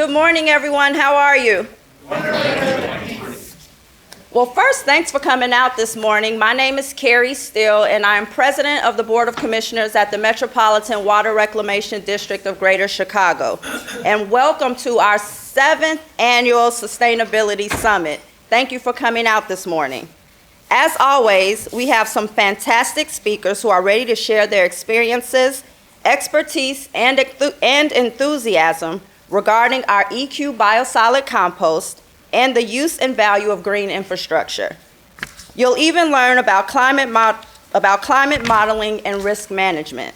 Good morning, everyone. How are you? Well, first, thanks for coming out this morning. My name is Carrie Steele, and I am president of the Board of Commissioners at the Metropolitan Water Reclamation District of Greater Chicago. And welcome to our 7th annual Sustainability Summit. Thank you for coming out this morning. As always, we have some fantastic speakers who are ready to share their experiences, expertise, and enthusiasm regarding our EQ biosolid compost and the use and value of green infrastructure. You'll even learn about climate modeling and risk management.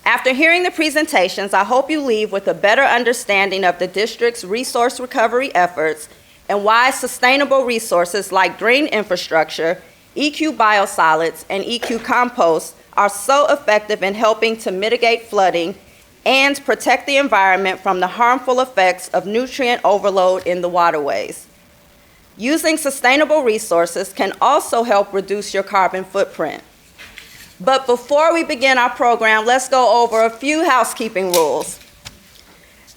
After hearing the presentations, I hope you leave with a better understanding of the district's resource recovery efforts and why sustainable resources like green infrastructure, EQ biosolids, and EQ compost are so effective in helping to mitigate flooding and protect the environment from the harmful effects of nutrient overload in the waterways. Using sustainable resources can also help reduce your carbon footprint. But before we begin our program, let's go over a few housekeeping rules.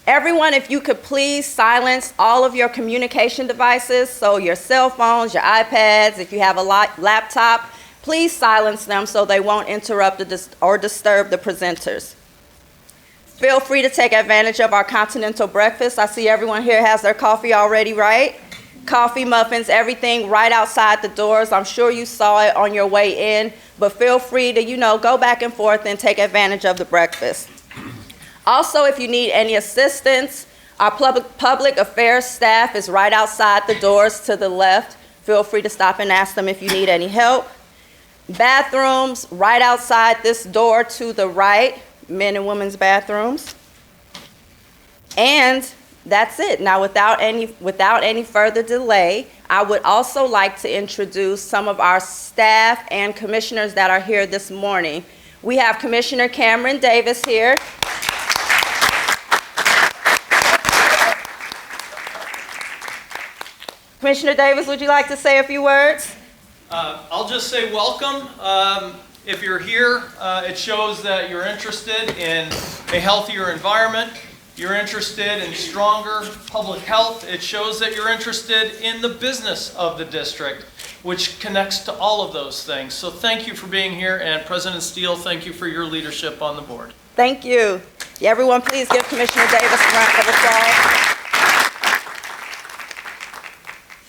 Everyone, if you could please silence all of your communication devices, so your cell phones, your iPads, if you have a laptop, please silence them so they won't interrupt or disturb the presenters. Feel free to take advantage of our continental breakfast. I see everyone here has their coffee already, right? Coffee, muffins, everything right outside the doors. I'm sure you saw it on your way in, but feel free to, go back and forth and take advantage of the breakfast. Also, if you need any assistance, our public affairs staff is right outside the doors to the left. Feel free to stop and ask them if you need any help. Bathrooms right outside this door to the right. Men and women's bathrooms. And that's it. Now, without any further delay, I would also like to introduce some of our staff and commissioners that are here this morning. We have Commissioner Cameron Davis here. Commissioner Davis, would you like to say a few words? I'll just say welcome. If you're here, it shows that you're interested in a healthier environment. You're interested in stronger public health. It shows that you're interested in the business of the district, which connects to all of those things. So thank you for being here, and President Steele, thank you for your leadership on the board. Thank you. Everyone, please give Commissioner Davis a round of applause.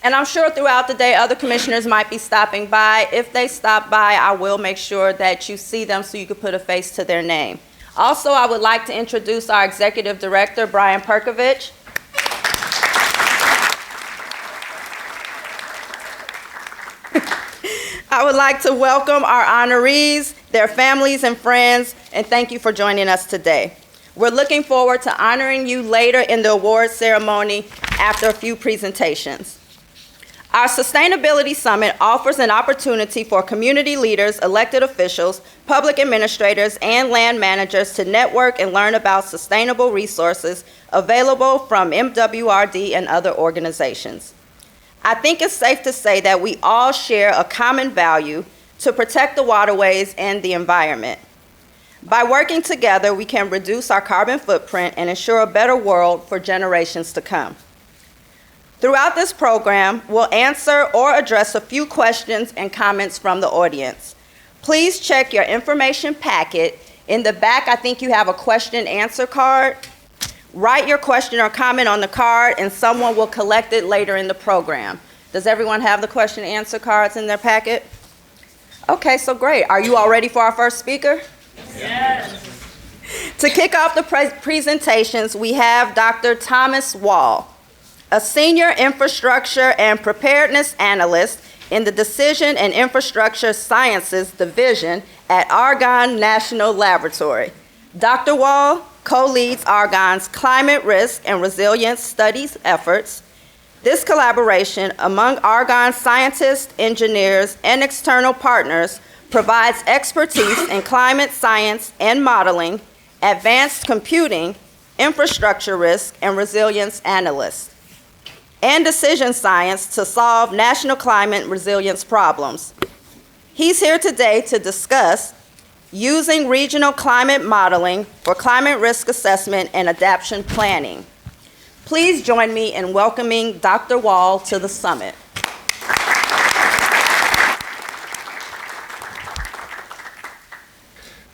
And I'm sure throughout the day, other commissioners might be stopping by. If they stop by, I will make sure that you see them so you can put a face to their name. Also, I would like to introduce our Executive Director, Brian Perkovich. I would like to welcome our honorees, their families and friends, and thank you for joining us today. We're looking forward to honoring you later in the award ceremony after a few presentations. Our Sustainability Summit offers an opportunity for community leaders, elected officials, public administrators, and land managers to network and learn about sustainable resources available from MWRD and other organizations. I think it's safe to say that we all share a common value to protect the waterways and the environment. By working together, we can reduce our carbon footprint and ensure a better world for generations to come. Throughout this program, we'll answer or address a few questions and comments from the audience. Please check your information packet. In the back, I think you have a question and answer card. Write your question or comment on the card, and someone will collect it later in the program. Does everyone have the question and answer cards in their packet? Okay, so great. Are you all ready for our first speaker? Yes. To kick off the presentations, we have Dr. Thomas Wall, a senior infrastructure and preparedness analyst in the Decision and Infrastructure Sciences Division at Argonne National Laboratory. Dr. Wall co-leads Argonne's climate risk and resilience studies efforts. This collaboration among Argonne scientists, engineers, and external partners provides expertise in climate science and modeling, advanced computing, infrastructure risk and resilience analysts, and decision science to solve national climate resilience problems. He's here today to discuss using regional climate modeling for climate risk assessment and adaptation planning. Please join me in welcoming Dr. Wall to the summit.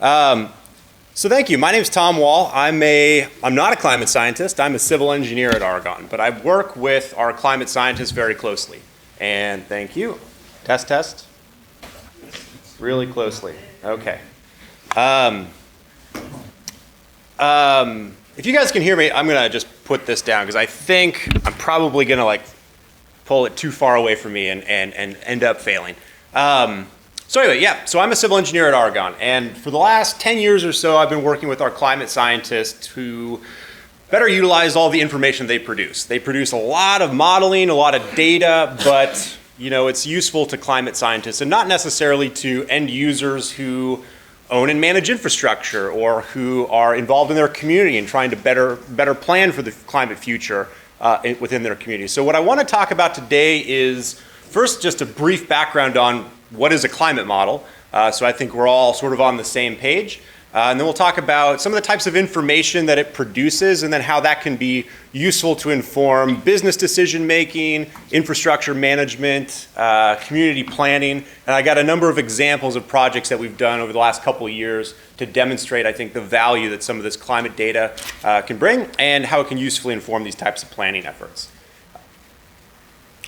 So thank you. My name is Tom Wall. I'm not a climate scientist. I'm a civil engineer at Argonne, but I work with our climate scientists very closely. And thank you. Test, test. Really closely. Okay. If you guys can hear me, I'm gonna just put this down because I think I'm probably gonna pull it too far away from me and end up failing. So anyway, yeah, so I'm a civil engineer at Argonne, and for the last 10 years or so, I've been working with our climate scientists who better utilize all the information they produce. They produce a lot of modeling, a lot of data, but it's useful to climate scientists and not necessarily to end users who own and manage infrastructure or who are involved in their community and trying to better plan for the climate future within their community. So what I want to talk about today is first just a brief background on what is a climate model. So I think we're all sort of on the same page. And then we'll talk about some of the types of information that it produces and then how that can be useful to inform business decision making, infrastructure management, community planning. And I got a number of examples of projects that we've done over the last couple of years to demonstrate, I think, the value that some of this climate data can bring and how it can usefully inform these types of planning efforts.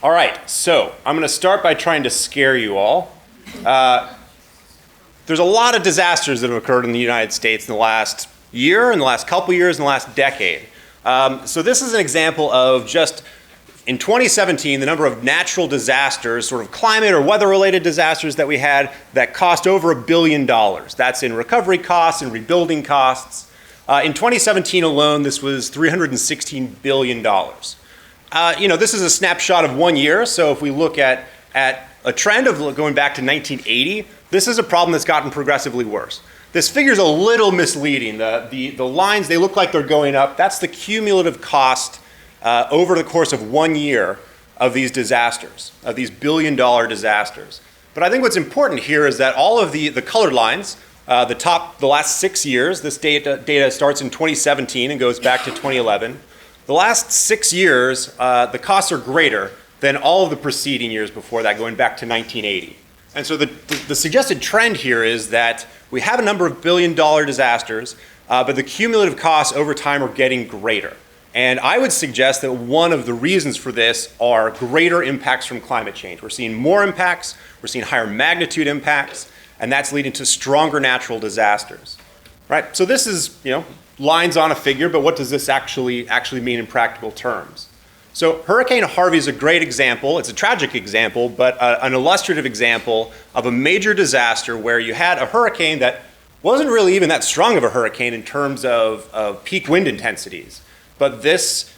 All right, so I'm going to start by trying to scare you all. There's a lot of disasters that have occurred in the United States in the last year, in the last couple years, in the last decade. So this is an example of just in 2017, the number of natural disasters, sort of climate or weather-related disasters that we had that cost over $1 billion. That's in recovery costs and rebuilding costs. In 2017 alone, this was $316 billion. This is a snapshot of 1 year, so if we look at a trend of going back to 1980, this is a problem that's gotten progressively worse. This figure's a little misleading. The lines, they look like they're going up. That's the cumulative cost over the course of 1 year of these disasters, of these billion-dollar disasters. But I think what's important here is that all of the colored lines, the last 6 years, this data starts in 2017 and goes back to 2011. The last 6 years, the costs are greater than all of the preceding years before that, going back to 1980. And so the suggested trend here is that we have a number of billion-dollar disasters, but the cumulative costs over time are getting greater. And I would suggest that one of the reasons for this are greater impacts from climate change. We're seeing more impacts, we're seeing higher magnitude impacts, and that's leading to stronger natural disasters. Right? So this is, lines on a figure, but what does this actually mean in practical terms? So Hurricane Harvey is a great example. It's a tragic example, but an illustrative example of a major disaster where you had a hurricane that wasn't really even that strong of a hurricane in terms of peak wind intensities. But this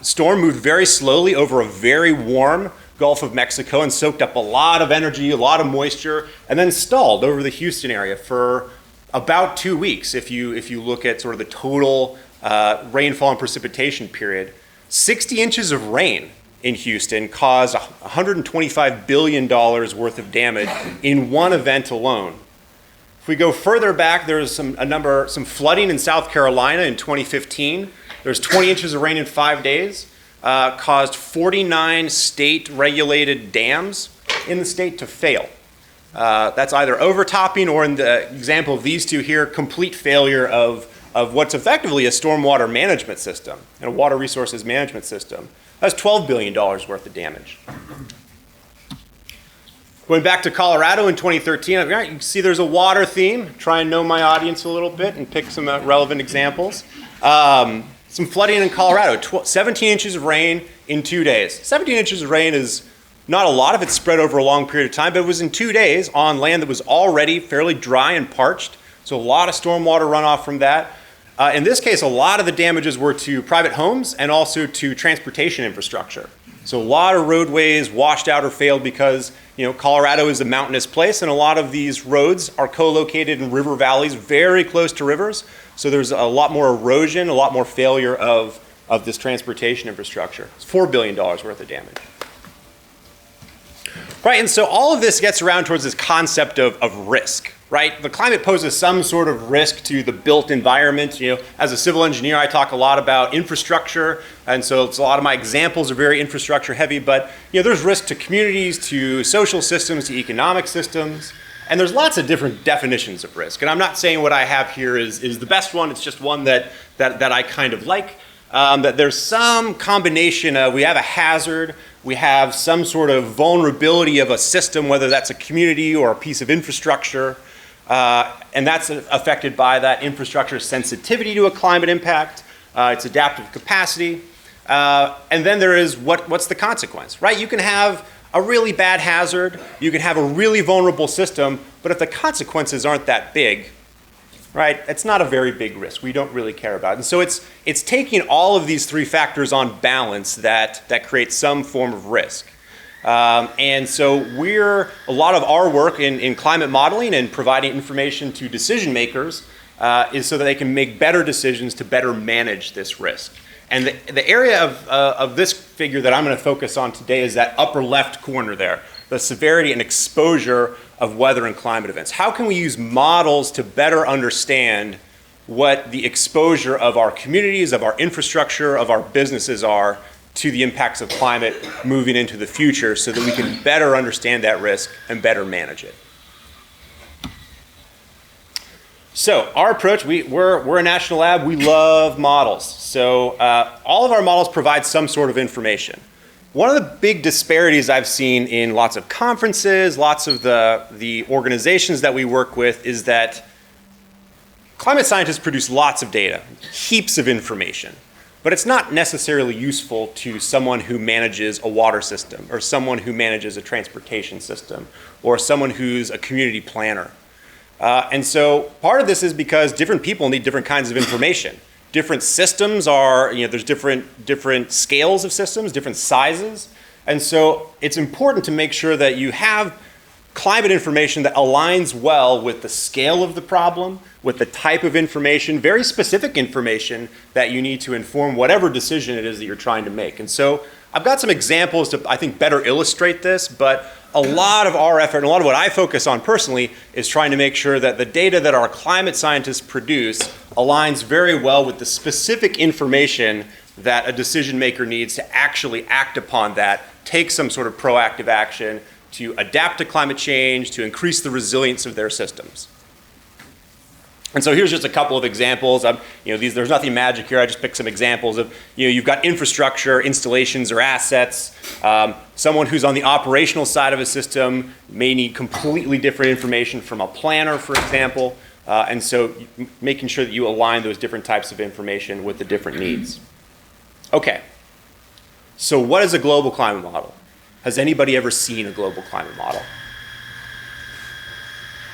storm moved very slowly over a very warm Gulf of Mexico and soaked up a lot of energy, a lot of moisture, and then stalled over the Houston area for about 2 weeks. If you look at sort of the total rainfall and precipitation period, 60 inches of rain in Houston caused $125 billion worth of damage in one event alone. If we go further back, there's some flooding in South Carolina in 2015. There's 20 inches of rain in 5 days, caused 49 state-regulated dams in the state to fail. That's either overtopping or, in the example of these two here, complete failure of what's effectively a stormwater management system and a water resources management system. That's $12 billion worth of damage. Going back to Colorado in 2013, you can see there's a water theme. Try and know my audience a little bit and pick some relevant examples. Some flooding in Colorado, 17 inches of rain in 2 days. 17 inches of rain is not a lot if it's spread over a long period of time, but it was in 2 days on land that was already fairly dry and parched. So a lot of stormwater runoff from that. In this case, a lot of the damages were to private homes and also to transportation infrastructure. So a lot of roadways washed out or failed because, Colorado is a mountainous place and a lot of these roads are co-located in river valleys very close to rivers. So there's a lot more erosion, a lot more failure of this transportation infrastructure. It's $4 billion worth of damage. Right, and so all of this gets around towards this concept of risk. right? The climate poses some sort of risk to the built environment. As a civil engineer, I talk a lot about infrastructure, and so a lot of my examples are very infrastructure heavy, but there's risk to communities, to social systems, to economic systems, and there's lots of different definitions of risk. And I'm not saying what I have here is the best one, it's just one that I kind of like. That there's some combination of, we have a hazard, we have some sort of vulnerability of a system, whether that's a community or a piece of infrastructure, and that's affected by that infrastructure's sensitivity to a climate impact, its adaptive capacity, and then there is what's the consequence, right? You can have a really bad hazard, you can have a really vulnerable system, but if the consequences aren't that big, right, it's not a very big risk. We don't really care about it. And so it's taking all of these three factors on balance that creates some form of risk. And so a lot of our work in climate modeling and providing information to decision makers is so that they can make better decisions to better manage this risk. And the area of this figure that I'm going to focus on today is that upper left corner there, the severity and exposure of weather and climate events. How can we use models to better understand what the exposure of our communities, of our infrastructure, of our businesses are to the impacts of climate moving into the future so that we can better understand that risk and better manage it? So our approach, we're a national lab, we love models. So all of our models provide some sort of information. One of the big disparities I've seen in lots of conferences, lots of the organizations that we work with is that climate scientists produce lots of data, heaps of information, but it's not necessarily useful to someone who manages a water system or someone who manages a transportation system or someone who's a community planner. And so part of this is because different people need different kinds of information. Different systems are, there's different scales of systems, different sizes. And so it's important to make sure that you have climate information that aligns well with the scale of the problem, with the type of information, very specific information that you need to inform whatever decision it is that you're trying to make. And so I've got some examples to, I think, better illustrate this, but a lot of our effort and a lot of what I focus on personally is trying to make sure that the data that our climate scientists produce aligns very well with the specific information that a decision maker needs to actually act upon that, take some sort of proactive action to adapt to climate change, to increase the resilience of their systems. And so here's just a couple of examples. There's nothing magic here. I just picked some examples of, you've got infrastructure, installations, or assets. Someone who's on the operational side of a system may need completely different information from a planner, for example. And so making sure that you align those different types of information with the different needs. Okay, so what is a global climate model? Has anybody ever seen a global climate model?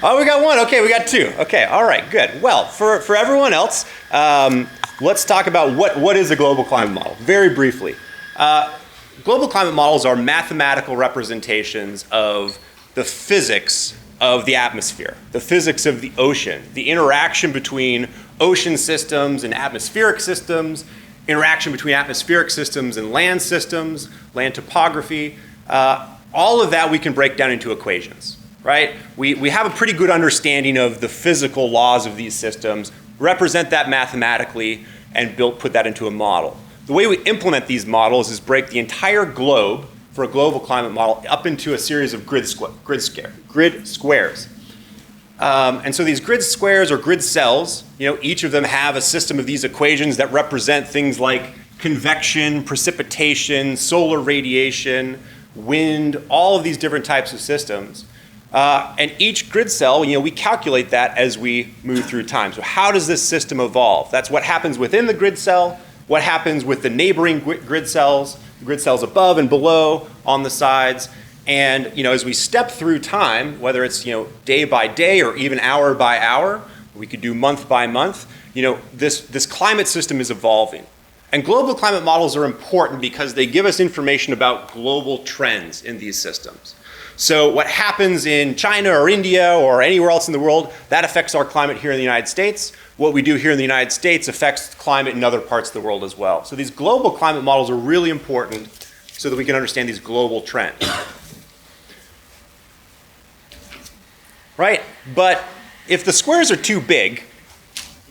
Oh, we got one. Okay, we got two. Okay, all right, good. Well, for everyone else, let's talk about what is a global climate model, very briefly. Global climate models are mathematical representations of the physics of the atmosphere, the physics of the ocean, the interaction between ocean systems and atmospheric systems, interaction between atmospheric systems and land systems, land topography. All of that we can break down into equations, right? We have a pretty good understanding of the physical laws of these systems, represent that mathematically, and put that into a model. The way we implement these models is break the entire globe for a global climate model up into a series of grid squares. And so these grid squares or grid cells, each of them have a system of these equations that represent things like convection, precipitation, solar radiation, wind, all of these different types of systems. And each grid cell, we calculate that as we move through time. So how does this system evolve? That's what happens within the grid cell, what happens with the neighboring grid cells above and below on the sides. And as we step through time, whether it's day by day or even hour by hour, we could do month by month, this climate system is evolving. And global climate models are important because they give us information about global trends in these systems. So what happens in China or India or anywhere else in the world, that affects our climate here in the United States. What we do here in the United States affects climate in other parts of the world as well. So these global climate models are really important so that we can understand these global trends. Right, but if the squares are too big,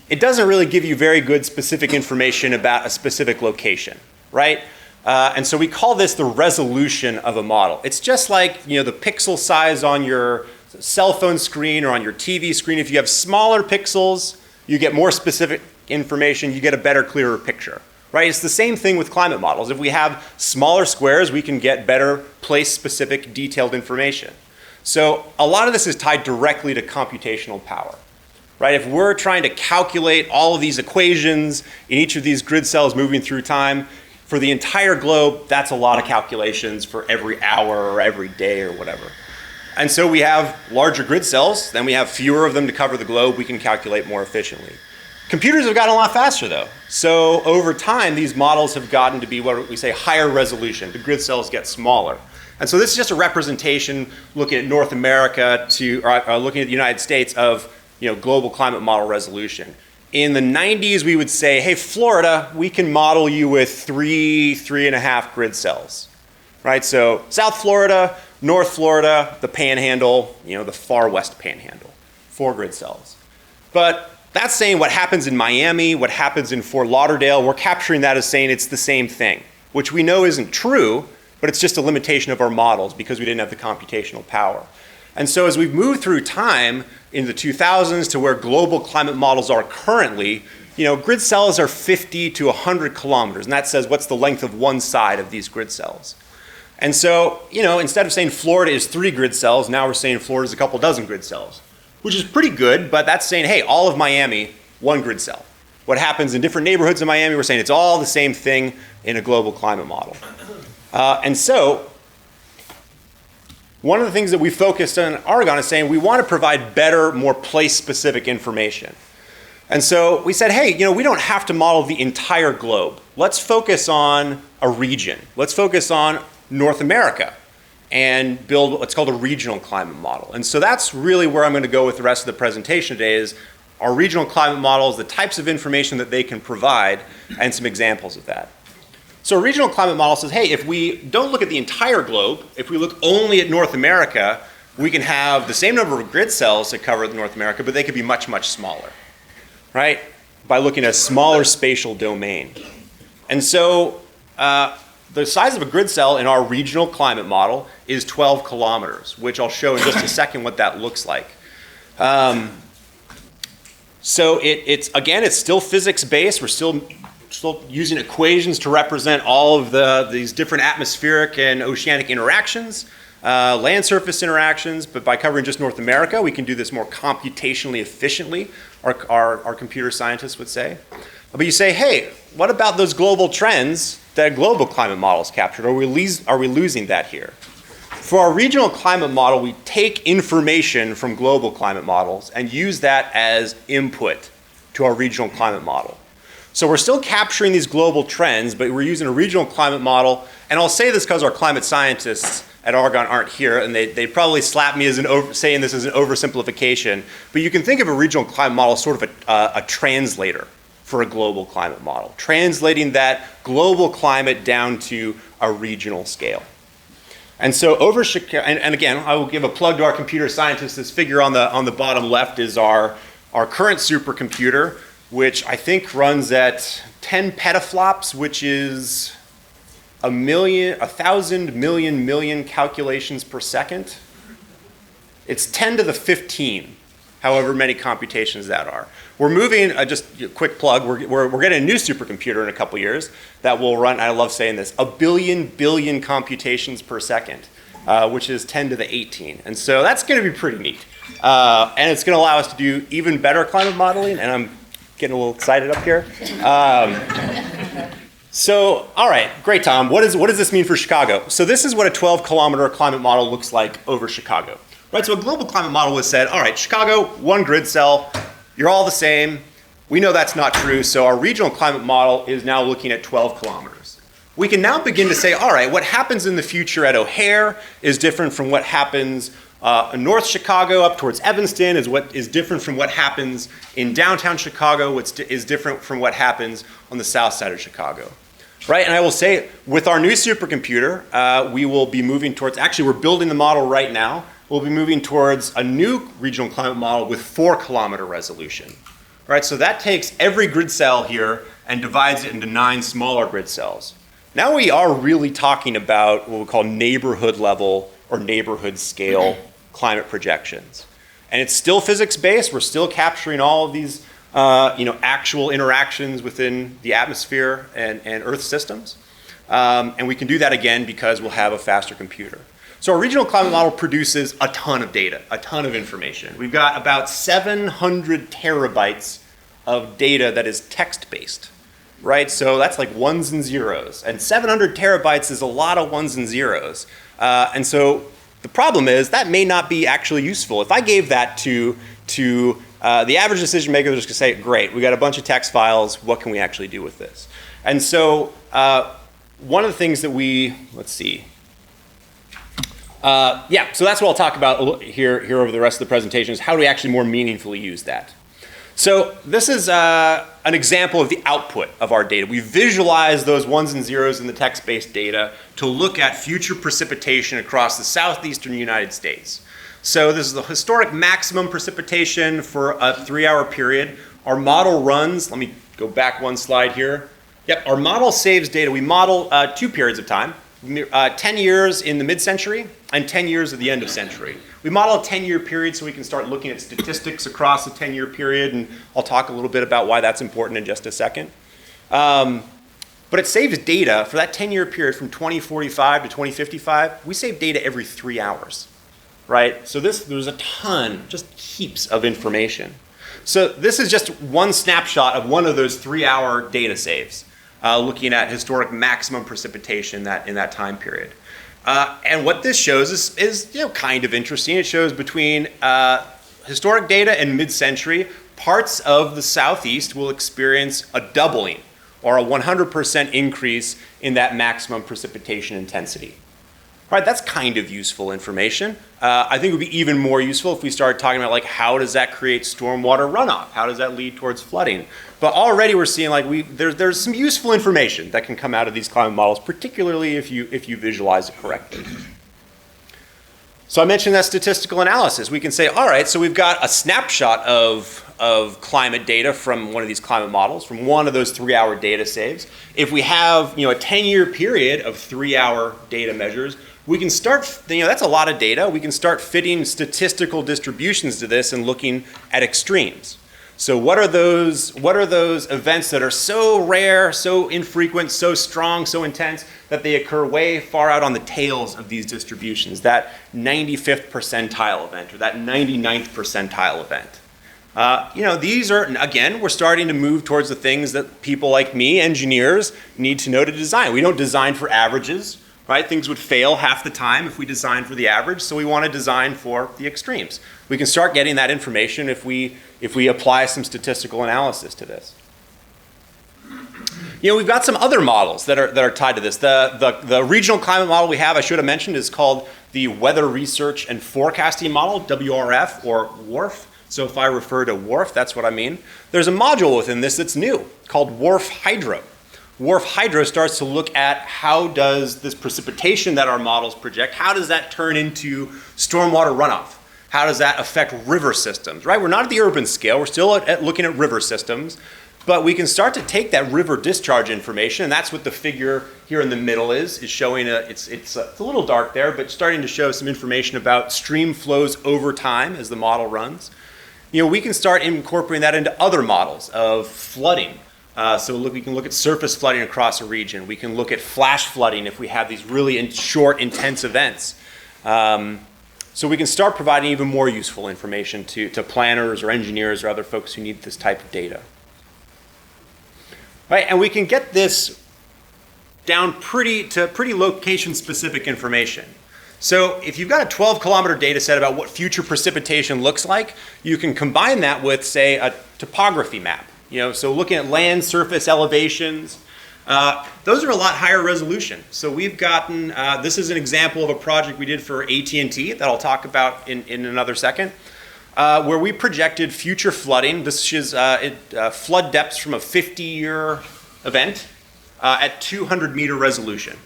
it doesn't really give you very good specific information about a specific location, right? And so we call this the resolution of a model. It's just like, the pixel size on your cell phone screen or on your TV screen. If you have smaller pixels, you get more specific information, you get a better, clearer picture, right? It's the same thing with climate models. If we have smaller squares, we can get better place-specific, detailed information. So a lot of this is tied directly to computational power, right? If we're trying to calculate all of these equations in each of these grid cells moving through time, for the entire globe, that's a lot of calculations for every hour or every day or whatever. And so we have larger grid cells, then we have fewer of them to cover the globe, we can calculate more efficiently. Computers have gotten a lot faster though. So over time, these models have gotten to be what we say higher resolution. The grid cells get smaller. And so this is just a representation looking at North America or looking at the United States of global climate model resolution. In the 90s, we would say, hey, Florida, we can model you with 3.5 grid cells, right? So South Florida, North Florida, the Panhandle, the far west Panhandle, 4 grid cells. But that's saying what happens in Miami, what happens in Fort Lauderdale, we're capturing that as saying it's the same thing, which we know isn't true, but it's just a limitation of our models because we didn't have the computational power. And so as we've moved through time in the 2000s to where global climate models are currently, grid cells are 50 to 100 kilometers, and that says what's the length of one side of these grid cells. And so, instead of saying Florida is 3 grid cells, now we're saying Florida is a couple dozen grid cells, which is pretty good, but that's saying, hey, all of Miami, 1 grid cell. What happens in different neighborhoods in Miami, we're saying it's all the same thing in a global climate model. And so, one of the things that we focused on in Argonne is saying we want to provide better, more place-specific information. And so we said, hey, we don't have to model the entire globe. Let's focus on a region. Let's focus on North America and build what's called a regional climate model. And so that's really where I'm going to go with the rest of the presentation today is our regional climate models, the types of information that they can provide, and some examples of that. So a regional climate model says, hey, if we don't look at the entire globe, if we look only at North America, we can have the same number of grid cells that cover North America, but they could be much, much smaller, right? By looking at a smaller spatial domain. And so the size of a grid cell in our regional climate model is 12 kilometers, which I'll show in just a second what that looks like. So it's still physics-based. We're still using equations to represent all of these different atmospheric and oceanic interactions, land surface interactions, but by covering just North America, we can do this more computationally efficiently, our computer scientists would say. But you say, hey, what about those global trends that global climate models captured? Are we losing that here? For our regional climate model, we take information from global climate models and use that as input to our regional climate model. So we're still capturing these global trends, but we're using a regional climate model. And I'll say this because our climate scientists at Argonne aren't here, and they probably slap me as saying this is an oversimplification. But you can think of a regional climate model as sort of a translator for a global climate model, translating that global climate down to a regional scale. And so and again, I will give a plug to our computer scientists. This figure on the bottom left is our current supercomputer, which I think runs at 10 petaflops, which is 1,000 million calculations per second. It's 10 to the 15, however many computations that are. We're moving, just a quick plug, we're getting a new supercomputer in a couple years that will run, I love saying this, 1 billion computations per second, which is 10 to the 18. And so that's going to be pretty neat. And it's going to allow us to do even better climate modeling, and I'm getting a little excited up here. So, all right, great, Tom. What does this mean for Chicago? So this is what a 12-kilometer climate model looks like over Chicago. Right, so a global climate model was said, all right, Chicago, 1 grid cell, you're all the same. We know that's not true, so our regional climate model is now looking at 12 kilometers. We can now begin to say, all right, what happens in the future at O'Hare is different from what happens in North Chicago up towards Evanston, is different from what happens in downtown Chicago, which is different from what happens on the south side of Chicago. Right, and I will say, with our new supercomputer, we will be moving towards, actually we're building the model right now, we'll be moving towards a new regional climate model with 4-kilometer resolution. Right, so that takes every grid cell here and divides it into 9 smaller grid cells. Now we are really talking about what we call neighborhood level or neighborhood scale climate projections. And it's still physics-based. We're still capturing all of these actual interactions within the atmosphere and Earth systems. And we can do that again because we'll have a faster computer. So our regional climate model produces a ton of data, a ton of information. We've got about 700 terabytes of data that is text-based, right? So that's like ones and zeros. And 700 terabytes is a lot of ones and zeros. And so the problem is that may not be actually useful. If I gave that to the average decision maker, they're just gonna say, great, we got a bunch of text files, what can we actually do with this? And so one of the things that let's see. So that's what I'll talk about here over the rest of the presentation is how do we actually more meaningfully use that. So this is an example of the output of our data. We visualize those ones and zeros in the text-based data to look at future precipitation across the southeastern United States. So this is the historic maximum precipitation for a 3-hour period. Our model runs, let me go back one slide here. Yep, our model saves data. We model 2 periods of time. 10 years in the mid-century and 10 years at the end of century. We model a 10-year period so we can start looking at statistics across a 10-year period, and I'll talk a little bit about why that's important in just a second. But it saves data for that 10-year period from 2045 to 2055. We save data every 3 hours, right? So there's a ton, just heaps of information. So this is just one snapshot of one of those 3-hour data saves. Looking at historic maximum precipitation in that time period. And what this shows is kind of interesting. It shows between historic data and mid-century, parts of the southeast will experience a doubling or a 100% increase in that maximum precipitation intensity. Right, that's kind of useful information. I think it would be even more useful if we started talking about like how does that create stormwater runoff? How does that lead towards flooding? But already we're seeing like there's some useful information that can come out of these climate models, particularly if you visualize it correctly. So I mentioned that statistical analysis. We can say, all right, so we've got a snapshot of climate data from one of these climate models, from one of those 3-hour data saves. If we have a 10-year period of 3-hour data measures, we can start, that's a lot of data. We can start fitting statistical distributions to this and looking at extremes. So what are those events that are so rare, so infrequent, so strong, so intense that they occur way far out on the tails of these distributions, that 95th percentile event or that 99th percentile event? These are, again, we're starting to move towards the things that people like me, engineers, need to know to design. We don't design for averages. Right? Things would fail half the time if we designed for the average, so we want to design for the extremes. We can start getting that information if we apply some statistical analysis to this. We've got some other models that are tied to this. The regional climate model we have, I should have mentioned, is called the Weather Research and Forecasting Model, WRF or WRF. So if I refer to WRF, that's what I mean. There's a module within this that's new called WRF Hydro. WRF Hydro starts to look at how does this precipitation that our models project, how does that turn into stormwater runoff? How does that affect river systems, right? We're not at the urban scale, we're still looking at river systems, but we can start to take that river discharge information, and that's what the figure here in the middle is showing. It's a little dark there, but starting to show some information about stream flows over time as the model runs. We can start incorporating that into other models of flooding. We can look at surface flooding across a region. We can look at flash flooding if we have these really short, intense events. So we can start providing even more useful information to planners or engineers or other folks who need this type of data. Right, and we can get this down to pretty location-specific information. So if you've got a 12-kilometer data set about what future precipitation looks like, you can combine that with, say, a topography map. So looking at land surface elevations, those are a lot higher resolution. So we've gotten, this is an example of a project we did for AT&T that I'll talk about in another second, where we projected future flooding. This is flood depths from a 50-year event at 200-meter resolution.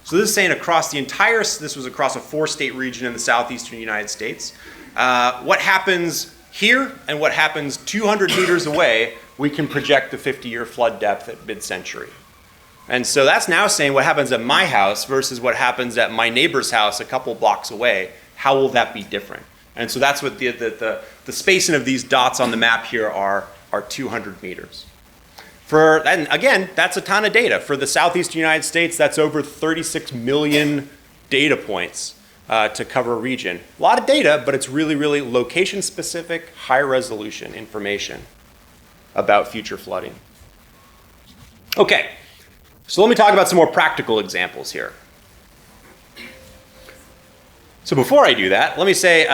So this is saying across the entire, this was across a 4-state region in the southeastern United States. What happens here and what happens 200 meters away, we can project the 50-year flood depth at mid-century. And so that's now saying what happens at my house versus what happens at my neighbor's house a couple blocks away. How will that be different? And so that's what the spacing of these dots on the map here are 200 meters. And again, that's a ton of data. For the southeastern United States, that's over 36 million data points to cover a region. A lot of data, but it's really, really location-specific, high-resolution information about future flooding. Okay, so let me talk about some more practical examples here. So before I do that, let me say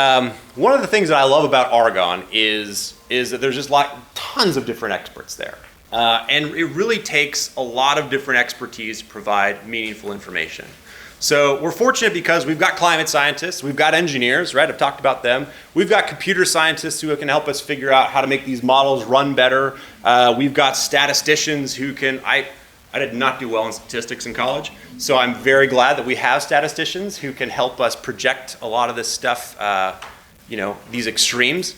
one of the things that I love about Argonne is that there's just tons of different experts there. And it really takes a lot of different expertise to provide meaningful information. So we're fortunate because we've got climate scientists, we've got engineers, right? I've talked about them. We've got computer scientists who can help us figure out how to make these models run better. We've got statisticians who can, I did not do well in statistics in college, so I'm very glad that we have statisticians who can help us project a lot of this stuff, these extremes.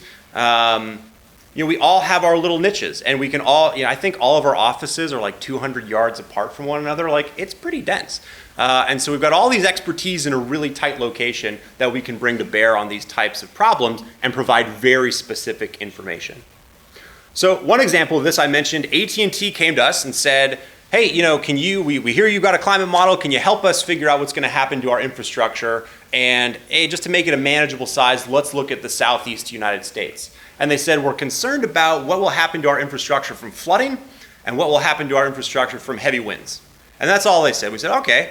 We all have our little niches, and we can all, I think all of our offices are like 200 yards apart from one another. It's pretty dense. And so we've got all these expertise in a really tight location that we can bring to bear on these types of problems and provide very specific information. So one example of this I mentioned, AT&T came to us and said, hey, we hear you've got a climate model, can you help us figure out what's going to happen to our infrastructure? And hey, just to make it a manageable size, let's look at the southeast United States. And they said, we're concerned about what will happen to our infrastructure from flooding and what will happen to our infrastructure from heavy winds. And that's all they said. We said, okay,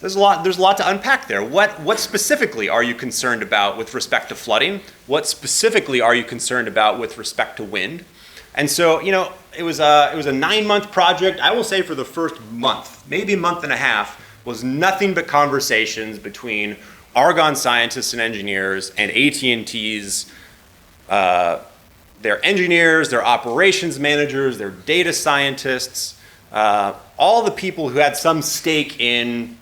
there's a lot to unpack there. What specifically are you concerned about with respect to flooding? What specifically are you concerned about with respect to wind? And so, it was a 9-month project. I will say for the first month, maybe a month and a half, was nothing but conversations between Argonne scientists and engineers and AT&T's their engineers, their operations managers, their data scientists, all the people who had some stake in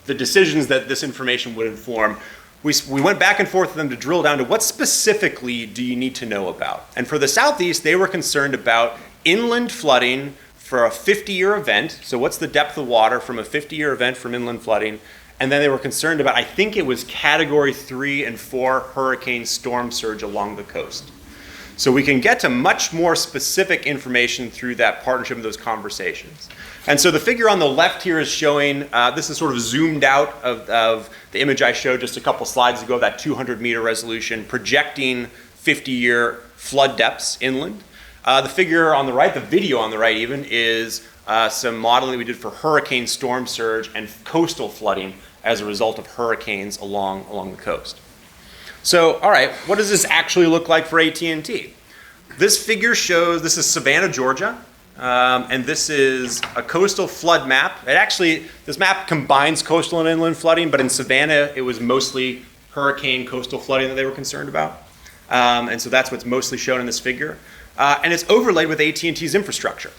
the decisions that this information would inform. We went back and forth with them to drill down to what specifically do you need to know about. And for the Southeast, they were concerned about inland flooding for a 50-year event. So what's the depth of water from a 50-year event from inland flooding? And then they were concerned about, I think it was Category 3 and 4 hurricane storm surge along the coast. So we can get to much more specific information through that partnership and those conversations. And so the figure on the left here is showing, this is sort of zoomed out of the image I showed just a couple slides ago, that 200-meter resolution projecting 50-year flood depths inland. The figure on the right, the video on the right even, is some modeling we did for hurricane storm surge and coastal flooding as a result of hurricanes along the coast. So, all right, what does this actually look like for AT&T? This figure shows, this is Savannah, Georgia, and this is a coastal flood map. This map combines coastal and inland flooding, but in Savannah, it was mostly hurricane coastal flooding that they were concerned about. And so that's what's mostly shown in this figure. And it's overlaid with AT&T's infrastructure.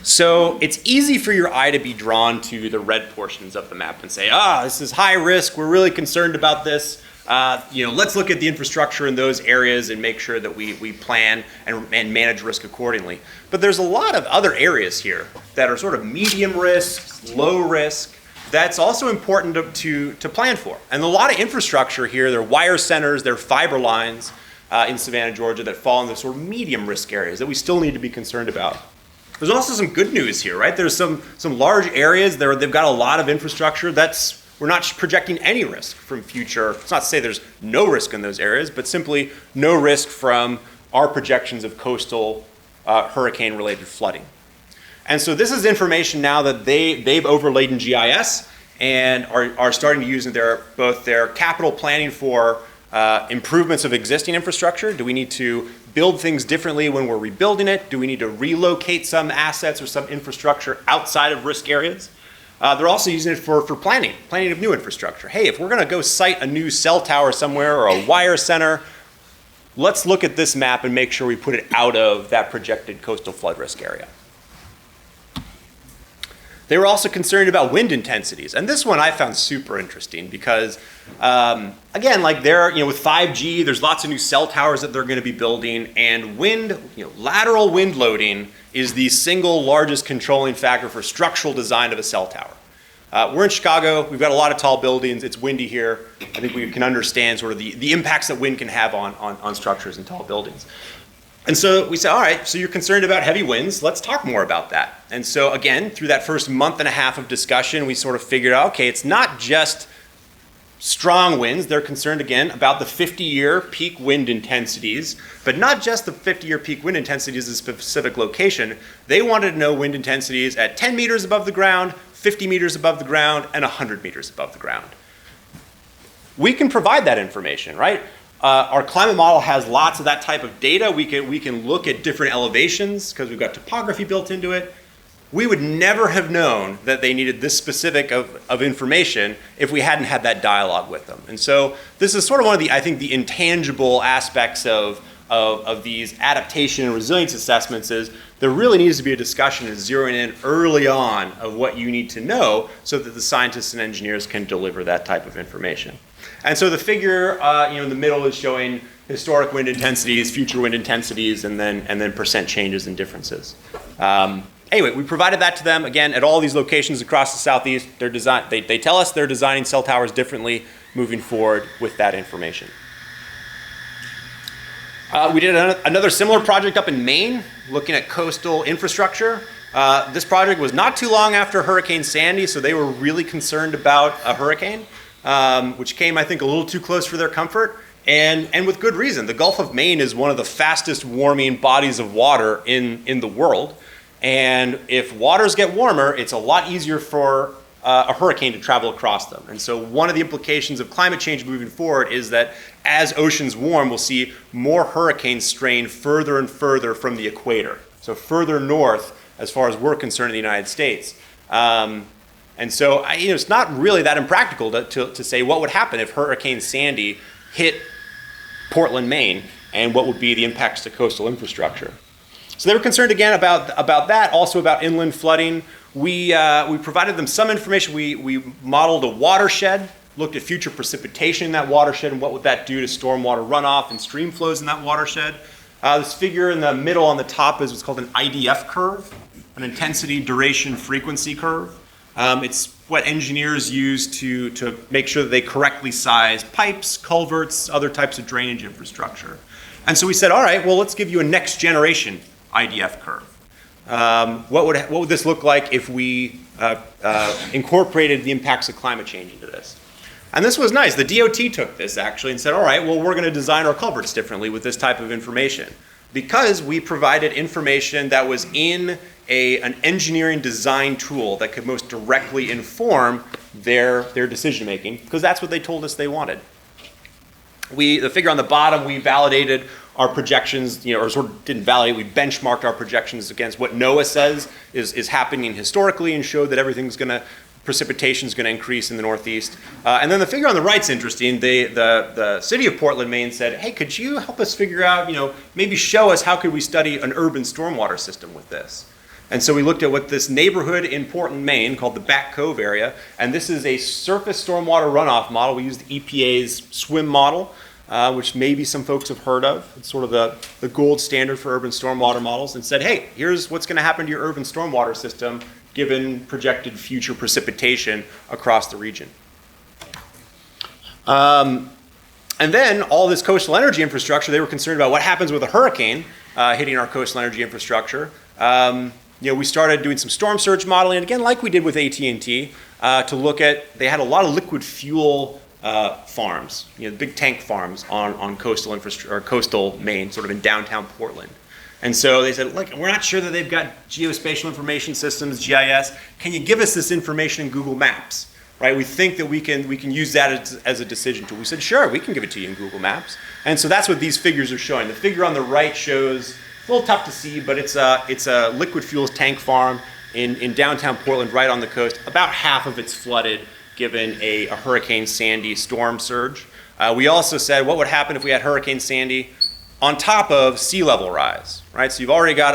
So it's easy for your eye to be drawn to the red portions of the map and say, this is high risk, we're really concerned about this. Let's look at the infrastructure in those areas and make sure that we plan and manage risk accordingly. But there's a lot of other areas here that are sort of medium risk, low risk, that's also important to plan for. And a lot of infrastructure here, there are wire centers, there are fiber lines in Savannah, Georgia that fall in the sort of medium risk areas that we still need to be concerned about. There's also some good news here, right? There's some large areas there, they've got a lot of infrastructure we're not projecting any risk from future. It's not to say there's no risk in those areas, but simply no risk from our projections of coastal hurricane-related flooding. And so this is information now that they've overlaid in GIS and are starting to use in both their capital planning for improvements of existing infrastructure. Do we need to build things differently when we're rebuilding it? Do we need to relocate some assets or some infrastructure outside of risk areas? They're also using it for planning of new infrastructure. Hey, if we're going to go site a new cell tower somewhere or a wire center, let's look at this map and make sure we put it out of that projected coastal flood risk area. They were also concerned about wind intensities. And this one I found super interesting because, again, like with 5G, there's lots of new cell towers that they're going to be building, and lateral wind loading is the single largest controlling factor for structural design of a cell tower. We're in Chicago. We've got a lot of tall buildings. It's windy here. I think we can understand sort of the impacts that wind can have on structures and tall buildings. And so we said, all right, so you're concerned about heavy winds. Let's talk more about that. And so again, through that first month and a half of discussion, we sort of figured out, okay, it's not just strong winds. They're concerned, again, about the 50-year peak wind intensities, but not just the 50-year peak wind intensities in a specific location. They wanted to know wind intensities at 10 meters above the ground, 50 meters above the ground, and 100 meters above the ground. We can provide that information, right? Our climate model has lots of that type of data. We can look at different elevations because we've got topography built into it. We would never have known that they needed this specific of information if we hadn't had that dialogue with them. And so this is sort of one of the intangible aspects of these adaptation and resilience assessments is there really needs to be a discussion and zeroing in early on of what you need to know so that the scientists and engineers can deliver that type of information. And so the figure in the middle is showing historic wind intensities, future wind intensities, and then percent changes and differences. Anyway, we provided that to them, again, at all these locations across the Southeast. They tell us they're designing cell towers differently moving forward with that information. We did another similar project up in Maine, looking at coastal infrastructure. This project was not too long after Hurricane Sandy, so they were really concerned about a hurricane, which came, I think, a little too close for their comfort, and with good reason. The Gulf of Maine is one of the fastest warming bodies of water in the world, and if waters get warmer, it's a lot easier for a hurricane to travel across them. And so one of the implications of climate change moving forward is that as oceans warm, we'll see more hurricanes strain further and further from the equator, so further north as far as we're concerned in the United States. And so it's not really that impractical to say what would happen if Hurricane Sandy hit Portland, Maine, and what would be the impacts to coastal infrastructure. So they were concerned again about that, also about inland flooding. We provided them some information. We modeled a watershed, looked at future precipitation in that watershed and what would that do to stormwater runoff and stream flows in that watershed. This figure in the middle on the top is what's called an IDF curve, an intensity, duration, frequency curve. It's what engineers use to make sure that they correctly size pipes, culverts, other types of drainage infrastructure. And so we said, all right, well, let's give you a next generation IDF curve. What would this look like if we incorporated the impacts of climate change into this? And this was nice. The DOT took this actually and said, all right, well, we're going to design our culverts differently with this type of information because we provided information that was in an engineering design tool that could most directly inform their decision making because that's what they told us they wanted. The figure on the bottom, we validated our projections, or sort of didn't validate, we benchmarked our projections against what NOAA says is happening historically and showed that precipitation is going to increase in the Northeast. And then the figure on the right's interesting. The city of Portland, Maine said, hey, could you help us figure out, maybe show us how could we study an urban stormwater system with this? And so we looked at what this neighborhood in Portland, Maine, called the Back Cove area, and this is a surface stormwater runoff model. We used EPA's SWIM model, which maybe some folks have heard of. It's sort of the gold standard for urban stormwater models, and said, hey, here's what's going to happen to your urban stormwater system given projected future precipitation across the region. And then all this coastal energy infrastructure, they were concerned about what happens with a hurricane hitting our coastal energy infrastructure. We started doing some storm surge modeling, again, like we did with AT&T, to look at, they had a lot of liquid fuel farms, big tank farms on coastal infrastructure, or coastal Maine, sort of in downtown Portland. And so they said, look, we're not sure that they've got geospatial information systems, GIS. Can you give us this information in Google Maps? Right? We think that we can use that as a decision tool. We said, sure, we can give it to you in Google Maps. And so that's what these figures are showing. The figure on the right shows, it's a little tough to see, but it's a liquid fuels tank farm in downtown Portland, right on the coast. About half of it's flooded, given a Hurricane Sandy storm surge. We also said, what would happen if we had Hurricane Sandy on top of sea level rise, right? So you've already got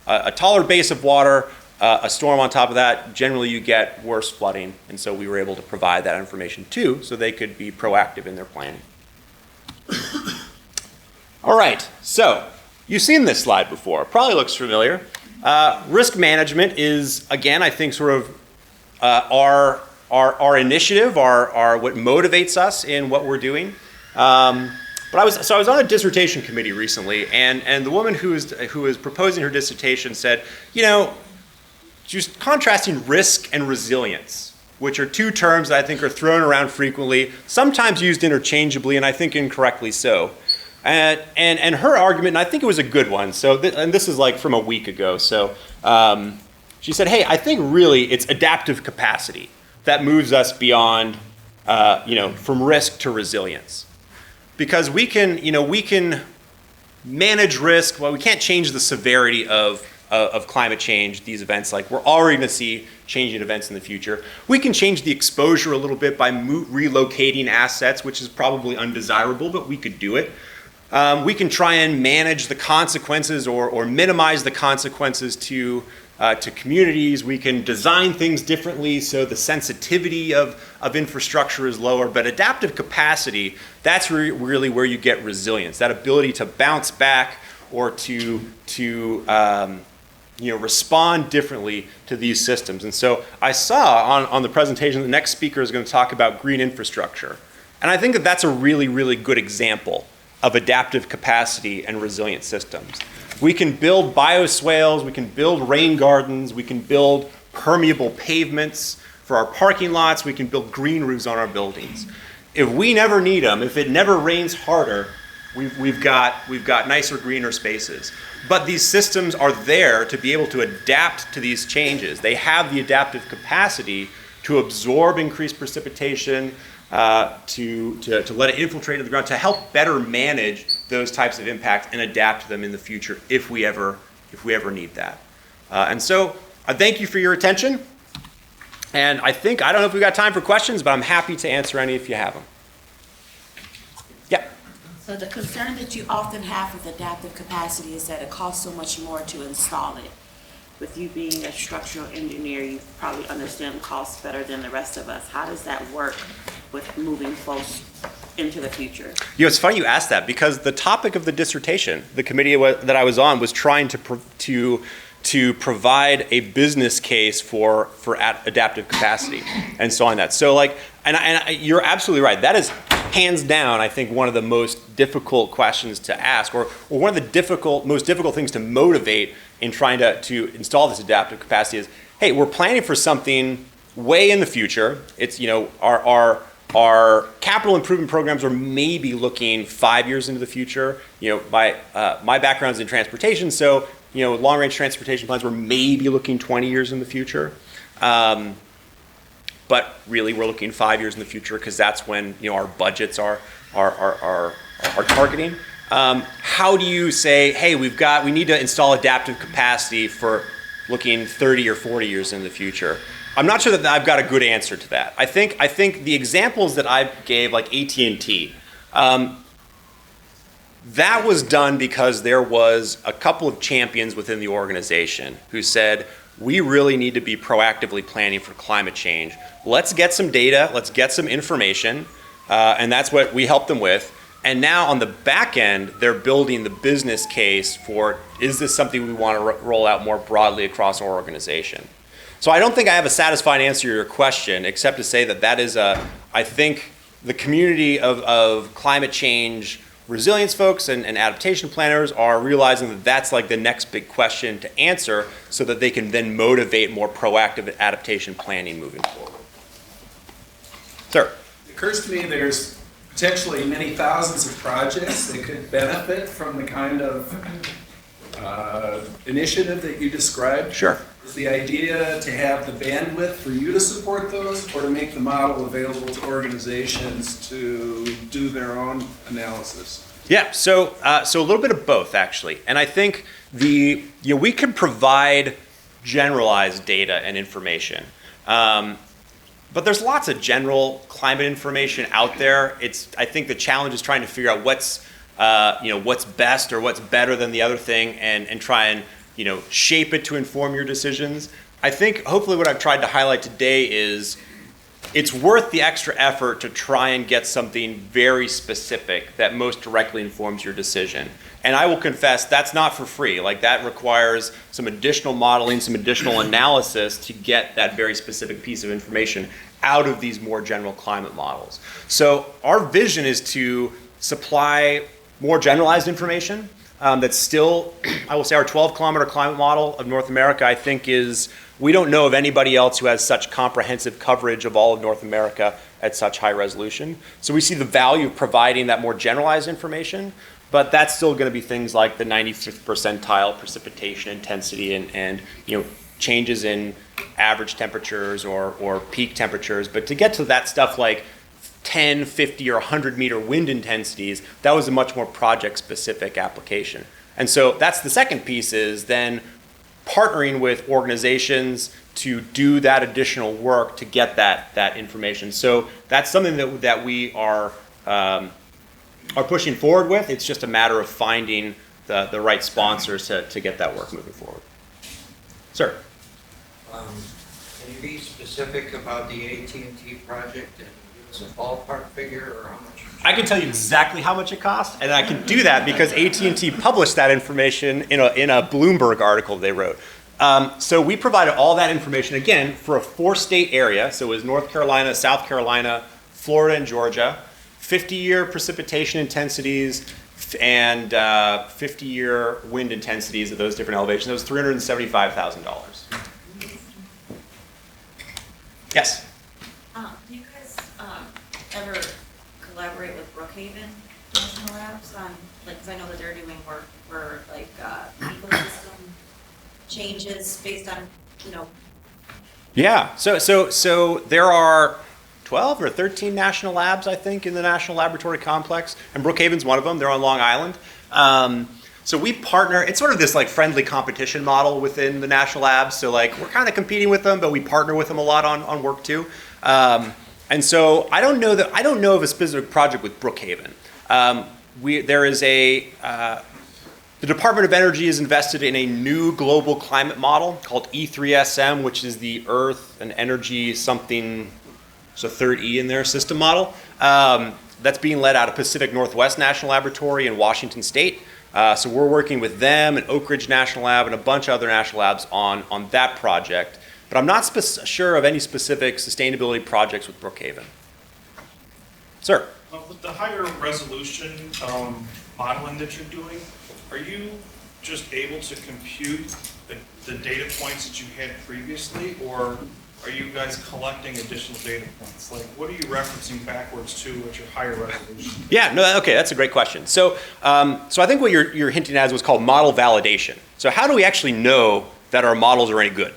a taller base of water a storm on top of that, generally you get worse flooding. And so we were able to provide that information too, so they could be proactive in their planning. All right, so you've seen this slide before. Probably looks familiar. Risk management is, again, I think sort of our initiative, our what motivates us in what we're doing. But I was on a dissertation committee recently, and the woman who was proposing her dissertation said, you know, she was contrasting risk and resilience, which are two terms that I think are thrown around frequently, sometimes used interchangeably, and I think incorrectly so. And her argument, and I think it was a good one, and this is like from a week ago, so she said, hey, I think really it's adaptive capacity that moves us beyond, from risk to resilience. Because we can manage risk. Well, we can't change the severity of climate change, these events. Like we're already going to see changing events in the future. We can change the exposure a little bit by relocating assets, which is probably undesirable, but we could do it. We can try and manage the consequences or minimize the consequences to communities. We can design things differently so the sensitivity of infrastructure is lower. But adaptive capacity, that's really where you get resilience, that ability to bounce back or to respond differently to these systems. And so I saw on the presentation, the next speaker is going to talk about green infrastructure. And I think that that's a really, really good example of adaptive capacity and resilient systems. We can build bioswales, we can build rain gardens, we can build permeable pavements for our parking lots, we can build green roofs on our buildings. If we never need them, if it never rains harder, we've got nicer, greener spaces. But these systems are there to be able to adapt to these changes. They have the adaptive capacity to absorb increased precipitation, to let it infiltrate into the ground, to help better manage those types of impacts and adapt to them in the future if we ever need that. And so I thank you for your attention. And I don't know if we've got time for questions, but I'm happy to answer any if you have them. Yeah. So the concern that you often have with adaptive capacity is that it costs so much more to install it. With you being a structural engineer, you probably understand costs better than the rest of us. How does that work with moving close into the future? It's funny you asked that because the topic of the dissertation, the committee that I was on, was trying to provide a business case for adaptive capacity and so on that. So you're absolutely right. That is hands down, I think, one of the most difficult questions to ask, or one of the most difficult things to motivate in trying to install this adaptive capacity is, hey, we're planning for something way in the future. It's, our capital improvement programs are maybe looking 5 years into the future. My background's in transportation, so long-range transportation plans were maybe looking 20 years in the future. But really, we're looking 5 years in the future because that's when our budgets are targeting. How do you say, hey, we need to install adaptive capacity for looking 30 or 40 years in the future? I'm not sure that I've got a good answer to that. I think the examples that I gave, like AT&T, that was done because there was a couple of champions within the organization who said, we really need to be proactively planning for climate change. Let's get some data, let's get some information, and that's what we helped them with. And now on the back end, they're building the business case for, is this something we want to roll out more broadly across our organization? So I don't think I have a satisfying answer to your question, except to say that is I think the community of climate change resilience folks and adaptation planners are realizing that that's like the next big question to answer so that they can then motivate more proactive adaptation planning moving forward. Sir? It occurs to me there's potentially many thousands of projects that could benefit from the kind of initiative that you described. Sure. Is the idea to have the bandwidth for you to support those, or to make the model available to organizations to do their own analysis? Yeah, so a little bit of both, actually. And I think we can provide generalized data and information. But there's lots of general climate information out there. I think the challenge is trying to figure out what's best or what's better than the other thing, and try and shape it to inform your decisions. I think hopefully what I've tried to highlight today is it's worth the extra effort to try and get something very specific that most directly informs your decision. And I will confess that's not for free. Like, that requires some additional modeling, some additional analysis to get that very specific piece of information out of these more general climate models. So our vision is to supply more generalized information that's still, I will say, our 12-kilometer climate model of North America, I think, is, we don't know of anybody else who has such comprehensive coverage of all of North America at such high resolution. So we see the value of providing that more generalized information, but that's still going to be things like the 95th percentile precipitation intensity and changes in average temperatures or peak temperatures. But to get to that stuff like 10, 50, or 100 meter wind intensities, that was a much more project-specific application. And so that's the second piece, is then partnering with organizations to do that additional work to get that information. So that's something that we are pushing forward with. It's just a matter of finding the right sponsors to get that work moving forward. Sir? Can you be specific about the AT&T project and give us a ballpark figure or how much? I can tell you exactly how much it cost, and I can do that because AT&T published that information in a Bloomberg article they wrote. So we provided all that information, again, for a 4-state area. So it was North Carolina, South Carolina, Florida, and Georgia. 50-year precipitation intensities and 50-year wind intensities of those different elevations. That was $375,000. Yes? Do you guys ever collaborate with Brookhaven National Labs on, because I know that they're doing work for ecosystem changes based on, Yeah. So there are 12 or 13 national labs, I think, in the National Laboratory Complex, and Brookhaven's one of them. They're on Long Island. So we partner. It's sort of this friendly competition model within the national labs. So we're kind of competing with them, but we partner with them a lot on work too. And so I don't know of a specific project with Brookhaven. The Department of Energy is invested in a new global climate model called E3SM, which is the Earth and Energy something. So third E in their system model. That's being led out of Pacific Northwest National Laboratory in Washington State. So we're working with them and Oak Ridge National Lab and a bunch of other national labs on that project. But I'm not sure of any specific sustainability projects with Brookhaven. Sir? With the higher resolution modeling that you're doing, are you just able to compute the data points that you had previously, or are you guys collecting additional data points? What are you referencing backwards to at your higher resolution? Yeah, no, okay, that's a great question. So I think what you're hinting at is what's called model validation. So how do we actually know that our models are any good?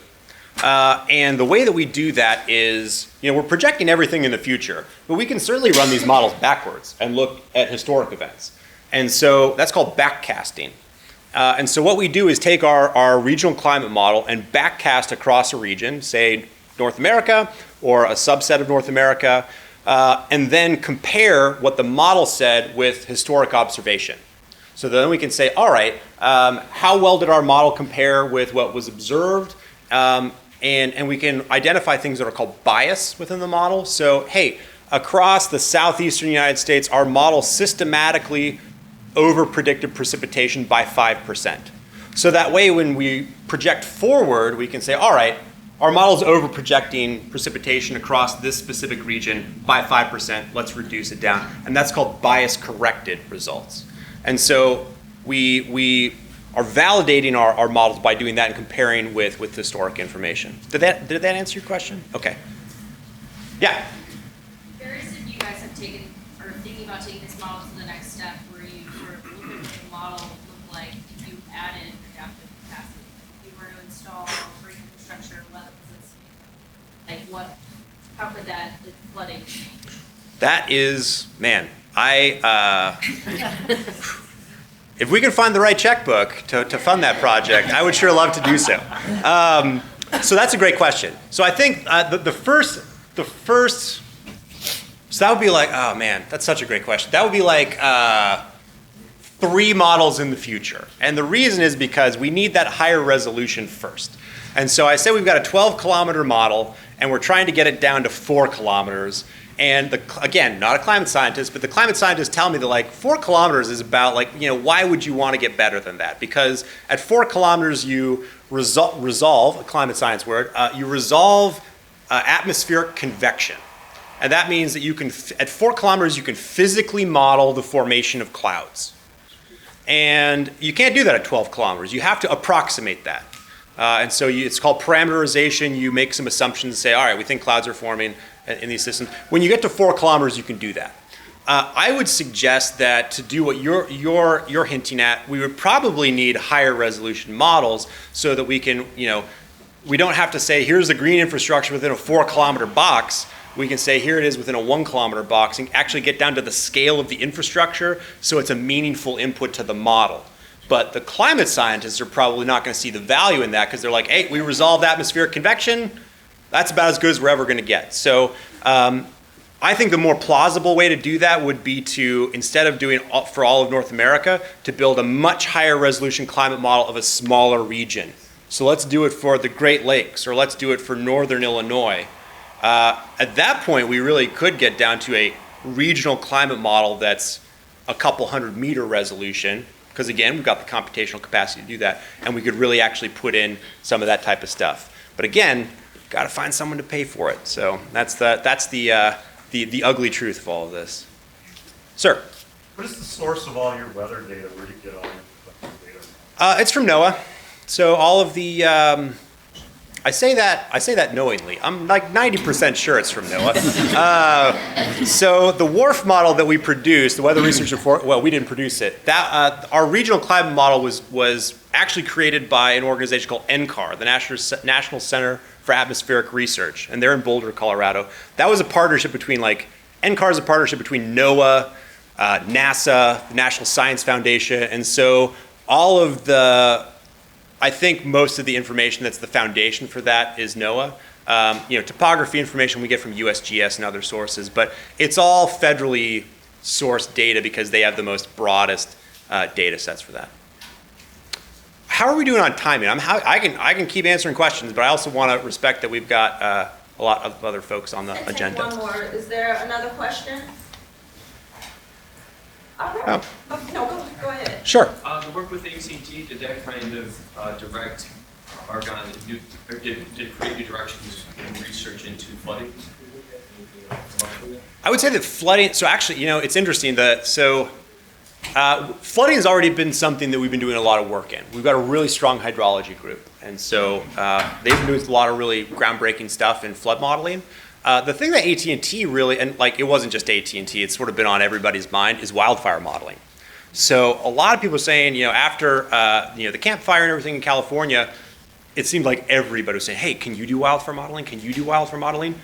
And the way that we do that is, we're projecting everything in the future, but we can certainly run these models backwards and look at historic events. And so that's called backcasting. And so what we do is take our regional climate model and backcast across a region, say North America or a subset of North America, and then compare what the model said with historic observation. So then we can say, all right, how well did our model compare with what was observed? And we can identify things that are called bias within the model. So, hey, across the southeastern United States, our model systematically over-predicted precipitation by 5%. So that way, when we project forward, we can say, all right, our model's over-projecting precipitation across this specific region by 5%. Let's reduce it down. And that's called bias-corrected results. And so we are validating our models by doing that and comparing with historic information. Did that answer your question? Okay. Yeah? Curious if you guys have taken or thinking about taking this model to the next step where you sort of look at what the model looked like if you added adaptive capacity. If you were to install break infrastructure, how could that, the flooding? That is, man, if we can find the right checkbook to fund that project, I would sure love to do so. So that's a great question. So I think the first, so that would be oh man, that's such a great question. That would be 3 models in the future. And the reason is because we need that higher resolution first. And so I say we've got a 12-kilometer model, and we're trying to get it down to 4 kilometers. And again, not a climate scientist, but the climate scientists tell me that like 4 kilometers is about like, why would you want to get better than that? Because at 4 kilometers you resolve, a climate science word, you resolve atmospheric convection. And that means that you can, at 4 kilometers, you can physically model the formation of clouds. And you can't do that at 12 kilometers. You have to approximate that. And so it's called parameterization. You make some assumptions and say, all right, we think clouds are forming in these systems. When you get to 4 kilometers, you can do that. I would suggest that to do what you're hinting at, we would probably need higher resolution models so that we can, we don't have to say, here's the green infrastructure within a 4-kilometer box. We can say, here it is within a 1-kilometer box, and actually get down to the scale of the infrastructure so it's a meaningful input to the model. But the climate scientists are probably not going to see the value in that because they're like, hey, we resolved atmospheric convection. That's about as good as we're ever going to get. So I think the more plausible way to do that would be to, instead of doing for all of North America, to build a much higher resolution climate model of a smaller region. So let's do it for the Great Lakes, or let's do it for Northern Illinois. At that point, we really could get down to a regional climate model that's a couple 100-meter resolution, because again, we've got the computational capacity to do that, and we could really actually put in some of that type of stuff. But again, got to find someone to pay for it. So that's the ugly truth of all of this. Sir? What is the source of all your weather data? Where do you get all your data? It's from NOAA. So all of the I say that knowingly. I'm like 90% sure it's from NOAA. So the WRF model that we produced, the Weather Research Report, well, we didn't produce it. That our regional climate model was actually created by an organization called NCAR, the National Center for Atmospheric Research, and they're in Boulder, Colorado. That was a partnership between NCAR is a partnership between NOAA, NASA, the National Science Foundation, and so all of I think most of the information that's the foundation for that is NOAA. Topography information we get from USGS and other sources, but it's all federally sourced data because they have the most broadest data sets for that. How are we doing on timing? I can keep answering questions, but I also want to respect that we've got a lot of other folks on the agenda. One more. Is there another question? All right. No, go ahead. Sure. The work with AT&T, did that kind of direct Argonne, did create new directions in research into flooding? I would say that flooding, so actually, it's interesting that, flooding has already been something that we've been doing a lot of work in. We've got a really strong hydrology group, and so they've been doing a lot of really groundbreaking stuff in flood modeling. The thing that AT&T really, and it wasn't just AT&T, it's sort of been on everybody's mind, is wildfire modeling. So a lot of people are saying, after the Camp Fire and everything in California, it seemed like everybody was saying, hey, can you do wildfire modeling? Can you do wildfire modeling?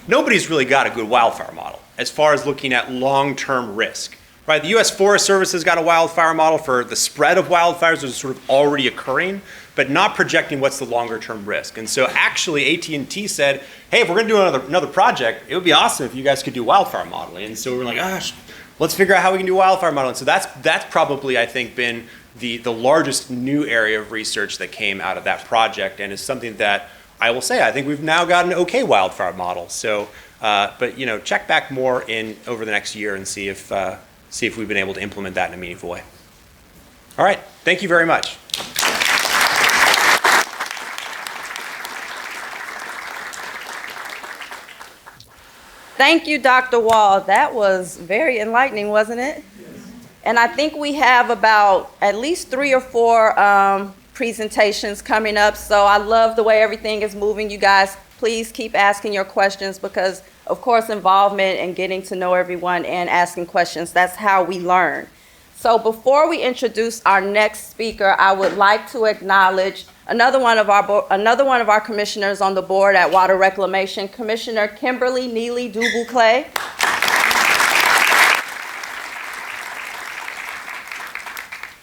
Nobody's really got a good wildfire model as far as looking at long-term risk. Right, the U.S. Forest Service has got a wildfire model for the spread of wildfires that are sort of already occurring, but not projecting what's the longer-term risk. And so actually AT&T said, hey, if we're going to do another project, it would be awesome if you guys could do wildfire modeling. And so we're like, gosh, let's figure out how we can do wildfire modeling. So that's probably, I think, been the largest new area of research that came out of that project, and is something that I will say I think we've now got an okay wildfire model. So, but check back more over the next year and see if we've been able to implement that in a meaningful way. All right, thank you very much. Thank you, Dr. Wall. That was very enlightening, wasn't it? Yes. And I think we have about at least 3 or 4 presentations coming up. So I love the way everything is moving. You guys, please keep asking your questions because, of course, involvement and getting to know everyone and asking questions, that's how we learn. So before we introduce our next speaker, I would like to acknowledge another one of our commissioners on the board at Water Reclamation, Commissioner Kimberly Neely Dubuclay.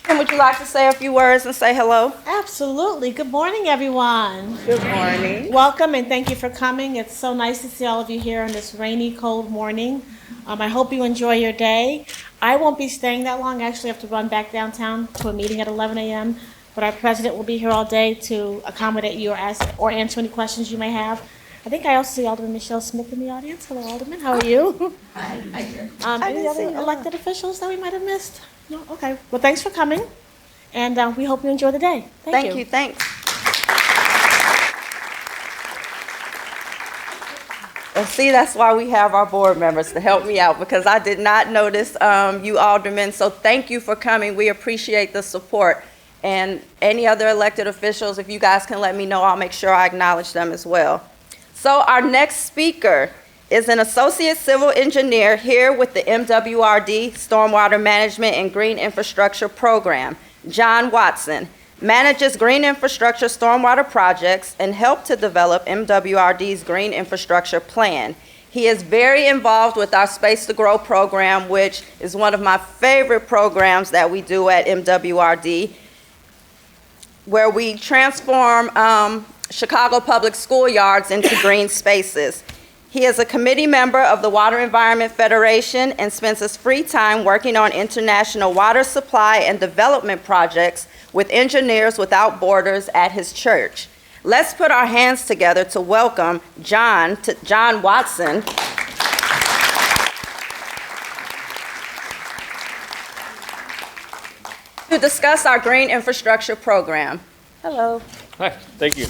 And would you like to say a few words and say hello? Absolutely. Good morning, everyone. Good morning. Welcome and thank you for coming. It's so nice to see all of you here on this rainy, cold morning. I hope you enjoy your day. I won't be staying that long. I actually have to run back downtown to a meeting at 11 a.m. but our president will be here all day to accommodate you or answer any questions you may have. I think I also see Alderman Michelle Smith in the audience. Hello, Alderman. How are you? Any other elected officials that we might have missed? No? Okay. Well, thanks for coming, and we hope you enjoy the day. Thank you. Thanks. And see, that's why we have our board members to help me out, because I did not notice you aldermen. So thank you for coming. We appreciate the support. And any other elected officials, if you guys can let me know, I'll make sure I acknowledge them as well. So our next speaker is an associate civil engineer here with the MWRD Stormwater Management and Green Infrastructure Program, John Watson. Manages green infrastructure stormwater projects and helped to develop MWRD's Green Infrastructure Plan. He is very involved with our Space to Grow program, which is one of my favorite programs that we do at MWRD, where we transform Chicago public schoolyards into green spaces. He is a committee member of the Water Environment Federation and spends his free time working on international water supply and development projects with Engineers Without Borders at his church. Let's put our hands together to welcome John Watson. To discuss our green infrastructure program. Hello. Hi, thank you.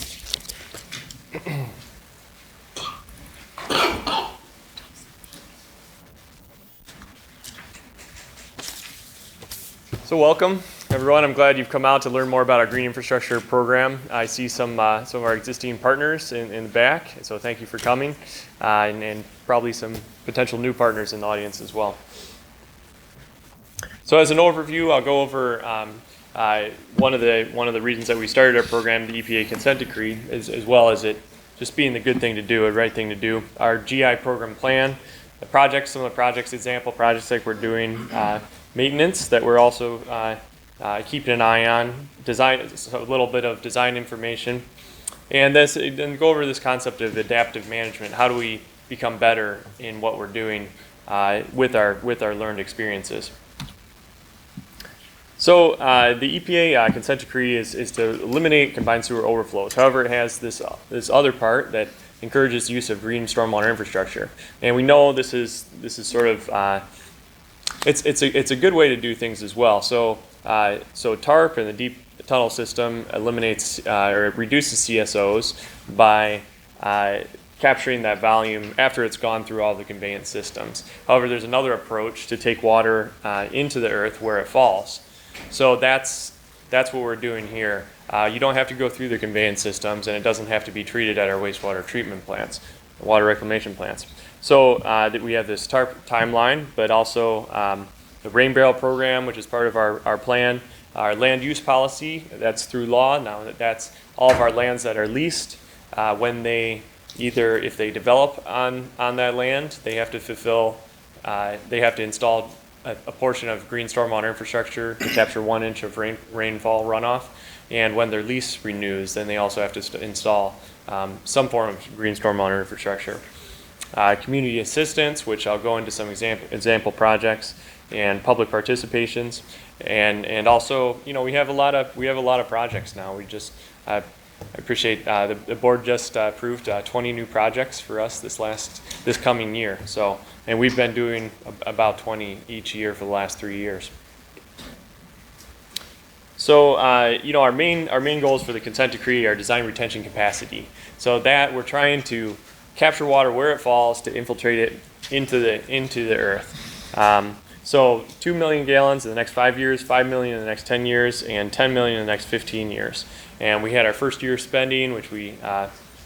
So welcome, everyone. I'm glad you've come out to learn more about our green infrastructure program. I see some of our existing partners in the back, so thank you for coming, and probably some potential new partners in the audience as well. So as an overview, I'll go over one of the reasons that we started our program, the EPA consent decree, as well as it just being the good thing to do, a right thing to do. Our GI program plan, the projects, some of the projects, example projects like we're doing, maintenance that we're also keeping an eye on, design, so a little bit of design information, and then go over this concept of adaptive management. How do we become better in what we're doing with our learned experiences? So the EPA consent decree is to eliminate combined sewer overflows. However, it has this other part that encourages the use of green stormwater infrastructure, and we know this is sort of it's a good way to do things as well. So TARP and the deep tunnel system eliminates or reduces CSOs by capturing that volume after it's gone through all the conveyance systems. However, there's another approach to take water into the earth where it falls. So that's what we're doing here. You don't have to go through the conveyance systems, and it doesn't have to be treated at our wastewater treatment plants, water reclamation plants. So that we have this TARP timeline, but also the rain barrel program, which is part of our plan, our land use policy, that's through law. Now that's all of our lands that are leased. When they if they develop on that land, they have to fulfill, they have to install a portion of green stormwater infrastructure to capture 1 inch of rainfall runoff. And when their lease renews, then they also have to install some form of green stormwater infrastructure. Community assistance, which I'll go into some example projects, and public participations, and also, we have a lot of projects now. We just I appreciate the board just approved 20 new projects for us this coming year. So, and we've been doing about 20 each year for the last 3 years. So, our main goals for the consent decree are design retention capacity. So that we're trying to capture water where it falls to infiltrate it into the earth. So 2 million gallons in the next 5 years, 5 million in the next 10 years, and 10 million in the next 15 years. And we had our first year spending, which we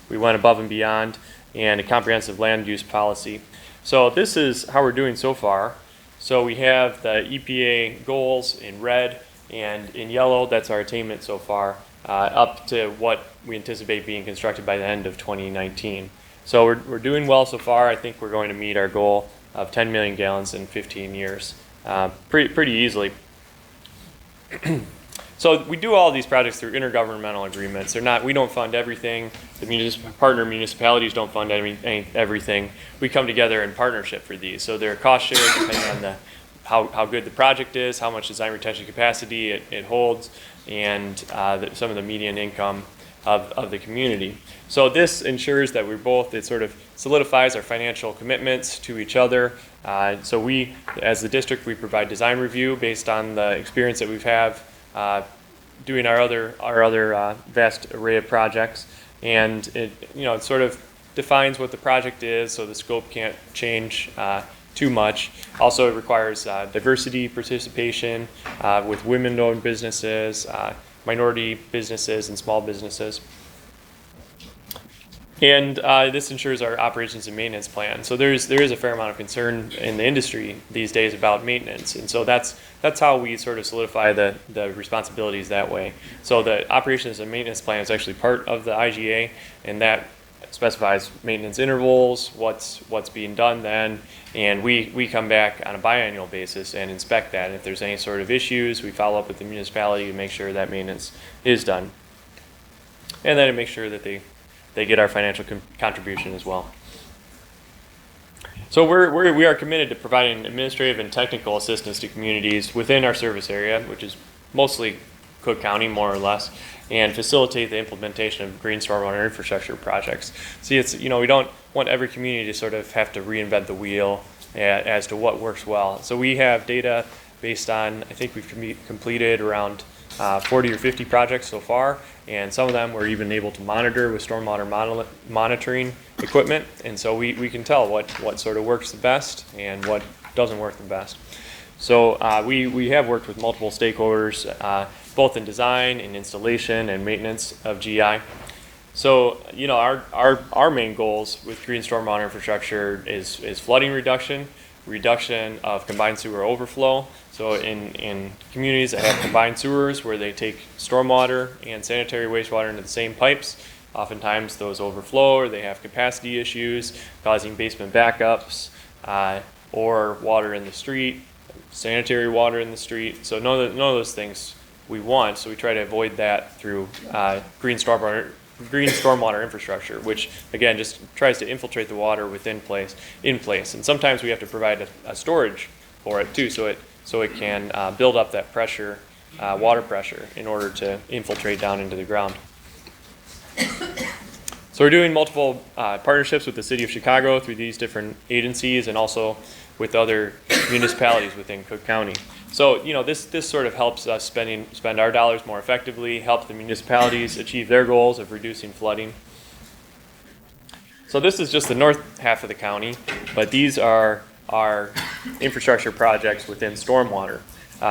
went above and beyond, and a comprehensive land use policy. So this is how we're doing so far. So we have the EPA goals in red, and in yellow, that's our attainment so far, up to what we anticipate being constructed by the end of 2019. So we're doing well so far. I think we're going to meet our goal of 10 million gallons in 15 years pretty easily. So we do all these projects through intergovernmental agreements. We don't fund everything. The partner municipalities don't fund everything. We come together in partnership for these. So they're cost shared depending on how good the project is, how much design retention capacity it holds, and some of the median income of the community. So this ensures that it sort of solidifies our financial commitments to each other. So we, as the district, we provide design review based on the experience that we've doing our other vast array of projects, and it sort of defines what the project is, so the scope can't change too much. Also, it requires diversity participation with women-owned businesses, minority businesses, and small businesses. And this ensures our operations and maintenance plan. So there is a fair amount of concern in the industry these days about maintenance, and so that's how we sort of solidify the responsibilities that way. So the operations and maintenance plan is actually part of the IGA, and that specifies maintenance intervals, what's being done then, and we come back on a biannual basis and inspect that. And if there's any sort of issues, we follow up with the municipality to make sure that maintenance is done, and then to make sure that they get our financial contribution as well. So we are committed to providing administrative and technical assistance to communities within our service area, which is mostly Cook County, more or less, and facilitate the implementation of green stormwater infrastructure projects. See, we don't want every community to sort of have to reinvent the wheel as to what works well. So we have data based on, I think we've completed around 40 or 50 projects so far, and some of them we're even able to monitor with stormwater monitoring equipment, and so we can tell what sort of works the best and what doesn't work the best. So we have worked with multiple stakeholders, both in design and installation and maintenance of GI. So our main goals with green stormwater infrastructure is flooding reduction of combined sewer overflow. So in communities that have combined sewers where they take stormwater and sanitary wastewater into the same pipes, oftentimes those overflow or they have capacity issues causing basement backups or water in the street, sanitary water in the street. So none of those things we want, so we try to avoid that through green stormwater infrastructure, which again just tries to infiltrate the water in place. And sometimes we have to provide a storage for it too, so it can build up that pressure, water pressure, in order to infiltrate down into the ground. So we're doing multiple partnerships with the City of Chicago through these different agencies, and also with other municipalities within Cook County. So this sort of helps us spend our dollars more effectively, help the municipalities achieve their goals of reducing flooding. So this is just the north half of the county, but these are our infrastructure projects within stormwater.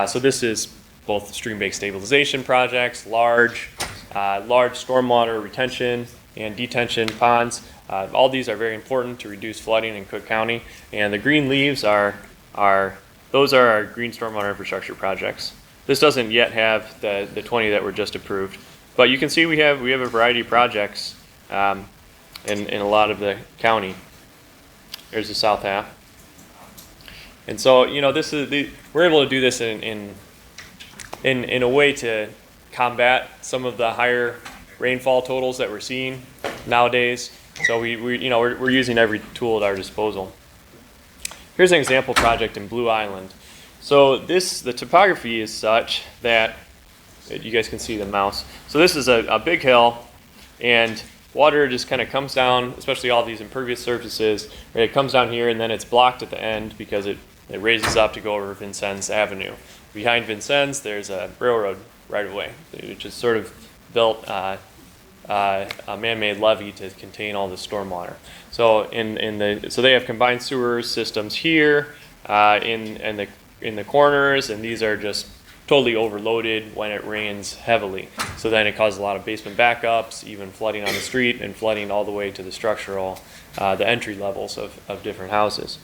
So this is both stream bank stabilization projects, large stormwater retention and detention ponds. All these are very important to reduce flooding in Cook County, and the green leaves are our green stormwater infrastructure projects. This doesn't yet have the 20 that were just approved, but you can see we have a variety of projects in a lot of the county. Here's the south half, and so we're able to do this in a way to combat some of the higher rainfall totals that we're seeing nowadays. So we're using every tool at our disposal. Here's an example project in Blue Island. So the topography is such that you guys can see the mouse. So this is a big hill, and water just kind of comes down, especially all these impervious surfaces. Right? It comes down here, and then it's blocked at the end because it raises up to go over Vincennes Avenue. Behind Vincennes, there's a railroad right away, which is sort of built a man-made levee to contain all the stormwater. So so they have combined sewer systems here in the corners, and these are just totally overloaded when it rains heavily. So then it causes a lot of basement backups, even flooding on the street, and flooding all the way to the structural, the entry levels of different houses.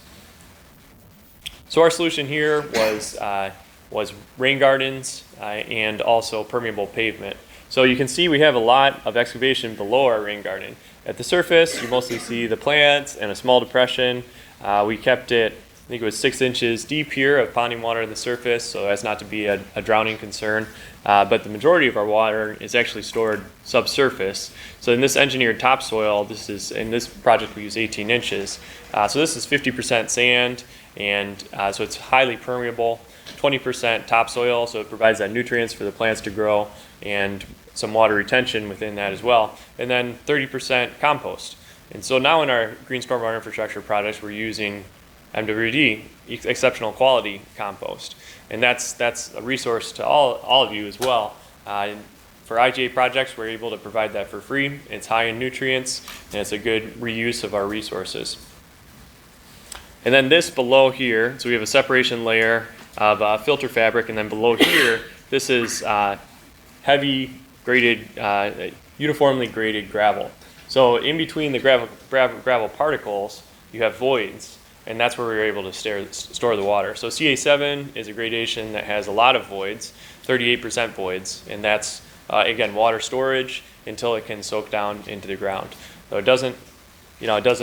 So our solution here was rain gardens and also permeable pavement. So you can see we have a lot of excavation below our rain garden. At the surface, you mostly see the plants and a small depression. We kept it I think it was 6 inches deep here of ponding water in the surface, so as not to be a drowning concern. But the majority of our water is actually stored subsurface. So in this engineered topsoil, in this project we use 18 inches. So this is 50% sand, and so it's highly permeable. 20% topsoil, so it provides that nutrients for the plants to grow, and some water retention within that as well. And then 30% compost. And so now in our green stormwater infrastructure projects, we're using MWRD, exceptional quality compost. And that's a resource to all of you as well. For IGA projects, we're able to provide that for free. It's high in nutrients, and it's a good reuse of our resources. And then this below here, so we have a separation layer of filter fabric, and then below here, this is heavy graded, uniformly graded gravel. So in between the gravel particles, you have voids, and that's where we were able to store the water. So CA7 is a gradation that has a lot of voids, 38% voids, and that's, again, water storage until it can soak down into the ground. So it doesn't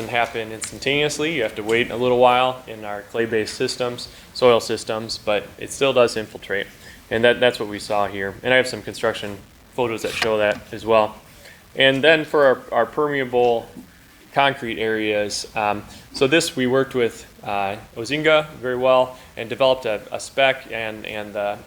happen instantaneously. You have to wait a little while in our clay-based systems, soil systems, but it still does infiltrate. And that's what we saw here. And I have some construction photos that show that as well. And then for our permeable concrete areas, so this we worked with Ozinga very well and developed a spec, and the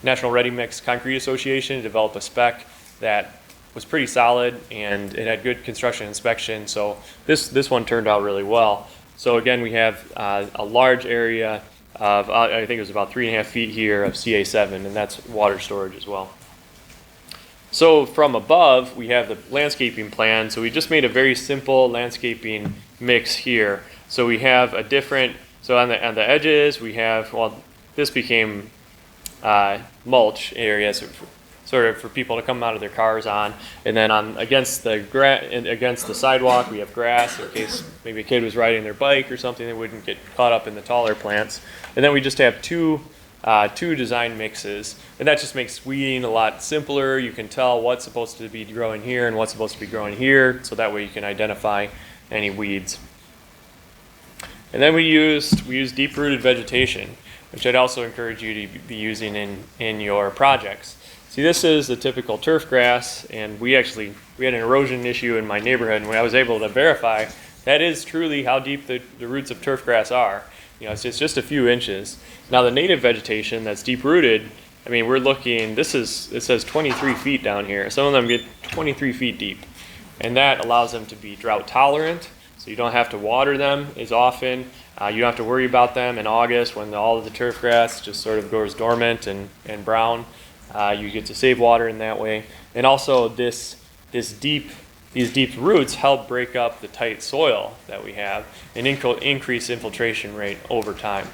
National Ready Mix Concrete Association developed a spec that was pretty solid, and it had good construction inspection. So this one turned out really well. So again, we have a large area of, I think it was about 3.5 feet here of CA7, and that's water storage as well. So from above, we have the landscaping plan. So we just made a very simple landscaping mix here. So we have a different, so on the edges, we have, well, this became mulch areas, sort of for people to come out of their cars on. And then against the sidewalk, we have grass in case maybe a kid was riding their bike or something that wouldn't get caught up in the taller plants. And then we just have two design mixes, and that just makes weeding a lot simpler. You can tell what's supposed to be growing here and what's supposed to be growing here, so that way you can identify any weeds. And then we used deep-rooted vegetation, which I'd also encourage you to be using in your projects. See, this is the typical turf grass, and we had an erosion issue in my neighborhood, and I was able to verify that is truly how deep the roots of turf grass are. It's just a few inches. Now the native vegetation that's deep rooted, I mean, we're looking, it says 23 feet down here. Some of them get 23 feet deep, and that allows them to be drought tolerant, so you don't have to water them as often. You don't have to worry about them in August when all of the turf grass just sort of goes dormant and brown. You get to save water in that way. And also these deep roots help break up the tight soil that we have and increase infiltration rate over time.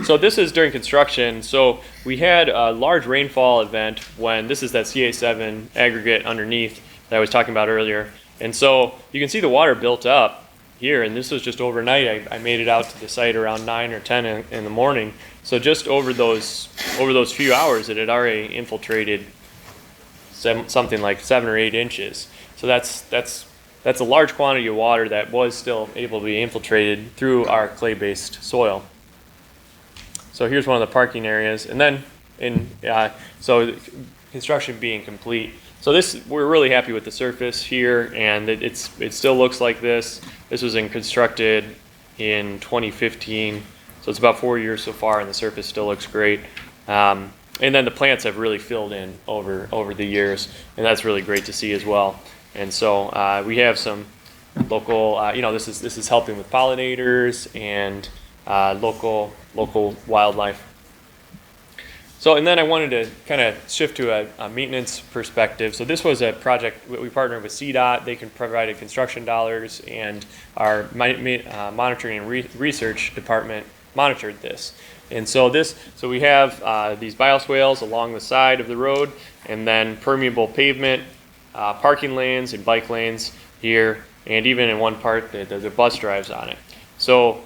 So this is during construction. So we had a large rainfall event when this is that CA7 aggregate underneath that I was talking about earlier. And so you can see the water built up here, and this was just overnight. I made it out to the site around 9 or 10 in the morning. So just over those few hours, it had already infiltrated something like 7 or 8 inches. So that's a large quantity of water that was still able to be infiltrated through our clay-based soil. So here's one of the parking areas, and then so construction being complete. So we're really happy with the surface here, and it still looks like this. This was constructed in 2015, so it's about 4 years so far, and the surface still looks great. And then the plants have really filled in over the years, and that's really great to see as well. And so we have some local, this is helping with pollinators and local wildlife. So, and then I wanted to kind of shift to a maintenance perspective. So this was a project we partnered with CDOT. They can provide construction dollars, and our monitoring and research department monitored this. And so we have these bioswales along the side of the road, and then permeable pavement, parking lanes and bike lanes here, and even in one part the bus drives on it. So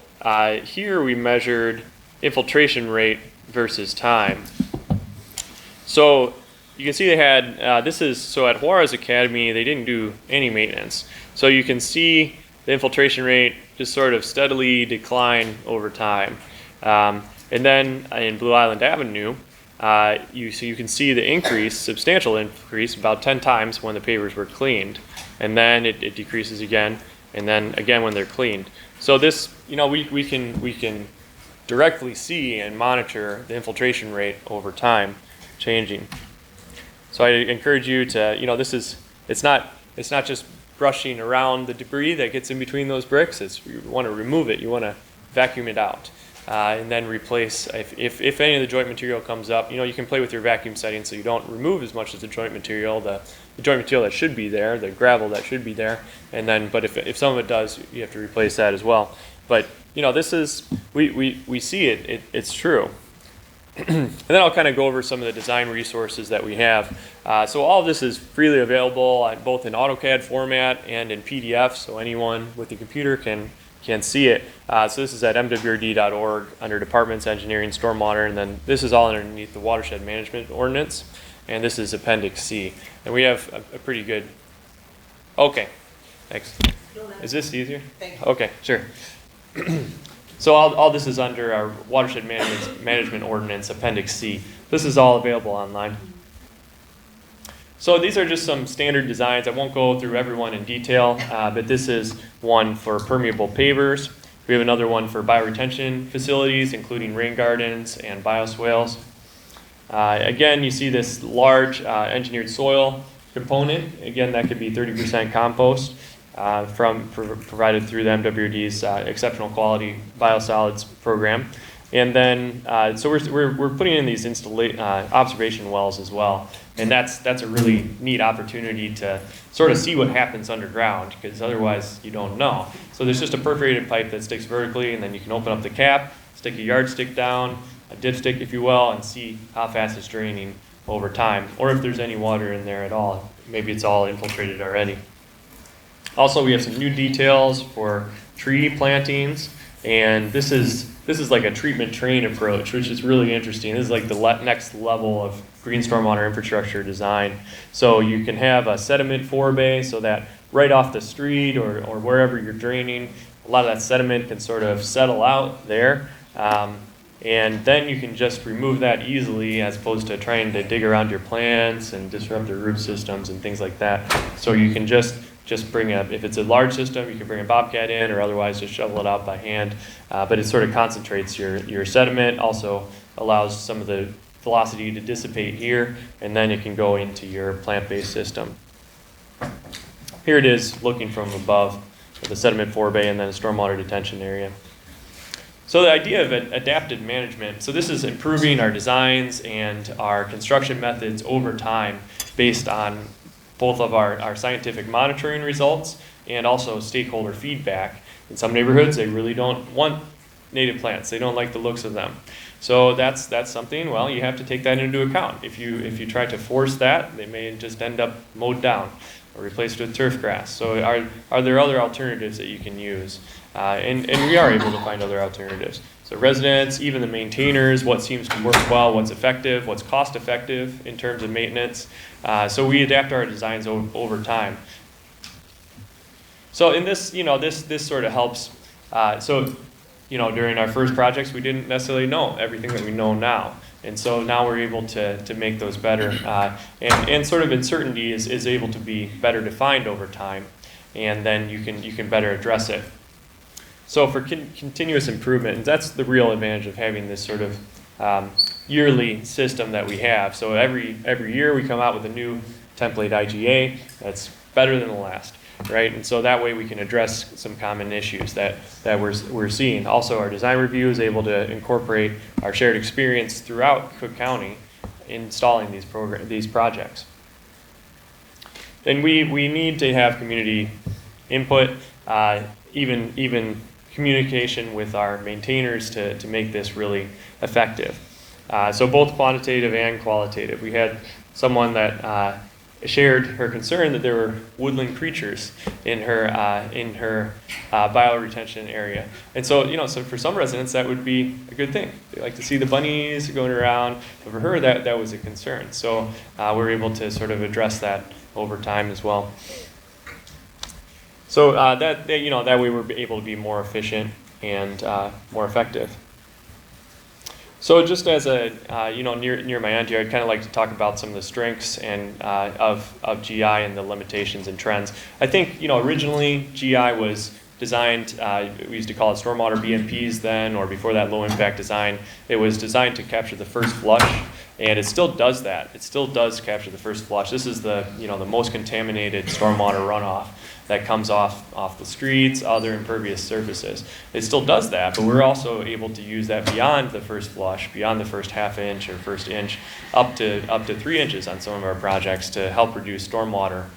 here we measured infiltration rate versus time. So you can see they had, so at Juarez Academy, they didn't do any maintenance. So you can see the infiltration rate just sort of steadily decline over time. And then in Blue Island Avenue, you can see the increase, substantial increase, about 10 times when the pavers were cleaned. And then it decreases again, and then again when they're cleaned. So this, we can directly see and monitor the infiltration rate over time changing. So I encourage you to, it's not just brushing around the debris that gets in between those bricks. You want to remove it. You want to vacuum it out. And then replace, if any of the joint material comes up, you can play with your vacuum settings so you don't remove as much of the joint material, the joint material that should be there, the gravel that should be there, and then, but if some of it does, you have to replace that as well. But, this is, we see it, it's true. And then I'll kind of go over some of the design resources that we have. So all of this is freely available both in AutoCAD format and in PDF, so anyone with a computer can see it. So this is at MWRD.org under Departments, Engineering, Stormwater, and then this is all underneath the Watershed Management Ordinance, and this is Appendix C. And we have a pretty good, okay, thanks. Is this easier? Okay, sure. So all this is under our Watershed Management Ordinance, Appendix C. This is all available online. So these are just some standard designs. I won't go through every one in detail, but this is one for permeable pavers. We have another one for bioretention facilities, including rain gardens and bioswales. Again, you see this large engineered soil component. Again, that could be 30% compost provided through the MWRD's exceptional quality biosolids program. And then, so we're putting in these observation wells as well. And that's a really neat opportunity to sort of see what happens underground, because otherwise you don't know. So there's just a perforated pipe that sticks vertically, and then you can open up the cap, stick a yardstick down, a dipstick if you will, and see how fast it's draining over time, or if there's any water in there at all. Maybe it's all infiltrated already. Also, we have some new details for tree plantings, and this is like a treatment train approach, which is really interesting. This is like the next level of green stormwater infrastructure design. So you can have a sediment forebay so that right off the street or wherever you're draining, a lot of that sediment can sort of settle out there. And then you can just remove that easily as opposed to trying to dig around your plants and disrupt their root systems and things like that. So you can just bring if it's a large system, you can bring a bobcat in or otherwise just shovel it out by hand. But it sort of concentrates your sediment, also allows some of the velocity to dissipate here, and then it can go into your plant-based system. Here it is looking from above with a sediment forebay and then a stormwater detention area. So the idea of adaptive management, so this is improving our designs and our construction methods over time based on both of our scientific monitoring results and also stakeholder feedback. In some neighborhoods, they really don't want native plants. They don't like the looks of them. So that's something, well, you have to take that into account. If you try to force that, they may just end up mowed down or replaced with turf grass. So are there other alternatives that you can use? And we are able to find other alternatives. So residents, even the maintainers, what seems to work well, what's effective, what's cost effective in terms of maintenance. So we adapt our designs over time. So in this, this sort of helps. During our first projects, we didn't necessarily know everything that we know now. And so now we're able to make those better. And sort of uncertainty is able to be better defined over time. And then you can better address it. So for continuous improvement, and that's the real advantage of having this sort of yearly system that we have. So every year we come out with a new template IGA that's better than the last, right? And so that way we can address some common issues that we're seeing. Also, our design review is able to incorporate our shared experience throughout Cook County installing these projects. And we need to have community input, even communication with our maintainers to make this really effective. So both quantitative and qualitative. We had someone that shared her concern that there were woodland creatures in her bioretention area. And so, so for some residents that would be a good thing. They like to see the bunnies going around. But for her, that was a concern. So we're able to sort of address that over time as well. So that way we're able to be more efficient and more effective. So just as a near my end here, I'd kind of like to talk about some of the strengths and of GI and the limitations and trends. I think originally GI was designed, we used to call it stormwater BMPs then, or before that, low impact design. It was designed to capture the first flush, and it still does that. It still does capture the first flush. This is the the most contaminated stormwater runoff that comes off the streets, other impervious surfaces. It still does that, but we're also able to use that beyond the first flush, beyond the first half inch or first inch, up to 3 inches on some of our projects to help reduce stormwater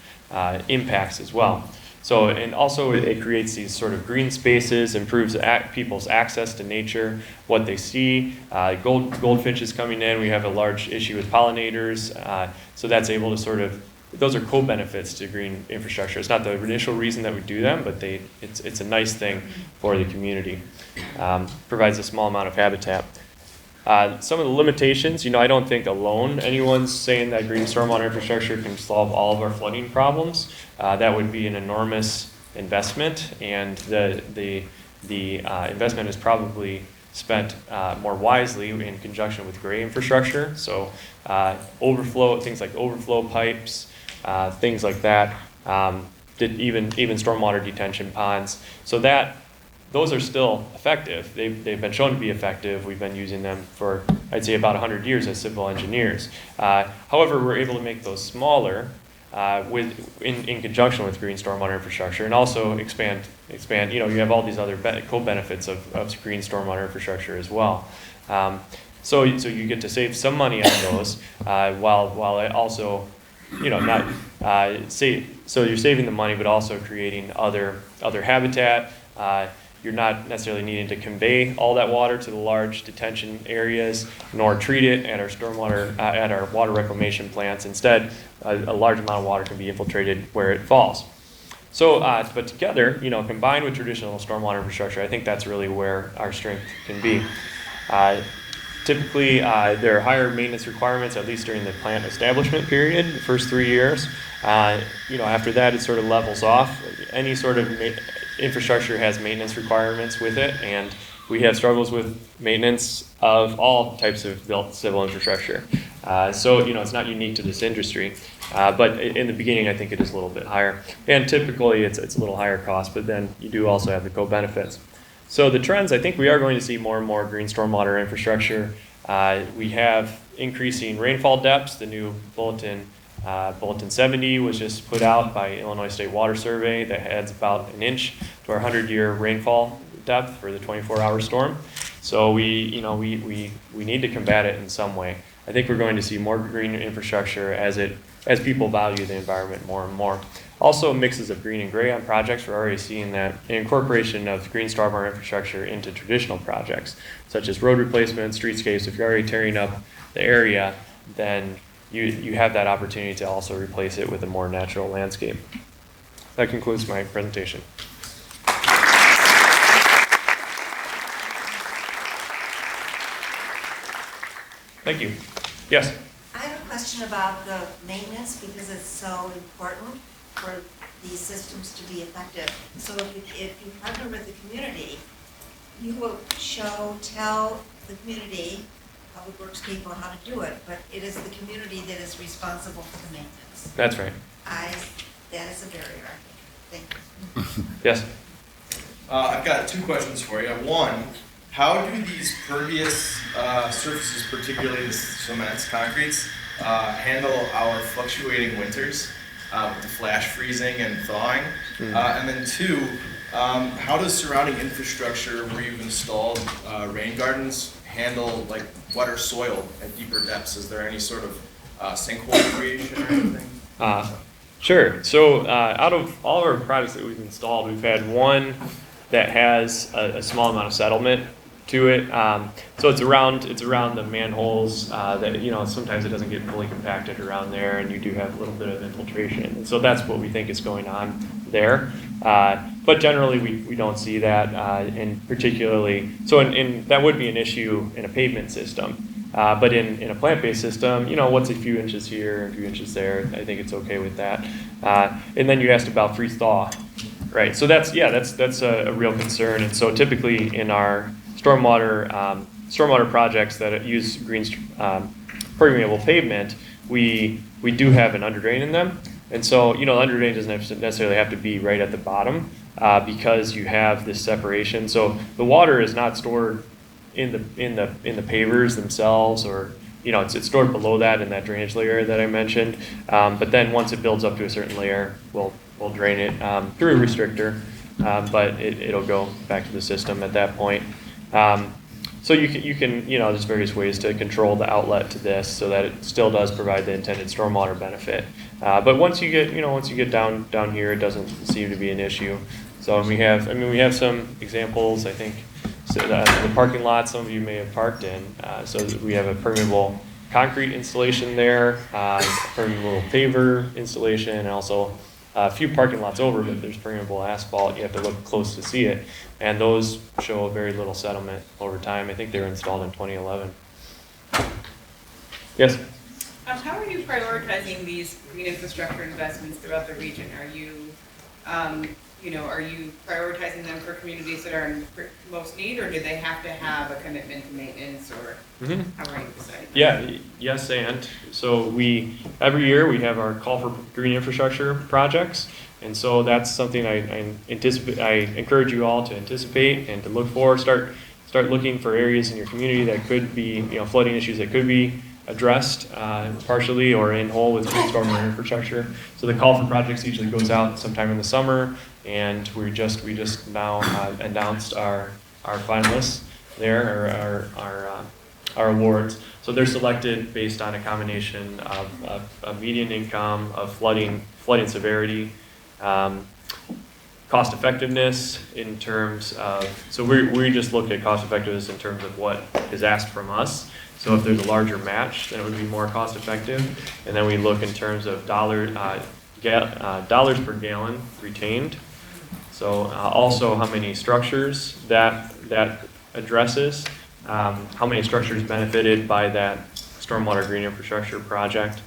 impacts as well. So, and also it creates these sort of green spaces, improves people's access to nature, what they see. Goldfinches coming in, we have a large issue with pollinators, so that's able to those are co-benefits to green infrastructure. It's not the initial reason that we do them, but it's a nice thing for the community. Provides a small amount of habitat. Some of the limitations, I don't think alone anyone's saying that green stormwater infrastructure can solve all of our flooding problems. That would be an enormous investment, and the investment is probably spent more wisely in conjunction with gray infrastructure. So things like overflow pipes, things like that, even stormwater detention ponds. So those are still effective. They've been shown to be effective. We've been using them for, I'd say, about 100 years as civil engineers. However, we're able to make those smaller in conjunction with green stormwater infrastructure, and also expand. You have all these other co-benefits of green stormwater infrastructure as well. So you get to save some money on those, while it also, so you're saving the money, but also creating other habitat. You're not necessarily needing to convey all that water to the large detention areas, nor treat it at our water reclamation plants. Instead, a large amount of water can be infiltrated where it falls. So, but together, combined with traditional stormwater infrastructure, I think that's really where our strength can be. Typically, there are higher maintenance requirements, at least during the plant establishment period, the first 3 years. After that, it sort of levels off. Any sort of infrastructure has maintenance requirements with it, and we have struggles with maintenance of all types of built civil infrastructure. So, it's not unique to this industry, but in the beginning, I think it is a little bit higher. And typically, it's a little higher cost, but then you do also have the co-benefits. So the trends, I think we are going to see more and more green stormwater infrastructure. We have increasing rainfall depths. The new Bulletin 70 was just put out by Illinois State Water Survey that adds about an inch to our 100-year rainfall depth for the 24-hour storm. So we need to combat it in some way. I think we're going to see more green infrastructure as people value the environment more and more. Also, mixes of green and gray on projects. We're already seeing that incorporation of green stormwater infrastructure into traditional projects, such as road replacements, streetscapes. If you're already tearing up the area, then you have that opportunity to also replace it with a more natural landscape. That concludes my presentation. Thank you. Yes? I have a question about the maintenance, because it's so important for these systems to be effective. So if you partner with the community, you will tell the community, Public Works people, how to do it, but it is the community that is responsible for the maintenance. That's right. That is a barrier, I think. Thank you. Yes? I've got 2 questions for you. One, how do these pervious surfaces, particularly the cements, concretes, handle our fluctuating winters with the flash freezing and thawing? And then 2, how does surrounding infrastructure where you've installed rain gardens handle like wetter soil at deeper depths? Is there any sort of sinkhole creation or anything? Sure. So out of all of our projects that we've installed, we've had one that has a small amount of settlement to it. So it's around the manholes that, sometimes it doesn't get fully compacted around there, and you do have a little bit of infiltration. And so that's what we think is going on there. But generally we don't see that, and particularly, so in that would be an issue in a pavement system. But in a plant-based system, what's a few inches here, a few inches there, I think it's okay with that. And then you asked about freeze-thaw. Right, so that's a real concern, and so typically in our stormwater projects that use green permeable pavement, we do have an underdrain in them, and so the underdrain doesn't necessarily have to be right at the bottom because you have this separation. So the water is not stored in the pavers themselves, or it's stored below that in that drainage layer that I mentioned. But then once it builds up to a certain layer, we'll drain it through a restrictor, but it'll go back to the system at that point. So you can there's various ways to control the outlet to this so that it still does provide the intended stormwater benefit. But once you get down here, it doesn't seem to be an issue. So we have some examples. I think the parking lot some of you may have parked in. So we have a permeable concrete installation there, permeable paver installation, and also a few parking lots over, but there's permeable asphalt. You have to look close to see it, and those show very little settlement over time. I think they were installed in 2011. Yes? How are you prioritizing these green infrastructure investments throughout the region? Are you, are you prioritizing them for communities that are in most need, or do they have to have a commitment to maintenance, or how are you deciding? Yeah, yes, and so every year we have our call for green infrastructure projects, and so that's something I encourage you all to anticipate and to look for. Start looking for areas in your community that could be flooding issues that could be addressed partially or in whole with stormwater infrastructure. So the call for projects usually goes out sometime in the summer, and we just now announced our finalists there, our awards. So they're selected based on a combination of median income, of flooding severity, cost effectiveness in terms of, so we just look at cost effectiveness in terms of what is asked from us. So if there's a larger match, then it would be more cost effective. And then we look in terms of dollars per gallon retained. So also how many structures that addresses, how many structures benefited by that stormwater green infrastructure project.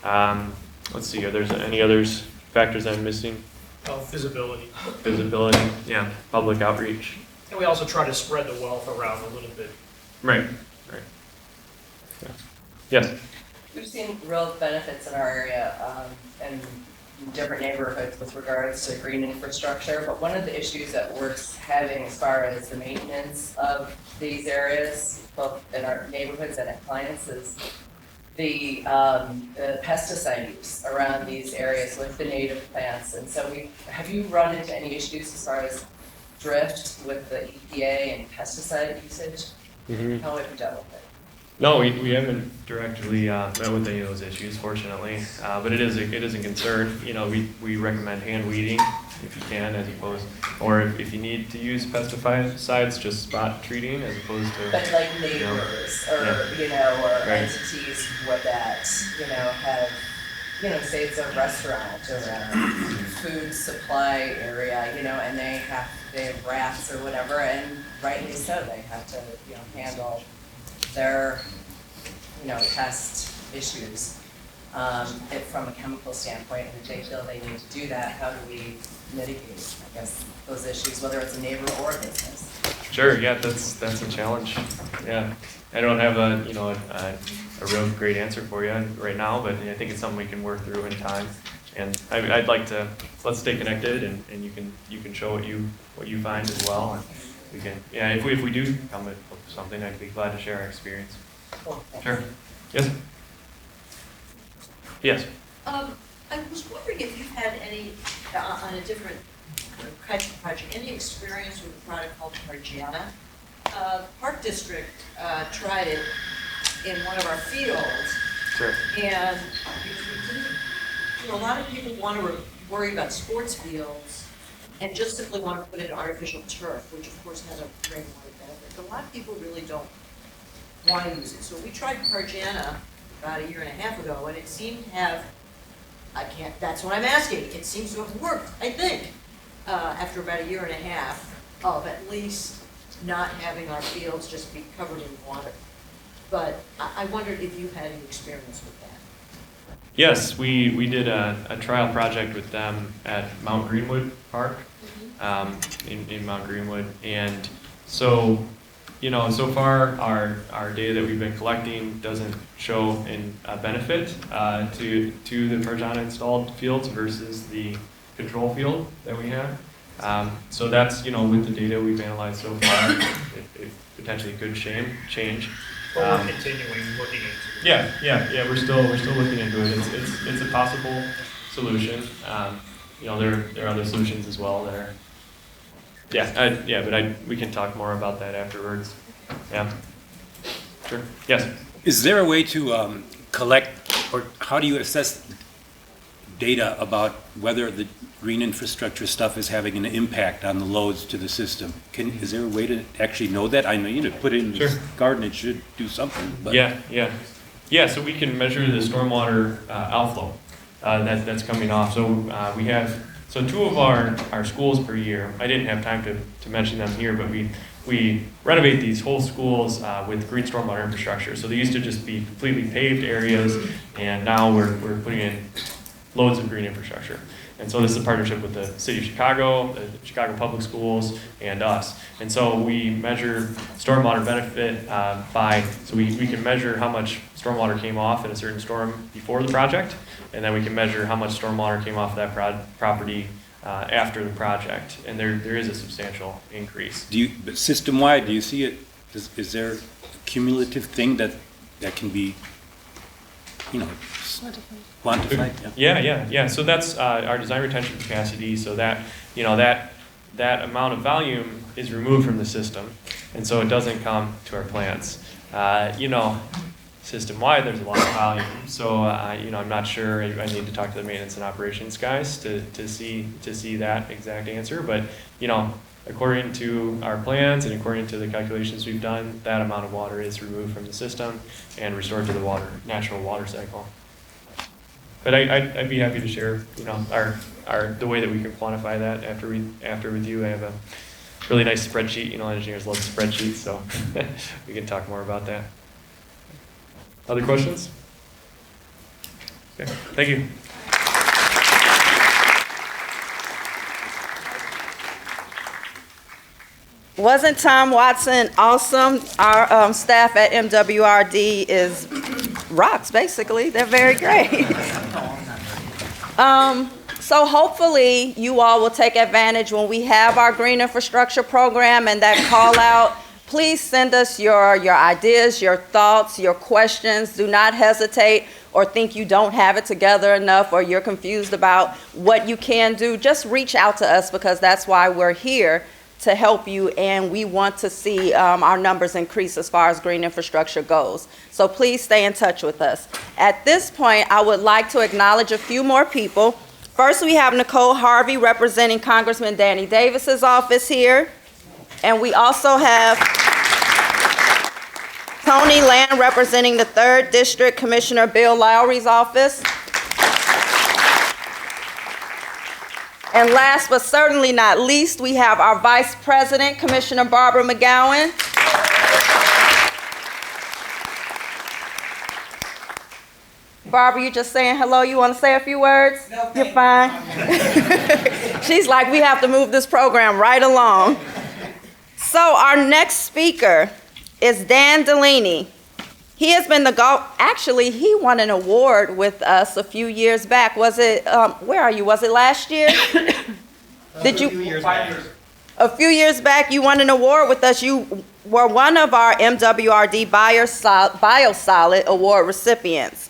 Let's see, are there any other factors I'm missing? Visibility. Visibility, yeah, public outreach. And we also try to spread the wealth around a little bit. Right. Yes. We've seen real benefits in our area and different neighborhoods with regards to green infrastructure, but one of the issues that we're having as far as the maintenance of these areas, both in our neighborhoods and at clients, is the pesticide use around these areas with the native plants. And so have you run into any issues as far as drift with the EPA and pesticide usage? How have you dealt with it? No, we haven't directly met with any of those issues, fortunately, but it is a concern. We recommend hand weeding if you can, as opposed, or if you need to use pesticides, just spot treating as opposed to. But like neighbors, or or entities with that, have, say it's a restaurant or a food supply area, and they have rats or whatever, and rightly so, they have to, handle their, pest issues from a chemical standpoint, and if they feel they need to do that, how do we mitigate, I guess, those issues, whether it's a neighbor or a business? Sure, yeah, that's a challenge. Yeah, I don't have a real great answer for you right now, but I think it's something we can work through in time. And I'd like to, let's stay connected, and you can show what you find as well. And we can, if we do come with something, I'd be glad to share our experience. Cool. Sure. Yes. Yes. I was wondering if you've had any, on a different kind of project, any experience with a product called Argonne. Park District tried it in one of our fields. Sure. And a lot of people want to worry about sports fields and just simply want to put in artificial turf, which of course has a rainwater benefit. But a lot of people really don't want to use it. So we tried Argonne about a year and a half ago, and it seemed to have, that's what I'm asking, it seems to have worked, I think, after about a year and a half of at least not having our fields just be covered in water. But I wondered if you had any experience with that. Yes, we did a trial project with them at Mount Greenwood Park, in Mount Greenwood. And so, so far our data that we've been collecting doesn't show a benefit to the Argonne installed fields versus the control field that we have. So that's, with the data we've analyzed so far, it potentially could change. But we're continuing looking into it. Yeah, we're still looking into it. It's a possible solution. There are other solutions as well that are. But we can talk more about that afterwards. Yeah. Sure. Yes. Is there a way to collect, or how do you assess data about whether the green infrastructure stuff is having an impact on the loads to the system? Is there a way to actually know that? I know, put it in the garden, it should do something. But. Yeah, so we can measure the stormwater outflow that's coming off. So we have, two of our schools per year, I didn't have time to mention them here, but we renovate these whole schools with green stormwater infrastructure. So they used to just be completely paved areas, and now we're putting in loads of green infrastructure. And so this is a partnership with the City of Chicago, the Chicago Public Schools, and us. And so we measure stormwater benefit so we can measure how much stormwater came off in a certain storm before the project, and then we can measure how much stormwater came off that property after the project. And there is a substantial increase. But system-wide, do you see it? Is there a cumulative thing that can be, quantified? Yeah. So that's our design retention capacity. So that that amount of volume is removed from the system, and so it doesn't come to our plants. System-wide, there's a lot of volume. So I'm not sure. I need to talk to the maintenance and operations guys to see that exact answer. But according to our plans and according to the calculations we've done, that amount of water is removed from the system and restored to the natural water cycle. But I'd be happy to share, the way that we can quantify that after review. I have a really nice spreadsheet. Engineers love spreadsheets, so we can talk more about that. Other questions? Okay, thank you. Wasn't Tom Watson awesome? Our staff at MWRD is rocks, basically. They're very great. So hopefully you all will take advantage when we have our green infrastructure program and that call out. Please send us your ideas, your thoughts, your questions. Do not hesitate or think you don't have it together enough or you're confused about what you can do. Just reach out to us, because that's why we're here, to help you, and we want to see our numbers increase as far as green infrastructure goes. So please stay in touch with us. At this point, I would like to acknowledge a few more people. First, we have Nicole Harvey representing Congressman Danny Davis's office here. And we also have Tony Land representing the 3rd District, Commissioner Bill Lowry's office. And last but certainly not least, we have our Vice President, Commissioner Barbara McGowan. Barbara, you just saying hello? You want to say a few words? No, you're fine. She's like, we have to move this program right along. So our next speaker is Dan Delaney. He has been actually, he won an award with us a few years back. Was it, where are you? Was it last year? Did you? 5 years. A few years back, you won an award with us. You were one of our MWRD Biosolid Award recipients.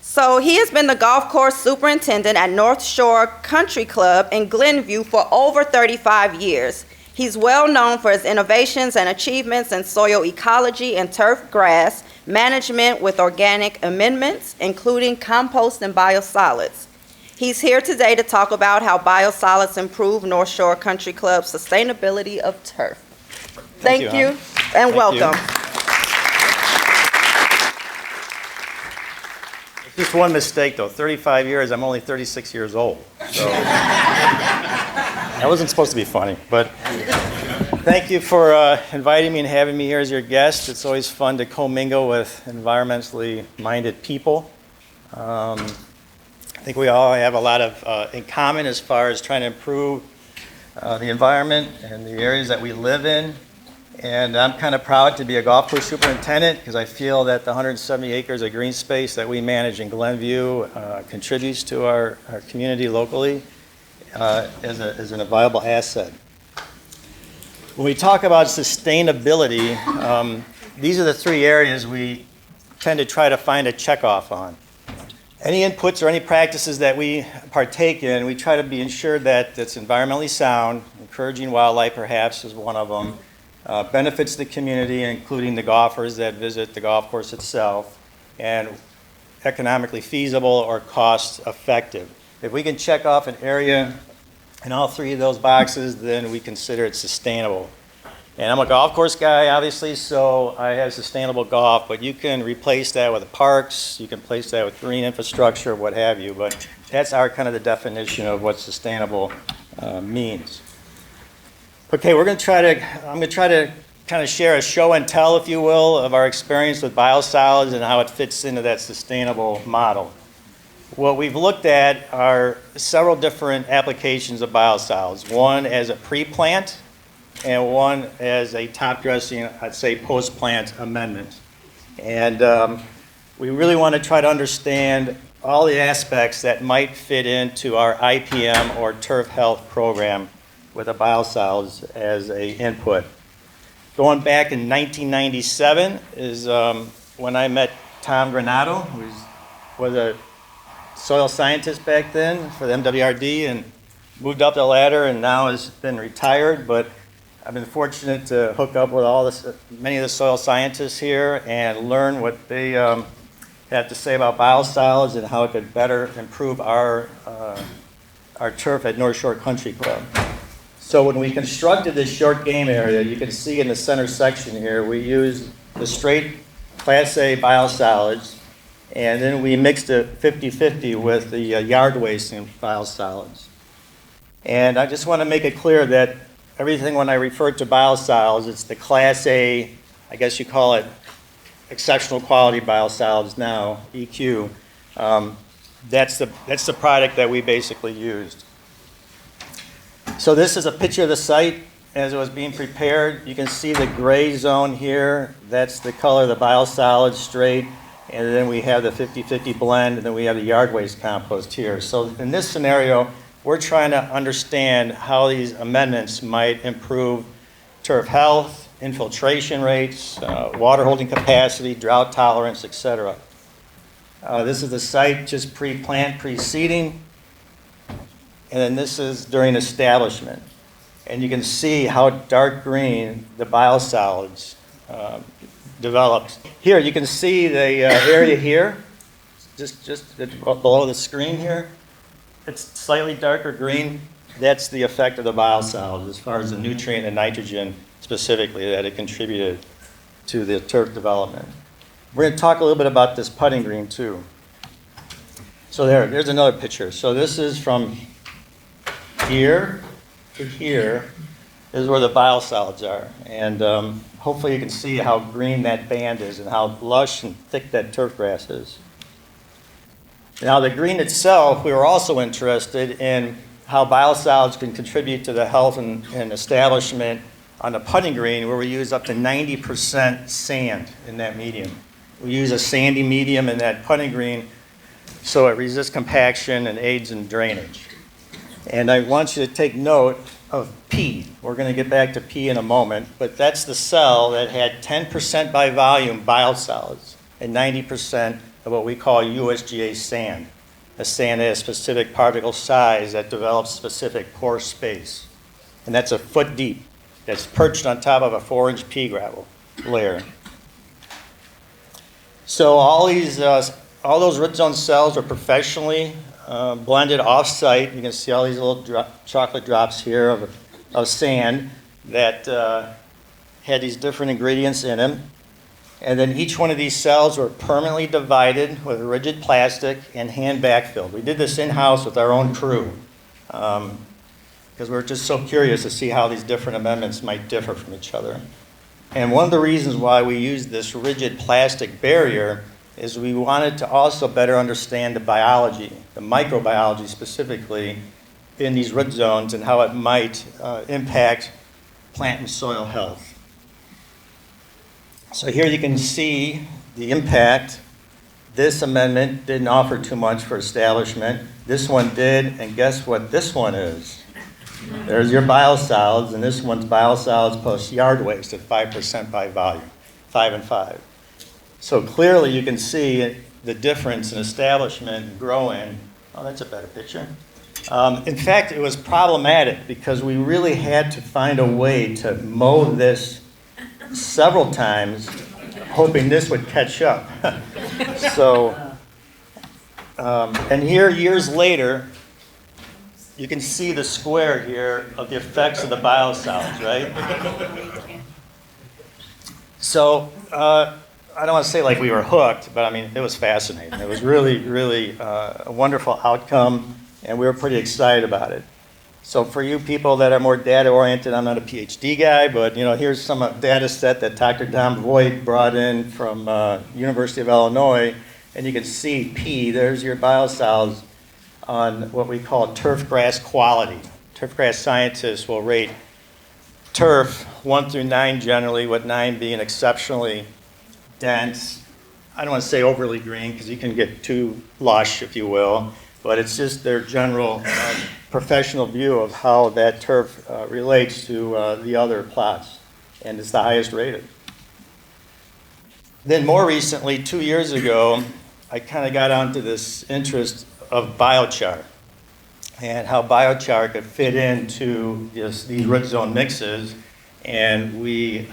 So he has been the golf course superintendent at North Shore Country Club in Glenview for over 35 years. He's well known for his innovations and achievements in soil ecology and turf grass management with organic amendments, including compost and biosolids. He's here today to talk about how biosolids improve North Shore Country Club's sustainability of turf. Thank you and welcome. Just one mistake, though. 35 years, I'm only 36 years old. So that wasn't supposed to be funny, but thank you for inviting me and having me here as your guest. It's always fun to commingle with environmentally minded people. think we all have a lot of in common as far as trying to improve the environment and the areas that we live in. And I'm kind of proud to be a golf course superintendent because I feel that the 170 acres of green space that we manage in Glenview contributes to our community locally as a viable asset. When we talk about sustainability, these are the three areas we tend to try to find a checkoff on. Any inputs or any practices that we partake in, we try to be ensured that it's environmentally sound, encouraging wildlife perhaps is one of them, benefits the community, including the golfers that visit the golf course itself, and economically feasible or cost effective. If we can check off an area in all three of those boxes, then we consider it sustainable. And I'm a golf course guy, obviously, so I have sustainable golf, but you can replace that with parks, you can replace that with green infrastructure, what have you, but that's our kind of the definition of what sustainable means. Okay, I'm going to try to kind of share a show and tell, if you will, of our experience with biosolids and how it fits into that sustainable model. What we've looked at are several different applications of biosolids. One as a pre-plant and one as a top dressing, I'd say post-plant amendment. And we really want to try to understand all the aspects that might fit into our IPM or turf health program with the biosolids as a input. Going back in 1997 is when I met Tom Granato, who was a soil scientist back then for the MWRD and moved up the ladder and now has been retired, but I've been fortunate to hook up with many of the soil scientists here and learn what they have to say about biosolids and how it could better improve our turf at North Shore Country Club. So when we constructed this short game area, you can see in the center section here, we used the straight Class A biosolids, and then we mixed it 50-50 with the yard waste and biosolids. And I just want to make it clear that everything when I refer to biosolids, it's the Class A, I guess you call it exceptional quality biosolids now, EQ. That's the product that we basically used. So this is a picture of the site as it was being prepared. You can see the gray zone here. That's the color of the biosolids straight. And then we have the 50-50 blend, and then we have the yard waste compost here. So in this scenario, we're trying to understand how these amendments might improve turf health, infiltration rates, water holding capacity, drought tolerance, etc. This is the site just pre-plant, pre-seeding. And then this is during establishment. And you can see how dark green the biosolids develops. Here, you can see the area here, just below the screen here. It's slightly darker green. That's the effect of the biosolids as far as the nutrient and nitrogen specifically that it contributed to the turf development. We're going to talk a little bit about this putting green too. So there's another picture. So this is from here to here is where the biosolids are. And hopefully you can see how green that band is and how lush and thick that turf grass is. Now the green itself, we were also interested in how biosolids can contribute to the health and establishment on the putting green, where we use up to 90% sand in that medium. We use a sandy medium in that putting green so it resists compaction and aids in drainage. And I want you to take note of P. We're going to get back to P in a moment, but that's the cell that had 10% by volume biosolids and 90% of what we call USGA sand. A sand that has specific particle size that develops specific pore space. And that's a foot deep. That's perched on top of a 4-inch pea gravel layer. So all those root zone cells are professionally blended off-site. You can see all these little chocolate drops here of sand that had these different ingredients in them. And then each one of these cells were permanently divided with rigid plastic and hand backfilled. We did this in-house with our own crew because we were just so curious to see how these different amendments might differ from each other. And one of the reasons why we used this rigid plastic barrier is we wanted to also better understand the biology, the microbiology specifically, in these root zones and how it might impact plant and soil health. So here you can see the impact. This amendment didn't offer too much for establishment. This one did, and guess what this one is? There's your biosolids, and this one's biosolids plus yard waste at 5% by volume, 5 and 5. So clearly you can see the difference in establishment and grow-in. Oh, that's a better picture. In fact, it was problematic because we really had to find a way to mow this several times, hoping this would catch up. So, and here, years later, you can see the square here of the effects of the biosolids, right? So, I don't want to say like we were hooked, but I mean, it was fascinating. It was really, really a wonderful outcome, and we were pretty excited about it. So for you people that are more data-oriented, I'm not a PhD guy, but here's some data set that Dr. Don Voigt brought in from University of Illinois, and you can see P, there's your biosolids on what we call turf grass quality. Turf grass scientists will rate turf 1 through 9 generally, with 9 being exceptionally dense. I don't want to say overly green because you can get too lush, if you will, but it's just their general professional view of how that turf relates to the other plots, and it's the highest rated. Then more recently, 2 years ago, I kind of got onto this interest of biochar and how biochar could fit into these root zone mixes, and we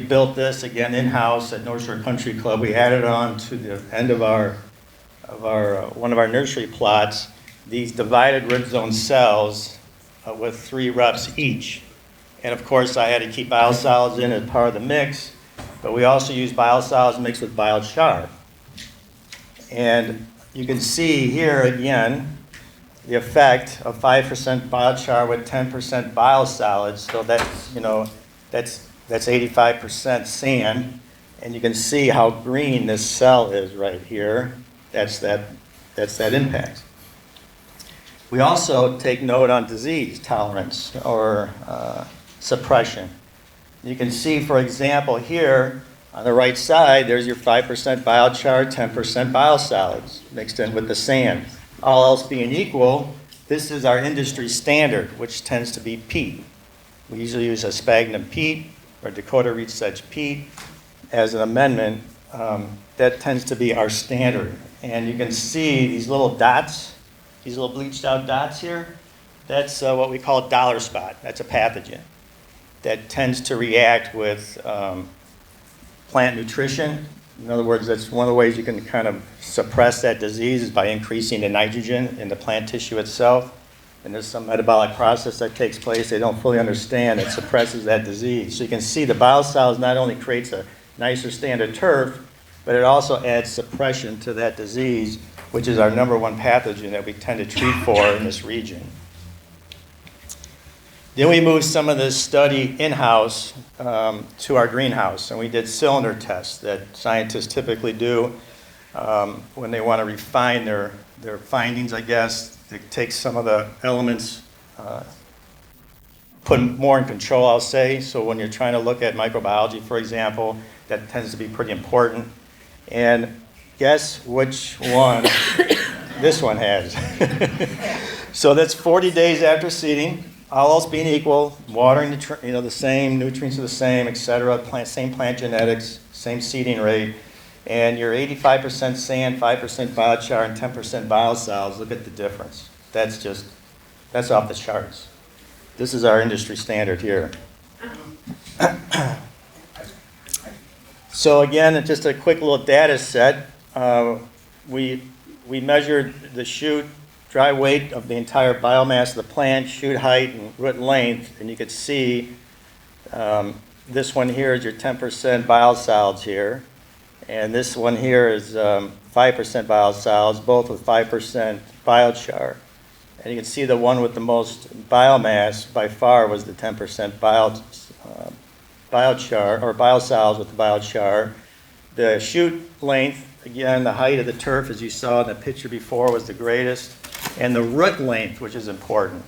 built this again in-house at North Shore Country Club. We added on to the end of one of our nursery plots these divided root zone cells with 3 reps each. And of course, I had to keep biosolids in as part of the mix, but we also use biosolids mixed with biochar. And you can see here again the effect of 5% biochar with 10% biosolids. So that's 85% sand, and you can see how green this cell is right here. That's that impact. We also take note on disease tolerance or suppression. You can see, for example, here on the right side, there's your 5% biochar, 10% biosolids mixed in with the sand. All else being equal, this is our industry standard, which tends to be peat. We usually use a sphagnum peat or Dakota reed sedge peat as an amendment. That tends to be our standard. And you can see these little dots, these little bleached out dots here. That's what we call dollar spot. That's a pathogen that tends to react with plant nutrition. In other words, that's one of the ways you can kind of suppress that disease is by increasing the nitrogen in the plant tissue itself. And there's some metabolic process that takes place they don't fully understand that suppresses that disease. So you can see the biosolids not only creates a nicer standard turf, but it also adds suppression to that disease, which is our #1 pathogen that we tend to treat for in this region. Then we moved some of this study in-house to our greenhouse, and we did cylinder tests that scientists typically do when they want to refine their findings, I guess. They take some of the elements, put them more in control, I'll say. So when you're trying to look at microbiology, for example, that tends to be pretty important. And guess which one this one has. So that's 40 days after seeding. All else being equal, watering the same, nutrients are the same, et cetera, same plant genetics, same seeding rate, and your 85% sand, 5% biochar, and 10% biosolids, look at the difference. That's off the charts. This is our industry standard here. So again, just a quick little data set. We measured the shoot dry weight of the entire biomass of the plant, shoot height and root length, and you could see this one here is your 10% biosolids here, and this one here is 5% biosolids, both with 5% biochar. And you can see the one with the most biomass by far was the 10% biochar or biosolids with the biochar. The shoot length, again, the height of the turf, as you saw in the picture before, was the greatest, and the root length, which is important.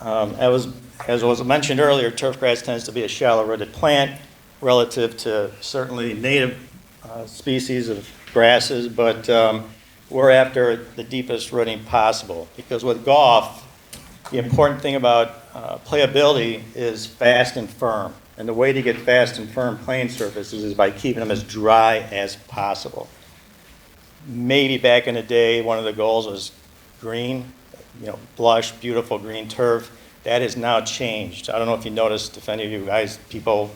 As was mentioned earlier, turf grass tends to be a shallow-rooted plant relative to certainly native species of grasses, but we're after the deepest rooting possible, because with golf, the important thing about playability is fast and firm. And the way to get fast and firm playing surfaces is by keeping them as dry as possible. Maybe back in the day, one of the goals was green, lush, beautiful green turf. That has now changed. I don't know if you noticed, if any of you guys, people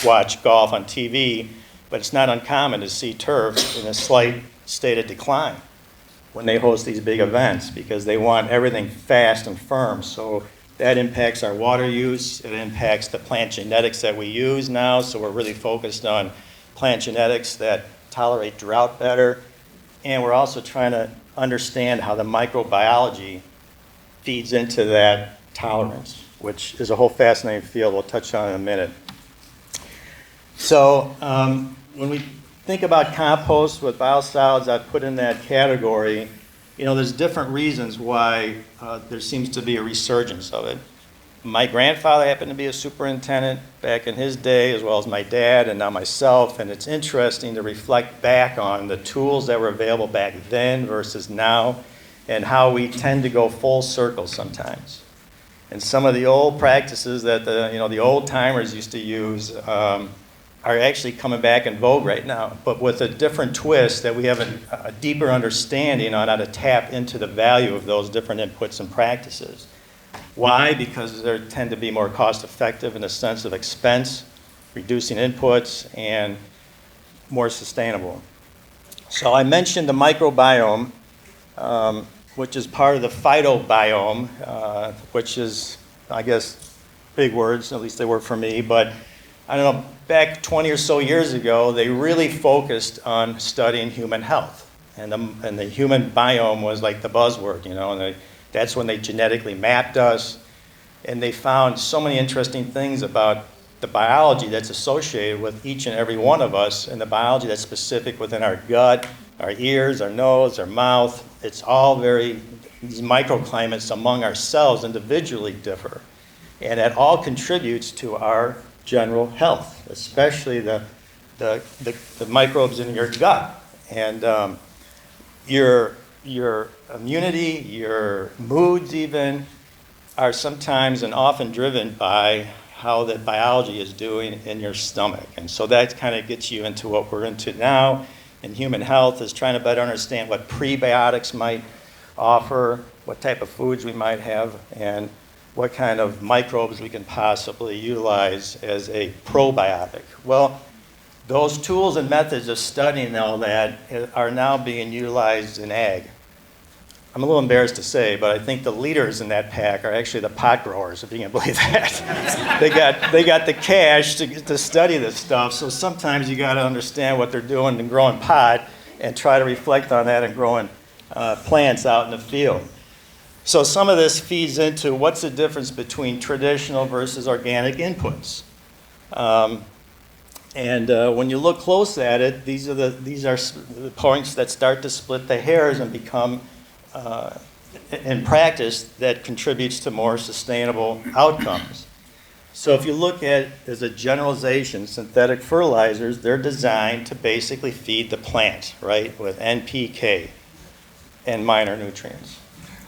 watch golf on TV, but it's not uncommon to see turf in a slight state of decline when they host these big events, because they want everything fast and firm. So that impacts our water use. It impacts the plant genetics that we use now. So we're really focused on plant genetics that tolerate drought better. And we're also trying to understand how the microbiology feeds into that tolerance, which is a whole fascinating field we'll touch on in a minute. So when we think about compost with biosolids, I've put in that category. There's different reasons why there seems to be a resurgence of it. My grandfather happened to be a superintendent back in his day, as well as my dad and now myself, and it's interesting to reflect back on the tools that were available back then versus now, and how we tend to go full circle sometimes. And some of the old practices that the old timers used to use are actually coming back in vogue right now, but with a different twist, that we have a deeper understanding on how to tap into the value of those different inputs and practices. Why? Because they tend to be more cost effective in the sense of expense, reducing inputs, and more sustainable. So I mentioned the microbiome, which is part of the phytobiome, which is, I guess, big words, at least they were for me, but I don't know, back 20 or so years ago, they really focused on studying human health. And the human biome was like the buzzword, and that's when they genetically mapped us. And they found so many interesting things about the biology that's associated with each and every one of us, and the biology that's specific within our gut, our ears, our nose, our mouth. It's all these microclimates among ourselves individually differ. And that all contributes to our general health, especially the microbes in your gut. And your immunity, your moods even, are sometimes and often driven by how the biology is doing in your stomach. And so that kind of gets you into what we're into now in human health, is trying to better understand what prebiotics might offer, what type of foods we might have, and what kind of microbes we can possibly utilize as a probiotic. Well, those tools and methods of studying all that are now being utilized in ag. I'm a little embarrassed to say, but I think the leaders in that pack are actually the pot growers, if you can believe that. They got the cash to study this stuff, so sometimes you got to understand what they're doing in growing pot and try to reflect on that in growing plants out in the field. So some of this feeds into what's the difference between traditional versus organic inputs. When you look close at it, these are the points that start to split the hairs and become, in practice, that contributes to more sustainable outcomes. So if you look at, as a generalization, synthetic fertilizers, they're designed to basically feed the plant, right, with NPK and minor nutrients.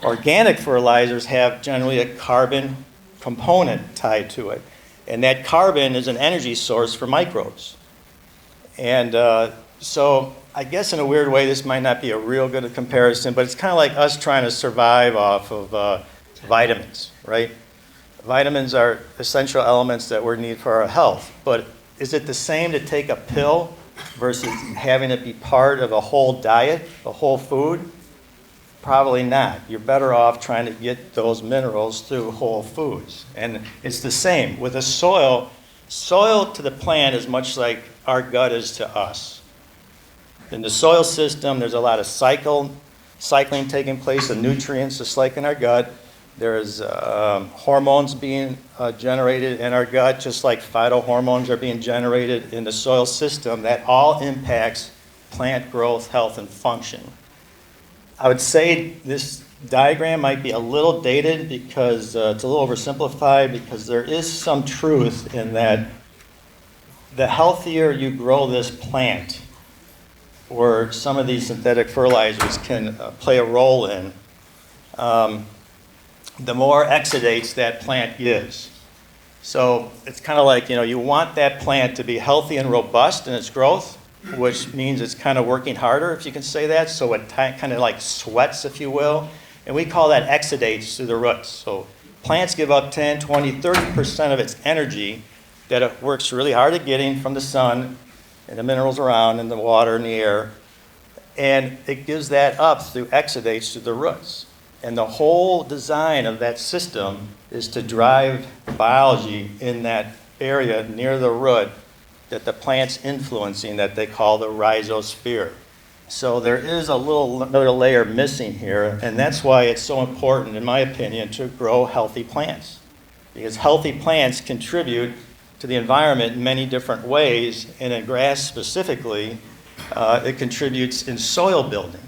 Organic fertilizers have generally a carbon component tied to it, and that carbon is an energy source for microbes. And so I guess in a weird way, this might not be a real good comparison, but it's kind of like us trying to survive off of vitamins, right? Vitamins are essential elements that we need for our health, but is it the same to take a pill versus having it be part of a whole diet, a whole food? Probably not. You're better off trying to get those minerals through whole foods. And it's the same with the soil. Soil to the plant is much like our gut is to us. In the soil system, there's a lot of cycling taking place of nutrients, just like in our gut. There's hormones being generated in our gut, just like phytohormones are being generated in the soil system. That all impacts plant growth, health, and function. I would say this diagram might be a little dated because it's a little oversimplified, because there is some truth in that the healthier you grow this plant, or some of these synthetic fertilizers can play a role in, the more exudates that plant gives. So it's kind of like, you want that plant to be healthy and robust in its growth, which means it's kind of working harder, if you can say that, so it kind of like sweats, if you will. And we call that exudates through the roots. So plants give up 10, 20, 30% of its energy that it works really hard at getting from the sun and the minerals around and the water and the air. And it gives that up through exudates through the roots. And the whole design of that system is to drive biology in that area near the root that the plant's influencing, that they call the rhizosphere. So there is another layer missing here, and that's why it's so important, in my opinion, to grow healthy plants. Because healthy plants contribute to the environment in many different ways, and in grass specifically, it contributes in soil building.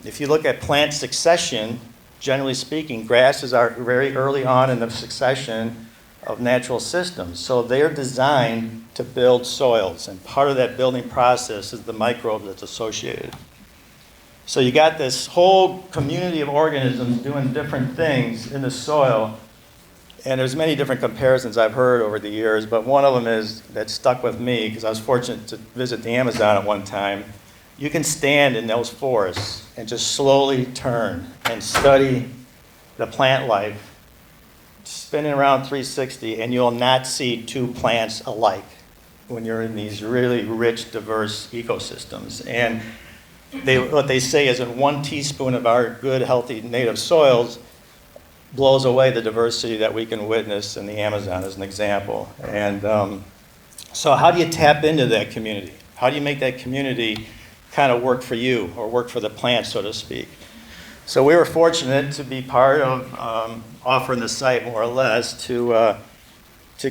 If you look at plant succession, generally speaking, grasses are very early on in the succession of natural systems. So they're designed to build soils, and part of that building process is the microbe that's associated. So you got this whole community of organisms doing different things in the soil, and there's many different comparisons I've heard over the years, but one of them is that stuck with me because I was fortunate to visit the Amazon at one time. You can stand in those forests and just slowly turn and study the plant life, spinning around 360, and you'll not see two plants alike when you're in these really rich, diverse ecosystems. And what they say is that 1 teaspoon of our good, healthy native soils blows away the diversity that we can witness in the Amazon, as an example. And so how do you tap into that community? How do you make that community kind of work for you, or work for the plant, so to speak? So we were fortunate to be part of offering the site, more or less, to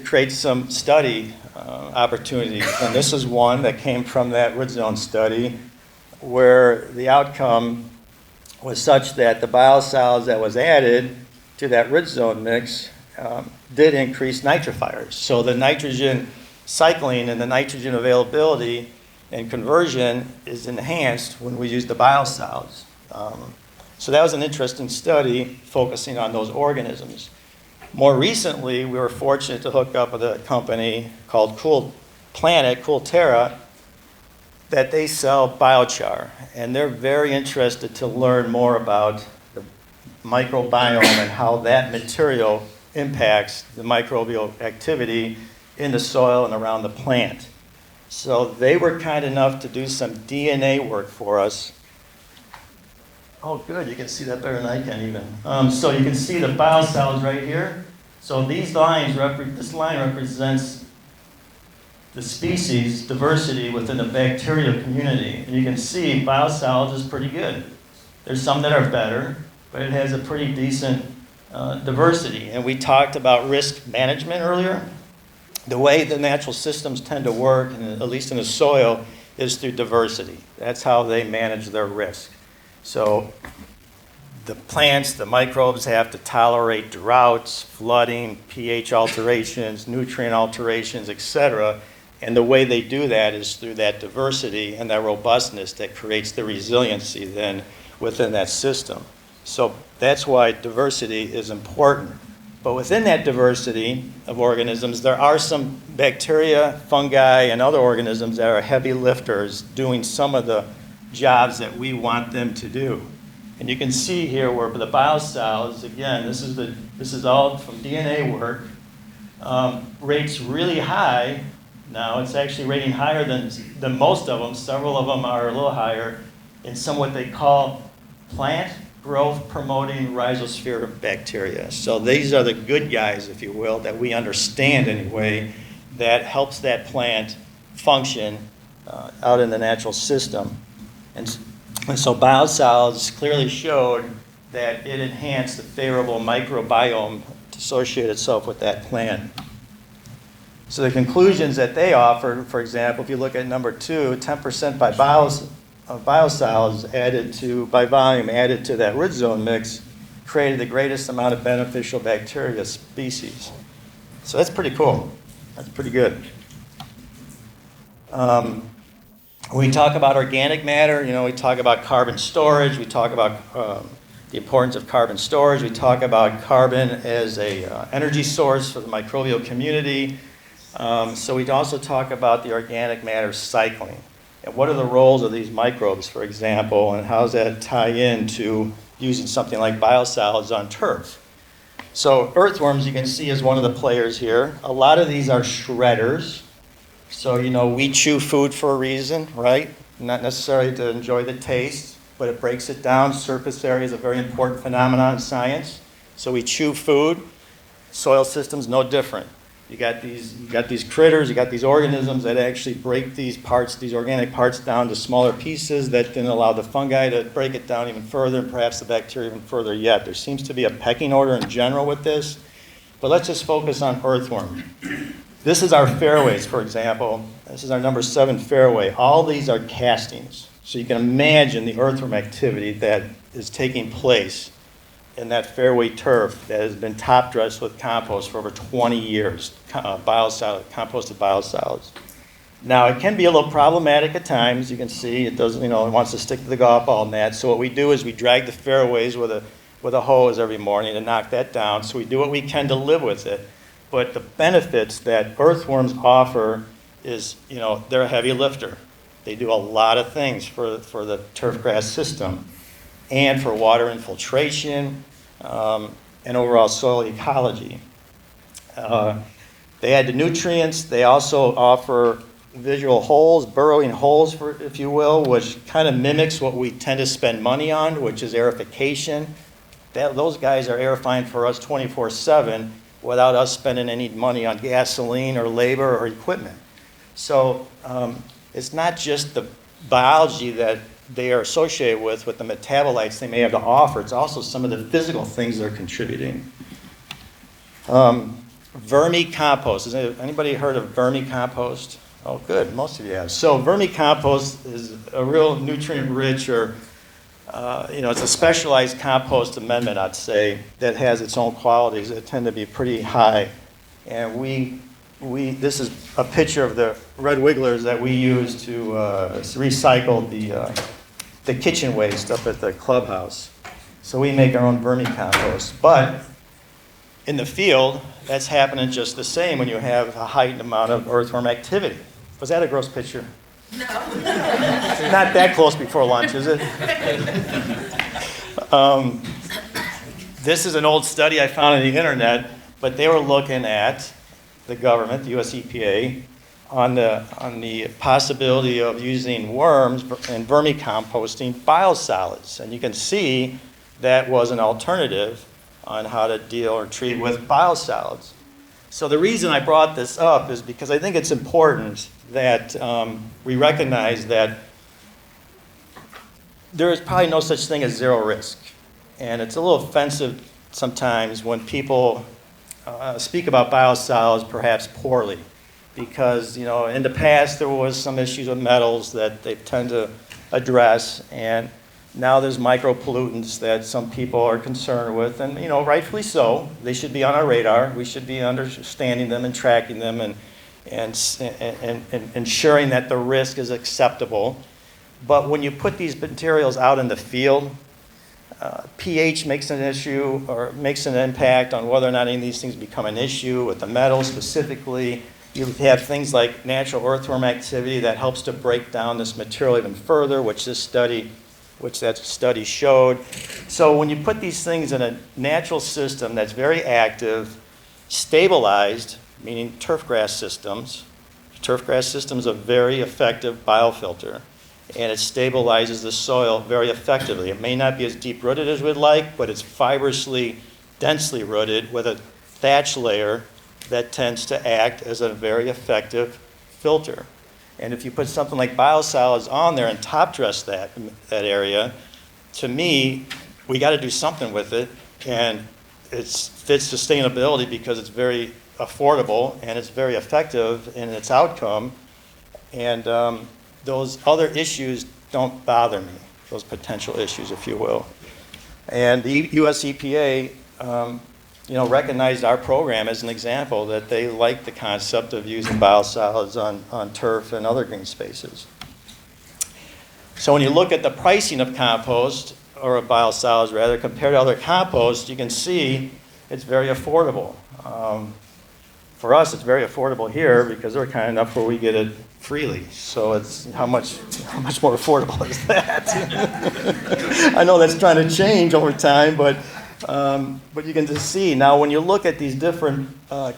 create some study opportunities. And this is one that came from that root zone study, where the outcome was such that the biosolids that was added to that root zone mix did increase nitrifiers. So the nitrogen cycling and the nitrogen availability and conversion is enhanced when we use the biosolids. So that was an interesting study focusing on those organisms. More recently, we were fortunate to hook up with a company called Cool Terra, that they sell biochar. And they're very interested to learn more about the microbiome and how that material impacts the microbial activity in the soil and around the plant. So they were kind enough to do some DNA work for us. Oh, good, you can see that better than I can even. So you can see the biosolids right here. So these lines, this line represents the species diversity within the bacterial community. And you can see biosolids is pretty good. There's some that are better, but it has a pretty decent diversity. And we talked about risk management earlier. The way the natural systems tend to work, at least in the soil, is through diversity. That's how they manage their risk. So the plants, the microbes have to tolerate droughts, flooding, pH alterations, nutrient alterations, etc. And the way they do that is through that diversity and that robustness that creates the resiliency then within that system. So that's why diversity is important. But within that diversity of organisms, there are some bacteria, fungi, and other organisms that are heavy lifters doing some of the jobs that we want them to do. And you can see here where the biosolids, again, this is all from DNA work, rates really high. Now it's actually rating higher than most of them. Several of them are a little higher in some what they call plant growth promoting rhizosphere bacteria. So these are the good guys, if you will, that we understand anyway, that helps that plant function out in the natural system. And so biosolids clearly showed that it enhanced the favorable microbiome associated itself with that plant. So the conclusions that they offered, for example, if you look at number 2, 10% by biosolids added to, by volume added to that root zone mix created the greatest amount of beneficial bacteria species. So that's pretty cool. That's pretty good. When we talk about organic matter, we talk about carbon storage, we talk about the importance of carbon storage, we talk about carbon as a energy source for the microbial community. So we also talk about the organic matter cycling. And what are the roles of these microbes, for example, and how does that tie into using something like biosolids on turf? So earthworms, you can see, is one of the players here. A lot of these are shredders. So, we chew food for a reason, right? Not necessarily to enjoy the taste, but it breaks it down. Surface area is a very important phenomenon in science. So we chew food. Soil systems, no different. You got these critters, you got these organisms that actually break these parts, these organic parts down to smaller pieces that then allow the fungi to break it down even further, and perhaps the bacteria even further yet. There seems to be a pecking order in general with this, but let's just focus on earthworm. This is our fairways, for example. This is our number 7 fairway. All these are castings. So you can imagine the earthworm activity that is taking place in that fairway turf that has been top dressed with compost for over 20 years, composted biosolids. Now, it can be a little problematic at times. You can see it doesn't, it wants to stick to the golf ball net. So what we do is we drag the fairways with a hose every morning to knock that down. So we do what we can to live with it. But the benefits that earthworms offer is, they're a heavy lifter. They do a lot of things for the turfgrass system and for water infiltration and overall soil ecology. They add the nutrients. They also offer visual holes, burrowing holes, if you will, which kind of mimics what we tend to spend money on, which is aerification. Those guys are aerifying for us 24/7 without us spending any money on gasoline or labor or equipment. So it's not just the biology that they are associated with the metabolites they may have to offer. It's also some of the physical things they're contributing. Vermicompost. Has anybody heard of vermicompost? Oh, good. Most of you have. So vermicompost is a real nutrient-rich it's a specialized compost amendment, I'd say, that has its own qualities that tend to be pretty high. And this is a picture of the red wigglers that we use to recycle the kitchen waste up at the clubhouse. So we make our own vermicompost. But in the field, that's happening just the same when you have a heightened amount of earthworm activity. Was that a gross picture? No. Not that close before lunch, is it? This is an old study I found on the internet, but they were looking at the government, the US EPA, on the possibility of using worms and vermicomposting biosolids. And you can see that was an alternative on how to deal or treat with biosolids. So the reason I brought this up is because I think it's important that we recognize that there is probably no such thing as zero risk. And it's a little offensive sometimes when people speak about biosolids perhaps poorly, because in the past there was some issues with metals that they tend to address, and now there's micropollutants that some people are concerned with, and rightfully so. They should be on our radar. We should be understanding them and tracking them and ensuring that the risk is acceptable. But when you put these materials out in the field, pH makes an issue or makes an impact on whether or not any of these things become an issue. With the metals specifically, you have things like natural earthworm activity that helps to break down this material even further, which that study showed. So when you put these things in a natural system that's very active, stabilized, meaning turfgrass systems are very effective biofilter, and it stabilizes the soil very effectively. It may not be as deep-rooted as we'd like, but it's fibrously, densely rooted with a thatch layer that tends to act as a very effective filter. And if you put something like biosolids on there and top dress that area, to me, we got to do something with it, and it fits sustainability because it's very affordable and it's very effective in its outcome, and those other issues don't bother me, those potential issues, if you will. And the US EPA recognized our program as an example that they like the concept of using biosolids on turf and other green spaces. So when you look at the pricing of compost, or of biosolids rather, compared to other compost, you can see it's very affordable. For us, it's very affordable here because we're kind enough where we get it freely. So it's how much more affordable is that? I know that's trying to change over time, but you can just see now when you look at these different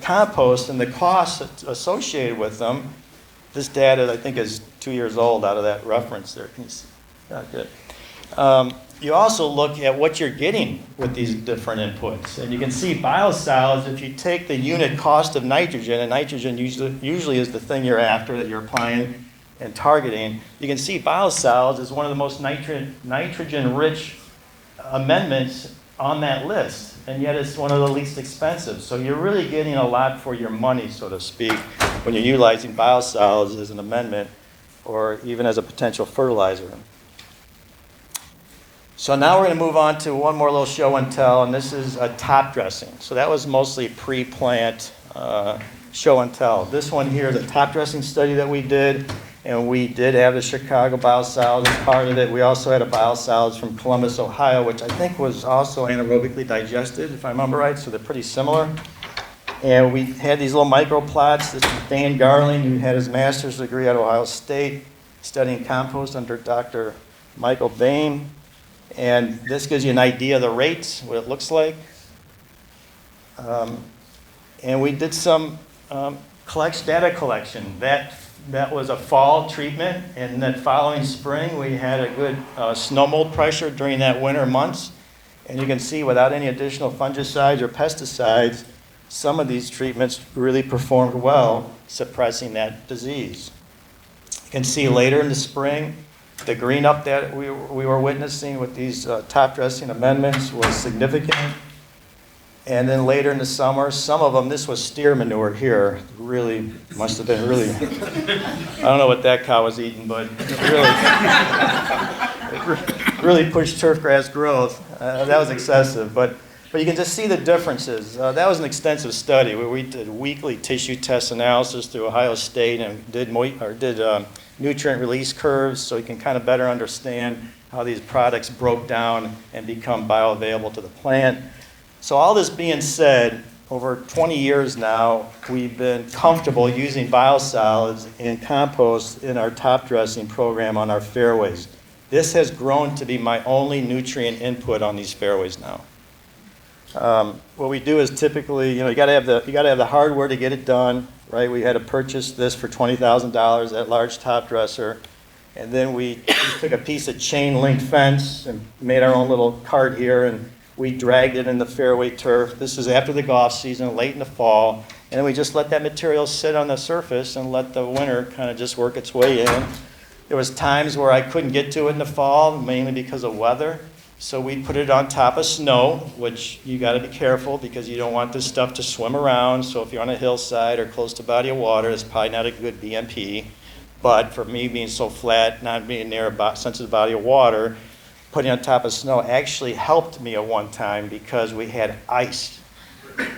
composts and the costs associated with them. This data I think is 2 years old out of that reference there. Can you see? Good. You also look at what you're getting with these different inputs. And you can see biosolids, if you take the unit cost of nitrogen, and nitrogen usually is the thing you're after that you're applying and targeting, you can see biosolids is one of the most nitrogen-rich amendments on that list. And yet it's one of the least expensive. So you're really getting a lot for your money, so to speak, when you're utilizing biosolids as an amendment or even as a potential fertilizer. So now we're going to move on to one more little show and tell, and this is a top dressing. So that was mostly pre-plant show and tell. This one here is a top dressing study that we did, and we did have the Chicago biosolids as part of it. We also had a biosolids from Columbus, Ohio, which I think was also anaerobically digested, if I remember right, so they're pretty similar. And we had these little micro plots. This is Dan Garling, who had his master's degree at Ohio State, studying compost under Dr. Michael Bain. And this gives you an idea of the rates, what it looks like. And we did some data collection. That was a fall treatment, and then following spring we had a good snow mold pressure during that winter months. And you can see without any additional fungicides or pesticides, some of these treatments really performed well, suppressing that disease. You can see later in the spring, the green up that we were witnessing with these top dressing amendments was significant. And then later in the summer, some of them, this was steer manure here, really must have been really, I don't know what that cow was eating, but it really pushed turfgrass growth. That was excessive, but you can just see the differences. That was an extensive study where we did weekly tissue test analysis through Ohio State and did nutrient release curves, so you can kind of better understand how these products broke down and become bioavailable to the plant. So all this being said, over 20 years now, we've been comfortable using biosolids and compost in our top dressing program on our fairways. This has grown to be my only nutrient input on these fairways now. What we do is typically, you got to have the hardware to get it done, right? We had to purchase this for $20,000, that large top dresser, and then we took a piece of chain link fence and made our own little cart here, and we dragged it in the fairway turf. This is after the golf season, late in the fall, and then we just let that material sit on the surface and let the winter kind of just work its way in. There was times where I couldn't get to it in the fall, mainly because of weather. So we put it on top of snow, which you got to be careful because you don't want this stuff to swim around. So if you're on a hillside or close to a body of water, it's probably not a good BMP. But for me being so flat, not being near a sensitive body of water, putting on top of snow actually helped me at one time because we had ice.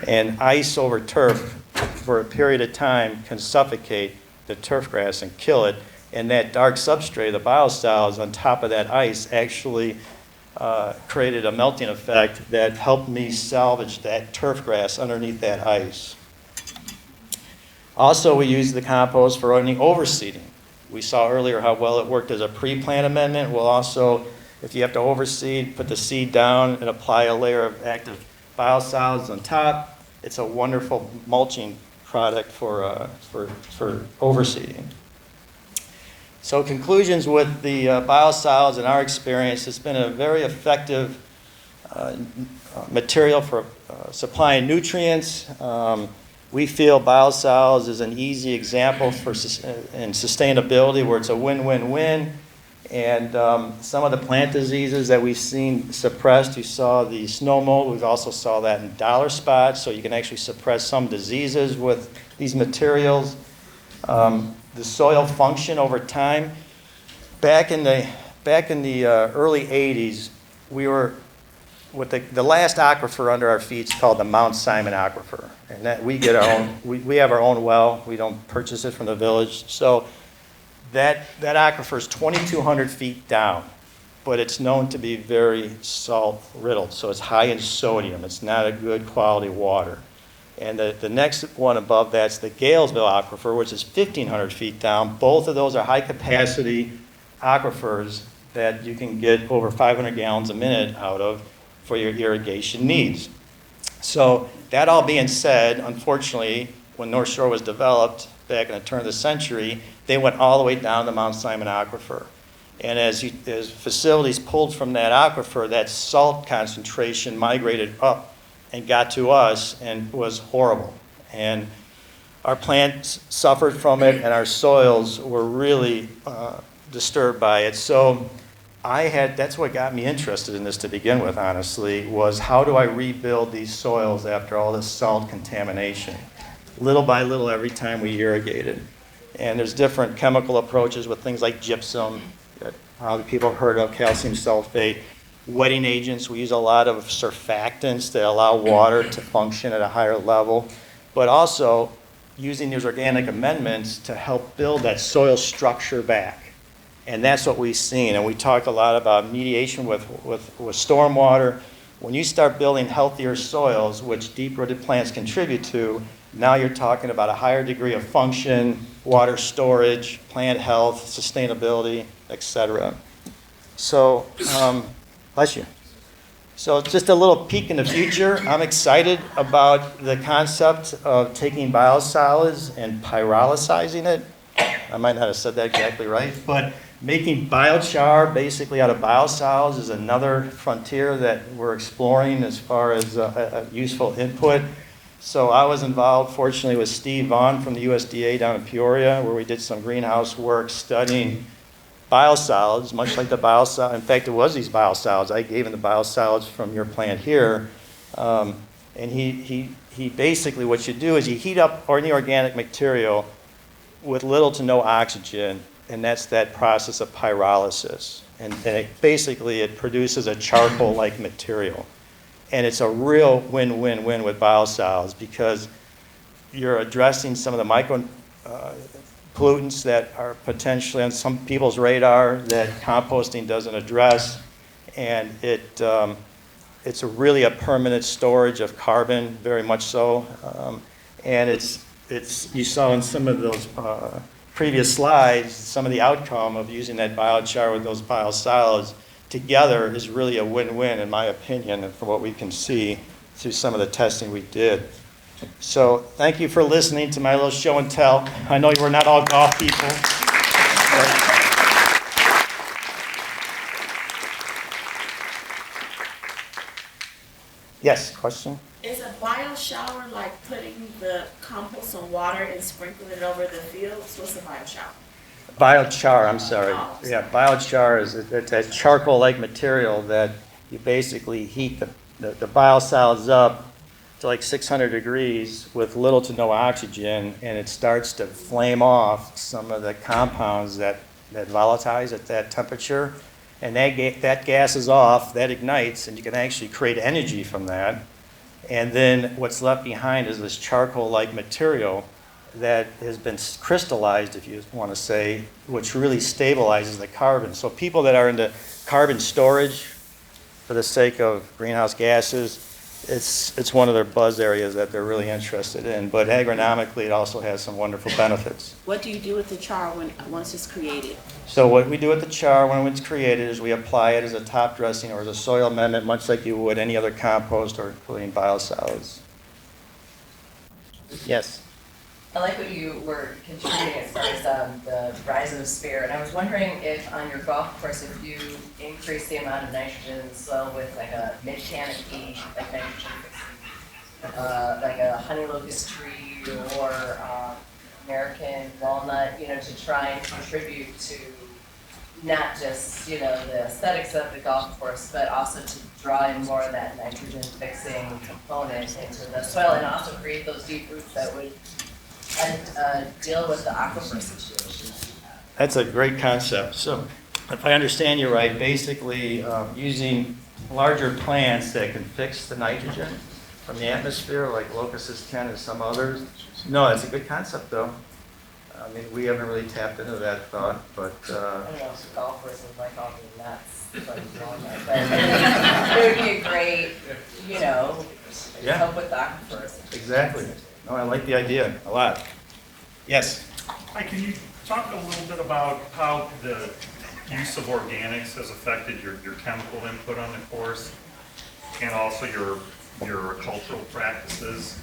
And ice over turf for a period of time can suffocate the turf grass and kill it. And that dark substrate, the biosolids on top of that ice actually created a melting effect that helped me salvage that turf grass underneath that ice. Also, we used the compost for any overseeding. We saw earlier how well it worked as a pre-plant amendment. We'll also, if you have to overseed, put the seed down and apply a layer of active biosolids on top. It's a wonderful mulching product for overseeding. So conclusions with the biosolids in our experience, it's been a very effective material for supplying nutrients. We feel biosolids is an easy example in sustainability where it's a win-win-win. And some of the plant diseases that we've seen suppressed, you saw the snow mold, we also saw that in dollar spots, so you can actually suppress some diseases with these materials. The soil function over time. Back in the early 80s, we were with the last aquifer under our feet is called the Mount Simon Aquifer, and that we get our own. We have our own well. We don't purchase it from the village. So that aquifer is 2,200 feet down, but it's known to be very salt riddled. So it's high in sodium. It's not a good quality water. And the next one above that's the Galesville Aquifer, which is 1,500 feet down. Both of those are high-capacity aquifers that you can get over 500 gallons a minute out of for your irrigation needs. So that all being said, unfortunately, when North Shore was developed back in the turn of the century, they went all the way down the Mount Simon Aquifer. And as facilities pulled from that aquifer, that salt concentration migrated up and got to us and was horrible. And our plants suffered from it, and our soils were really disturbed by it. So that's what got me interested in this to begin with, honestly, was how do I rebuild these soils after all this salt contamination? Little by little every time we irrigated. And there's different chemical approaches with things like gypsum, probably people have heard of calcium sulfate, wetting agents. We use a lot of surfactants that allow water to function at a higher level, but also using these organic amendments to help build that soil structure back. And that's what we've seen. And we talked a lot about mediation with stormwater. When you start building healthier soils, which deep-rooted plants contribute to, now you're talking about a higher degree of function, water storage, plant health, sustainability, etc. So, bless you. So just a little peek in the future. I'm excited about the concept of taking biosolids and pyrolyzing it. I might not have said that exactly right, but making biochar basically out of biosolids is another frontier that we're exploring as far as a useful input. So I was involved, fortunately, with Steve Vaughn from the USDA down in Peoria, where we did some greenhouse work studying biosolids, much like the biosolids. In fact, it was these biosolids. I gave him the biosolids from your plant here. And he basically, what you do is you heat up any organic material with little to no oxygen, and that's that process of pyrolysis. And basically, it produces a charcoal-like material. And it's a real win-win-win with biosolids because you're addressing some of the micro pollutants that are potentially on some people's radar that composting doesn't address. And it's really a permanent storage of carbon, very much so. And you saw in some of those previous slides, some of the outcome of using that biochar with those biosolids together is really a win-win, in my opinion, and from what we can see through some of the testing we did. So thank you for listening to my little show and tell. I know you were not all golf people. Yes, question? Is a bioshower like putting the compost on water and sprinkling it over the fields? What's a bioshower? Biochar, I'm sorry. Yeah, biochar is it's a charcoal-like material that you basically heat the biosolids up to like 600 degrees with little to no oxygen, and it starts to flame off some of the compounds that volatilize at that temperature. And that gas is off, that ignites, and you can actually create energy from that. And then what's left behind is this charcoal-like material that has been crystallized, if you want to say, which really stabilizes the carbon. So people that are into carbon storage for the sake of greenhouse gases, it's one of their buzz areas that they're really interested in. But agronomically, it also has some wonderful benefits. What do you do with the char once it's created? So what we do with the char when it's created is we apply it as a top dressing or as a soil amendment, much like you would any other compost or including biosolids. Yes? I like what you were contributing as far as the rise of the sphere, and I was wondering if on your golf course, if you increase the amount of nitrogen in the soil with like a mid-canopy, like nitrogen fixing, like a honey locust tree or American walnut, to try and contribute to not just, the aesthetics of the golf course, but also to draw in more of that nitrogen fixing component into the soil and also create those deep roots that would deal with the aquifer situation. That's a great concept. So if I understand you right, basically using larger plants that can fix the nitrogen from the atmosphere, like locusts can and some others. No, that's a good concept, though. I mean, we haven't really tapped into that thought, but... I don't know if golf courses like all the nuts, but it would be a great, help with the aquifers. Exactly. No, I like the idea a lot. Yes? Hi, can you talk a little bit about how the use of organics has affected your chemical input on the course and also your cultural practices?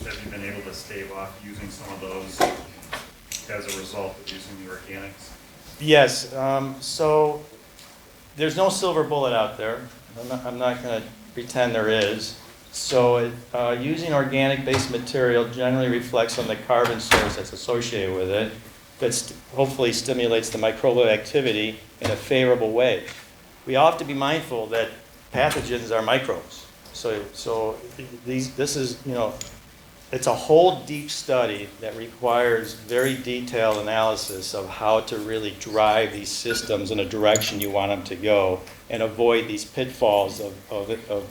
Have you been able to stave off using some of those as a result of using the organics? Yes. So there's no silver bullet out there. I'm not going to pretend there is. So using organic-based material generally reflects on the carbon source that's associated with it, that hopefully stimulates the microbial activity in a favorable way. We all have to be mindful that pathogens are microbes. So this is, it's a whole deep study that requires very detailed analysis of how to really drive these systems in a direction you want them to go and avoid these pitfalls of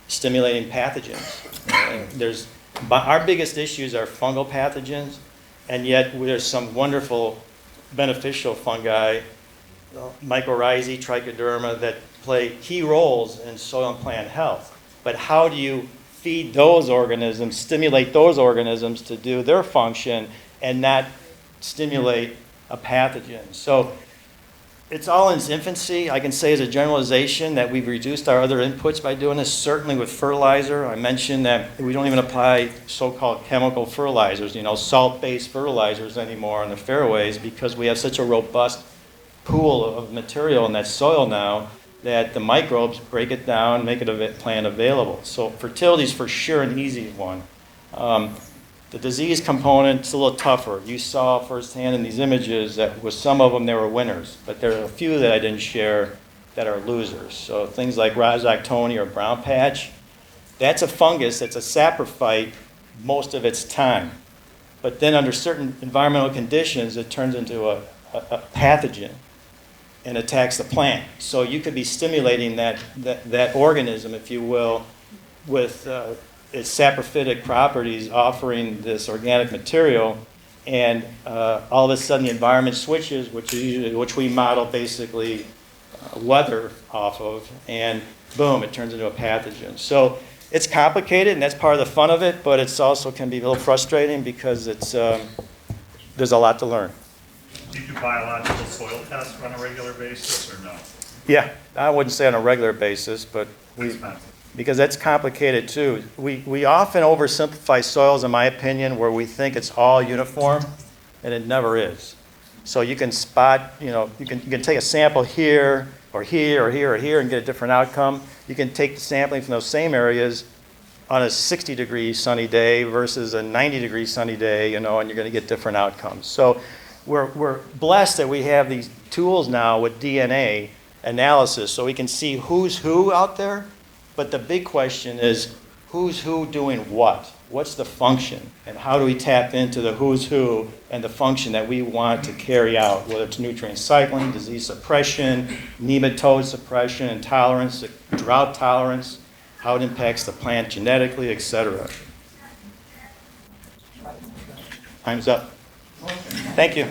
stimulating pathogens. And our biggest issues are fungal pathogens, and yet there's some wonderful beneficial fungi, mycorrhizae, trichoderma, that play key roles in soil and plant health. But how do you feed those organisms, stimulate those organisms to do their function and not stimulate a pathogen? So it's all in its infancy. I can say as a generalization that we've reduced our other inputs by doing this, certainly with fertilizer. I mentioned that we don't even apply so-called chemical fertilizers, salt-based fertilizers anymore on the fairways because we have such a robust pool of material in that soil now that the microbes break it down, make it a plant available. So fertility is for sure an easy one. The disease component is a little tougher. You saw firsthand in these images that with some of them they were winners, but there are a few that I didn't share that are losers. So things like rhizoctone or brown patch, that's a fungus that's a saprophyte most of its time. But then under certain environmental conditions, it turns into a pathogen and attacks the plant. So you could be stimulating that organism, if you will, with its saprophytic properties, offering this organic material, and all of a sudden the environment switches, which we model basically weather off of, and boom, it turns into a pathogen. So it's complicated, and that's part of the fun of it, but it's also can be a little frustrating because there's a lot to learn. Do you do biological soil tests on a regular basis or no? Yeah, I wouldn't say on a regular basis, but because that's complicated too. We often oversimplify soils, in my opinion, where we think it's all uniform, and it never is. So you can spot, you can take a sample here or here or here or here and get a different outcome. You can take the sampling from those same areas on a 60-degree sunny day versus a 90-degree sunny day, and you're going to get different outcomes. So we're blessed that we have these tools now with DNA analysis so we can see who's who out there. But the big question is who's who doing what? What's the function? And how do we tap into the who's who and the function that we want to carry out, whether it's nutrient cycling, disease suppression, nematode suppression, intolerance, drought tolerance, how it impacts the plant genetically, etc. Time's up. Thank you.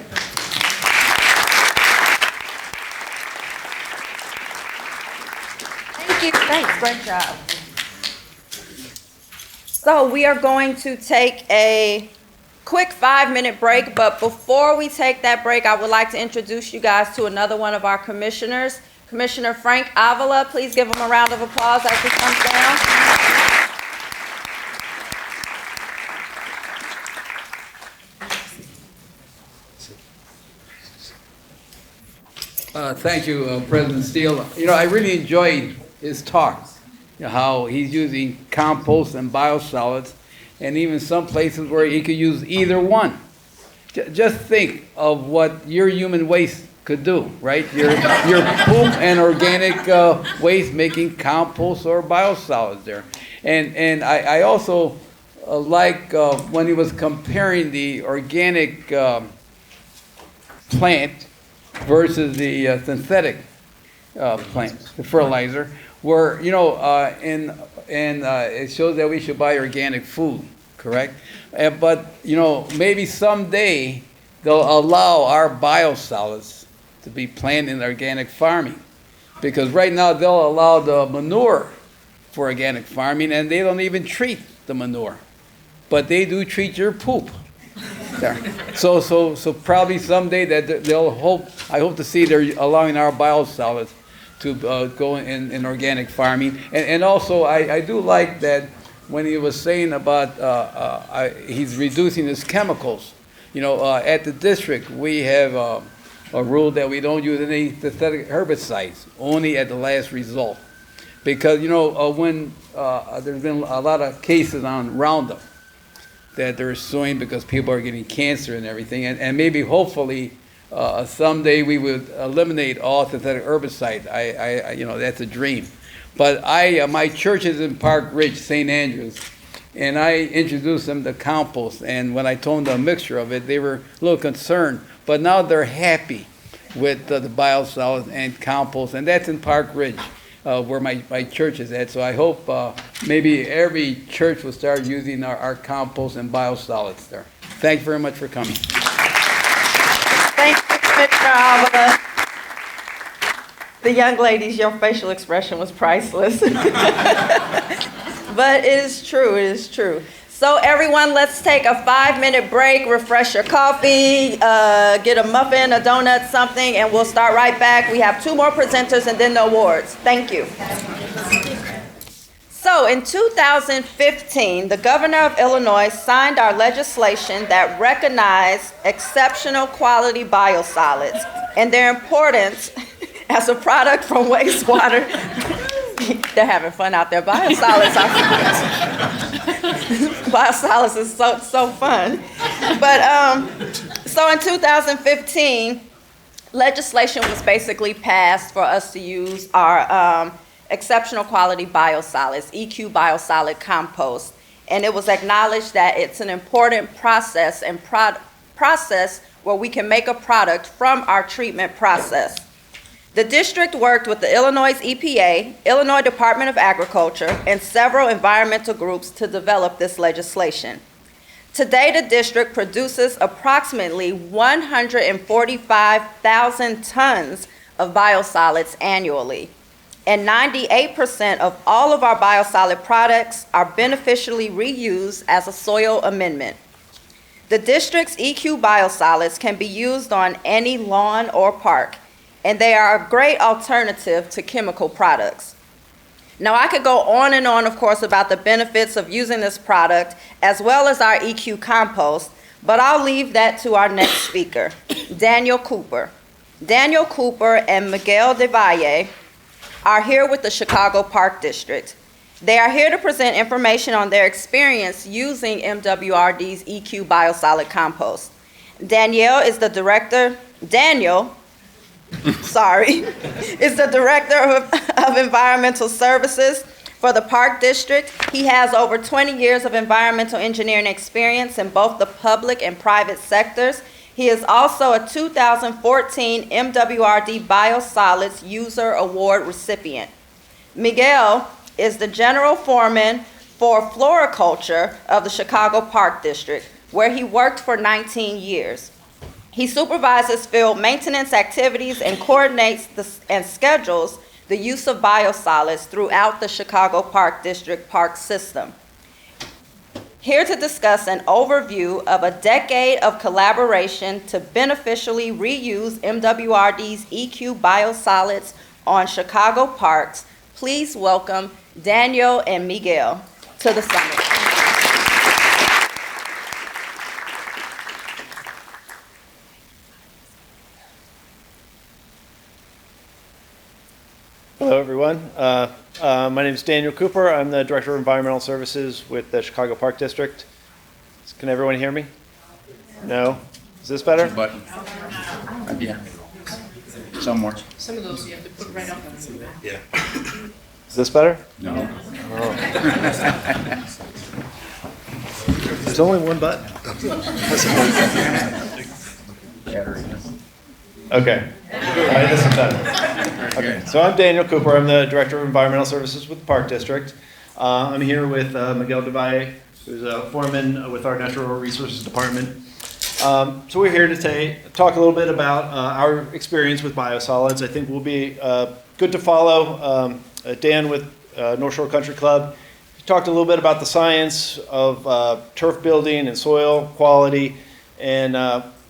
Thank you. Thanks. Great job. So we are going to take a quick 5-minute break, but before we take that break, I would like to introduce you guys to another one of our commissioners, Commissioner Frank Avila. Please give him a round of applause as he comes down. Thank you, President Steele. I really enjoyed his talk, how he's using compost and biosolids, and even some places where he could use either one. Just think of what your human waste could do, right? Your poop and organic waste making compost or biosolids there. And I also like when he was comparing the organic plant versus the synthetic plant, the fertilizer, where, you know, and it shows that we should buy organic food, correct? But, you know, maybe someday they'll allow our biosolids to be planted in organic farming. Because right now they'll allow the manure for organic farming and they don't even treat the manure. But they do treat your poop. There. So probably someday that I hope to see they're allowing our biosolids to go in organic farming. And also I do like that when he was saying about he's reducing his chemicals. You know, at the district we have a rule that we don't use any synthetic herbicides, only at the last result. Because, you know, when there's been a lot of cases on Roundup that they're suing because people are getting cancer and everything, and maybe hopefully someday we would eliminate all synthetic herbicides. I you know, that's a dream. But my church is in Park Ridge, St. Andrews, and I introduced them to compost. And when I told them the mixture of it, they were a little concerned. But now they're happy with the biosolids and compost, and that's in Park Ridge, where my church is at. So I hope maybe every church will start using our compost and biosolids there. Thank you very much for coming. Thank you, Mr. Avila. The young ladies, your facial expression was priceless. But it is true, it is true. So everyone, let's take a 5-minute break, refresh your coffee, get a muffin, a donut, something, and we'll start right back. We have 2 more presenters and then the awards. Thank you. So in 2015, the governor of Illinois signed our legislation that recognized exceptional quality biosolids and their importance as a product from wastewater. They're having fun out there. Biosolids are biosolids is so fun. But so in 2015, legislation was basically passed for us to use our exceptional quality biosolids, EQ biosolid compost. And it was acknowledged that it's an important process and process where we can make a product from our treatment process. The district worked with the Illinois EPA, Illinois Department of Agriculture, and several environmental groups to develop this legislation. Today, the district produces approximately 145,000 tons of biosolids annually, and 98% of all of our biosolid products are beneficially reused as a soil amendment. The district's EQ biosolids can be used on any lawn or park, and they are a great alternative to chemical products. Now, I could go on and on, of course, about the benefits of using this product, as well as our EQ compost, but I'll leave that to our next speaker, Daniel Cooper. Daniel Cooper and Miguel de Valle are here with the Chicago Park District. They are here to present information on their experience using MWRD's EQ biosolid compost. Daniel is the director of Environmental Services for the Park District. He has over 20 years of environmental engineering experience in both the public and private sectors. He is also a 2014 MWRD Biosolids User Award recipient. Miguel is the general foreman for floriculture of the Chicago Park District, where he worked for 19 years. He supervises field maintenance activities and coordinates and schedules the use of biosolids throughout the Chicago Park District park system. Here to discuss an overview of a decade of collaboration to beneficially reuse MWRD's EQ biosolids on Chicago parks, please welcome Daniel and Miguel to the summit. Hello, everyone. My name is Daniel Cooper. I'm the Director of Environmental Services with the Chicago Park District. Can everyone hear me? No? Is this better? Yeah. somewhere. Some of those you have to put right up on the Yeah. Is this better? No. There's only one button. Okay. All right, this is better. Okay, so I'm Daniel Cooper. I'm the Director of Environmental Services with the Park District. I'm here with Miguel DeValle, who's a foreman with our Natural Resources Department. So we're here to talk a little bit about our experience with biosolids. I think will be good to follow. Dan with North Shore Country Club talked a little bit about the science of turf building and soil quality, and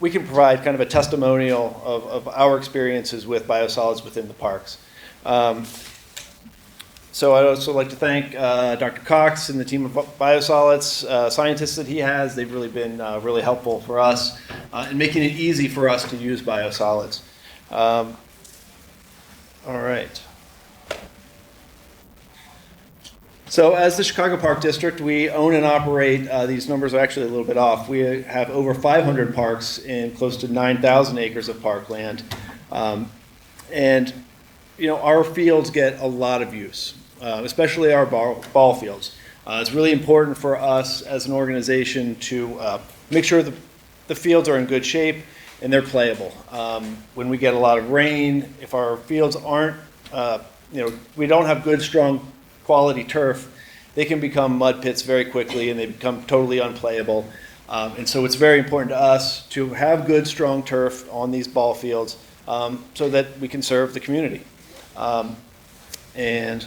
we can provide kind of a testimonial of our experiences with biosolids within the parks. So I'd also like to thank Dr. Cox and the team of biosolids scientists that he has. They've really been really helpful for us in making it easy for us to use biosolids. All right. So as the Chicago Park District, we own and operate, these numbers are actually a little bit off. We have over 500 parks and close to 9,000 acres of parkland. And, you know, our fields get a lot of use, especially our ball fields. It's really important for us as an organization to make sure the fields are in good shape and they're playable. When we get a lot of rain, if our fields aren't, we don't have good, strong quality turf, they can become mud pits very quickly and they become totally unplayable. And so it's very important to us to have good, strong turf on these ball fields so that we can serve the community. And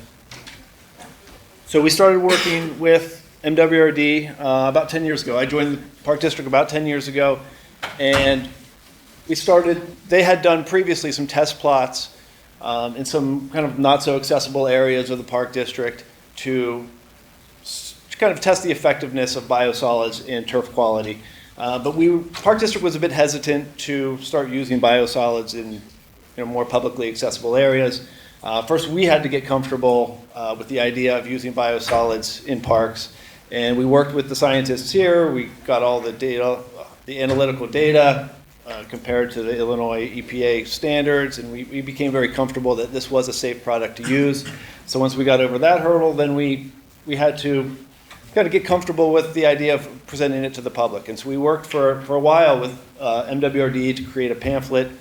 so we started working with MWRD about 10 years ago. I joined the Park District about 10 years ago, and they had done previously some test plots in some kind of not so accessible areas of the Park District to kind of test the effectiveness of biosolids in turf quality. But Park District was a bit hesitant to start using biosolids in more publicly accessible areas. First, we had to get comfortable with the idea of using biosolids in parks, and we worked with the scientists here. We got all the data, the analytical data, compared to the Illinois EPA standards, and we became very comfortable that this was a safe product to use. So once we got over that hurdle, then we had to kind of get comfortable with the idea of presenting it to the public. And so we worked for a while with MWRD to create a pamphlet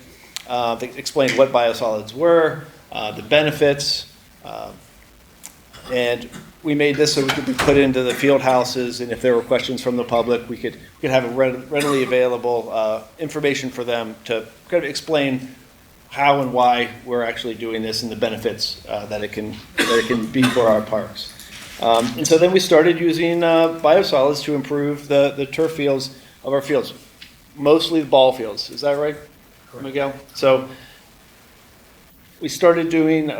that explained what biosolids were, the benefits, and we made this so we could be put into the field houses, and if there were questions from the public, we could have a readily available information for them to kind of explain how and why we're actually doing this and the benefits that it can be for our parks. And so then we started using biosolids to improve the turf fields of our fields, mostly the ball fields. Is that right, Miguel? So we started doing.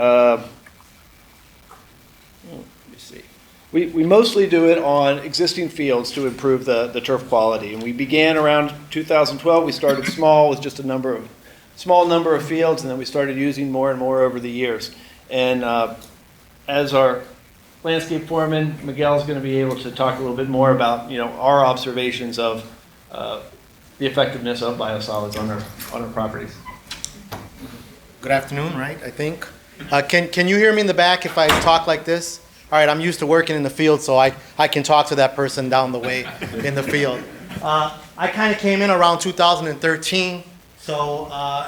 We mostly do it on existing fields to improve the turf quality. And we began around 2012. We started small with just a small number of fields, and then we started using more and more over the years. And as our landscape foreman, Miguel is going to be able to talk a little bit more about our observations of the effectiveness of biosolids on our properties. Good afternoon, right? I think. Can you hear me in the back if I talk like this? All right, I'm used to working in the field, so I can talk to that person down the way in the field. I kind of came in around 2013, so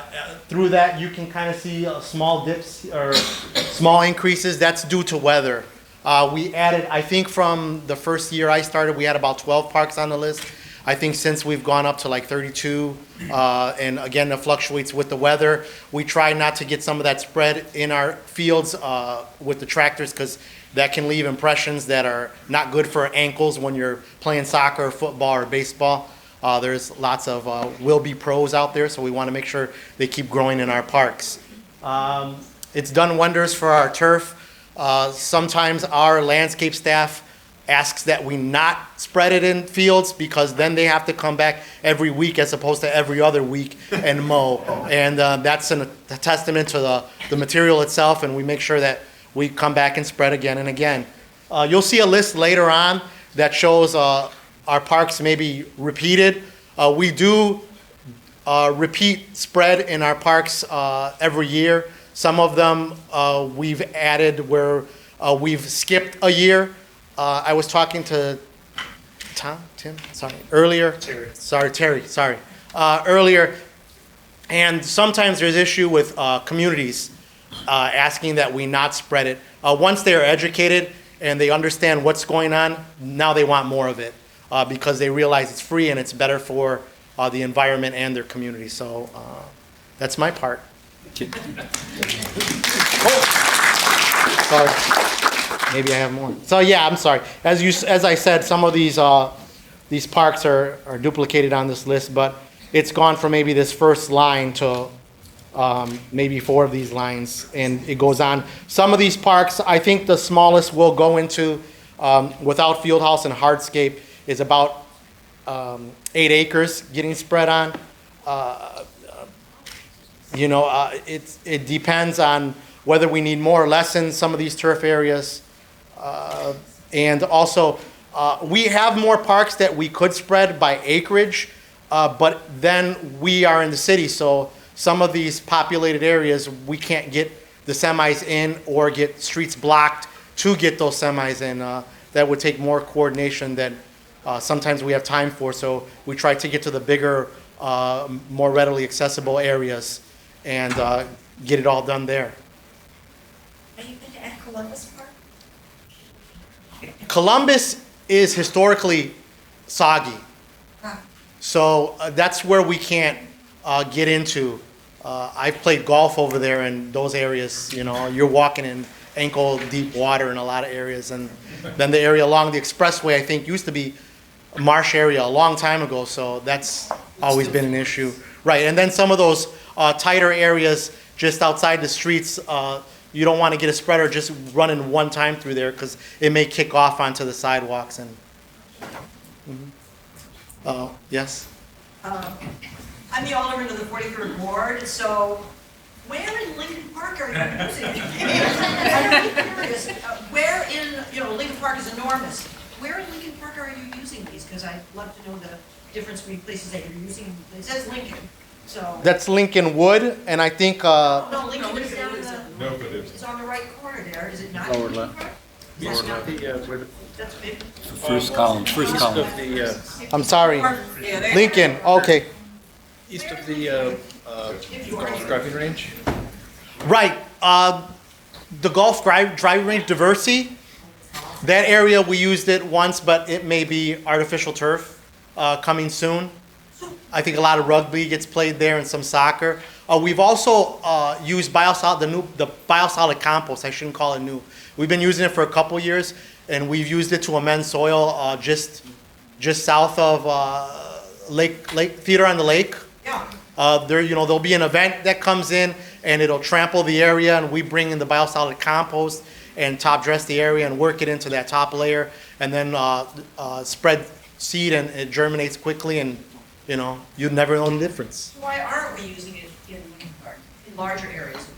through that you can kind of see small dips or small increases. That's due to weather. We added, I think from the first year I started, we had about 12 parks on the list. I think since we've gone up to like 32, and again, that fluctuates with the weather. We try not to get some of that spread in our fields with the tractors because that can leave impressions that are not good for ankles when you're playing soccer, or football, or baseball. There's lots of will-be pros out there, so we want to make sure they keep growing in our parks. It's done wonders for our turf. Sometimes our landscape staff asks that we not spread it in fields because then they have to come back every week as opposed to every other week and mow. And that's a testament to the material itself, and we make sure that we come back and spread again and again. You'll see a list later on that shows our parks maybe repeated. We do repeat spread in our parks every year. Some of them we've added where we've skipped a year. I was talking to earlier. Earlier. And sometimes there's issue with communities asking that we not spread it. Once they are educated and they understand what's going on, now they want more of it because they realize it's free and it's better for the environment and their community. So that's my part. Sorry. Maybe I have more. So yeah, I'm sorry. As I said, some of these parks are duplicated on this list, but it's gone from maybe this first line to maybe 4 of these lines, and it goes on. Some of these parks, I think the smallest we'll go into without field house and hardscape is about 8 acres getting spread on. It depends on whether we need more or less in some of these turf areas. And also, we have more parks that we could spread by acreage, but then we are in the city, so some of these populated areas, we can't get the semis in or get streets blocked to get those semis in. That would take more coordination than sometimes we have time for, so we try to get to the bigger, more readily accessible areas and get it all done there. Are you going to add Columbus Park? Columbus is historically soggy. So that's where we can't get into. I've played golf over there in those areas, you're walking in ankle deep water in a lot of areas. And then the area along the expressway, I think, used to be a marsh area a long time ago. So that's always been an issue. Right, and then some of those tighter areas just outside the streets, you don't want to get a spreader just running one time through there because it may kick off onto the sidewalks. And yes? I'm the alderman of the 43rd Ward, so where in Lincoln Park are you using it? I'm really curious. Where in, Lincoln Park is enormous. Where in Lincoln Park are you using these? Because I'd love to know the difference between places that you're using. It says Lincoln, so. That's Lincoln Wood, and I think. No, Lincoln is down in the. It's on the right corner there. Is it not? Lower Lincoln left. Park? Lower left. That's big. First column. I'm sorry. Lincoln, okay. East of the golf driving range? Right. The golf driving range, Diversity, that area we used it once, but it may be artificial turf coming soon. I think a lot of rugby gets played there and some soccer. We've also used the biosolid compost. I shouldn't call it new. We've been using it for a couple years, and we've used it to amend soil just south of Lake Theater on the Lake. Yeah. There'll be an event that comes in, and it'll trample the area, and we bring in the biosolid compost and top dress the area and work it into that top layer, and then spread seed, and it germinates quickly, and you'd never know the difference. Why aren't we using it in Lincoln Park, in larger areas?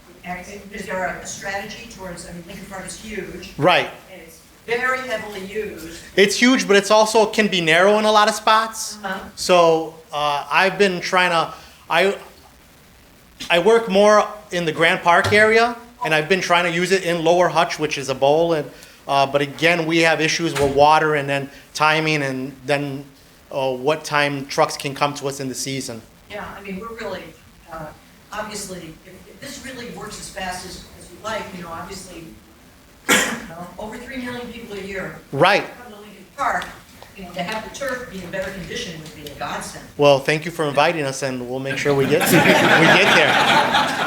Is there a strategy towards, Lincoln Park is huge. Right. And it's very heavily used. It's huge, but it's also can be narrow in a lot of spots. Uh-huh. So I've been trying to, I work more in the Grand Park area, and I've been trying to use it in Lower Hutch, which is a bowl. And but again, we have issues with water and then timing, and then what time trucks can come to us in the season. Yeah, we're really, obviously, if this really works as fast as you like, obviously, over 3 million people a year. Right. Come to Lincoln Park, to have the turf be in better condition would be a godsend. Well, thank you for inviting us, and we'll make sure we get there.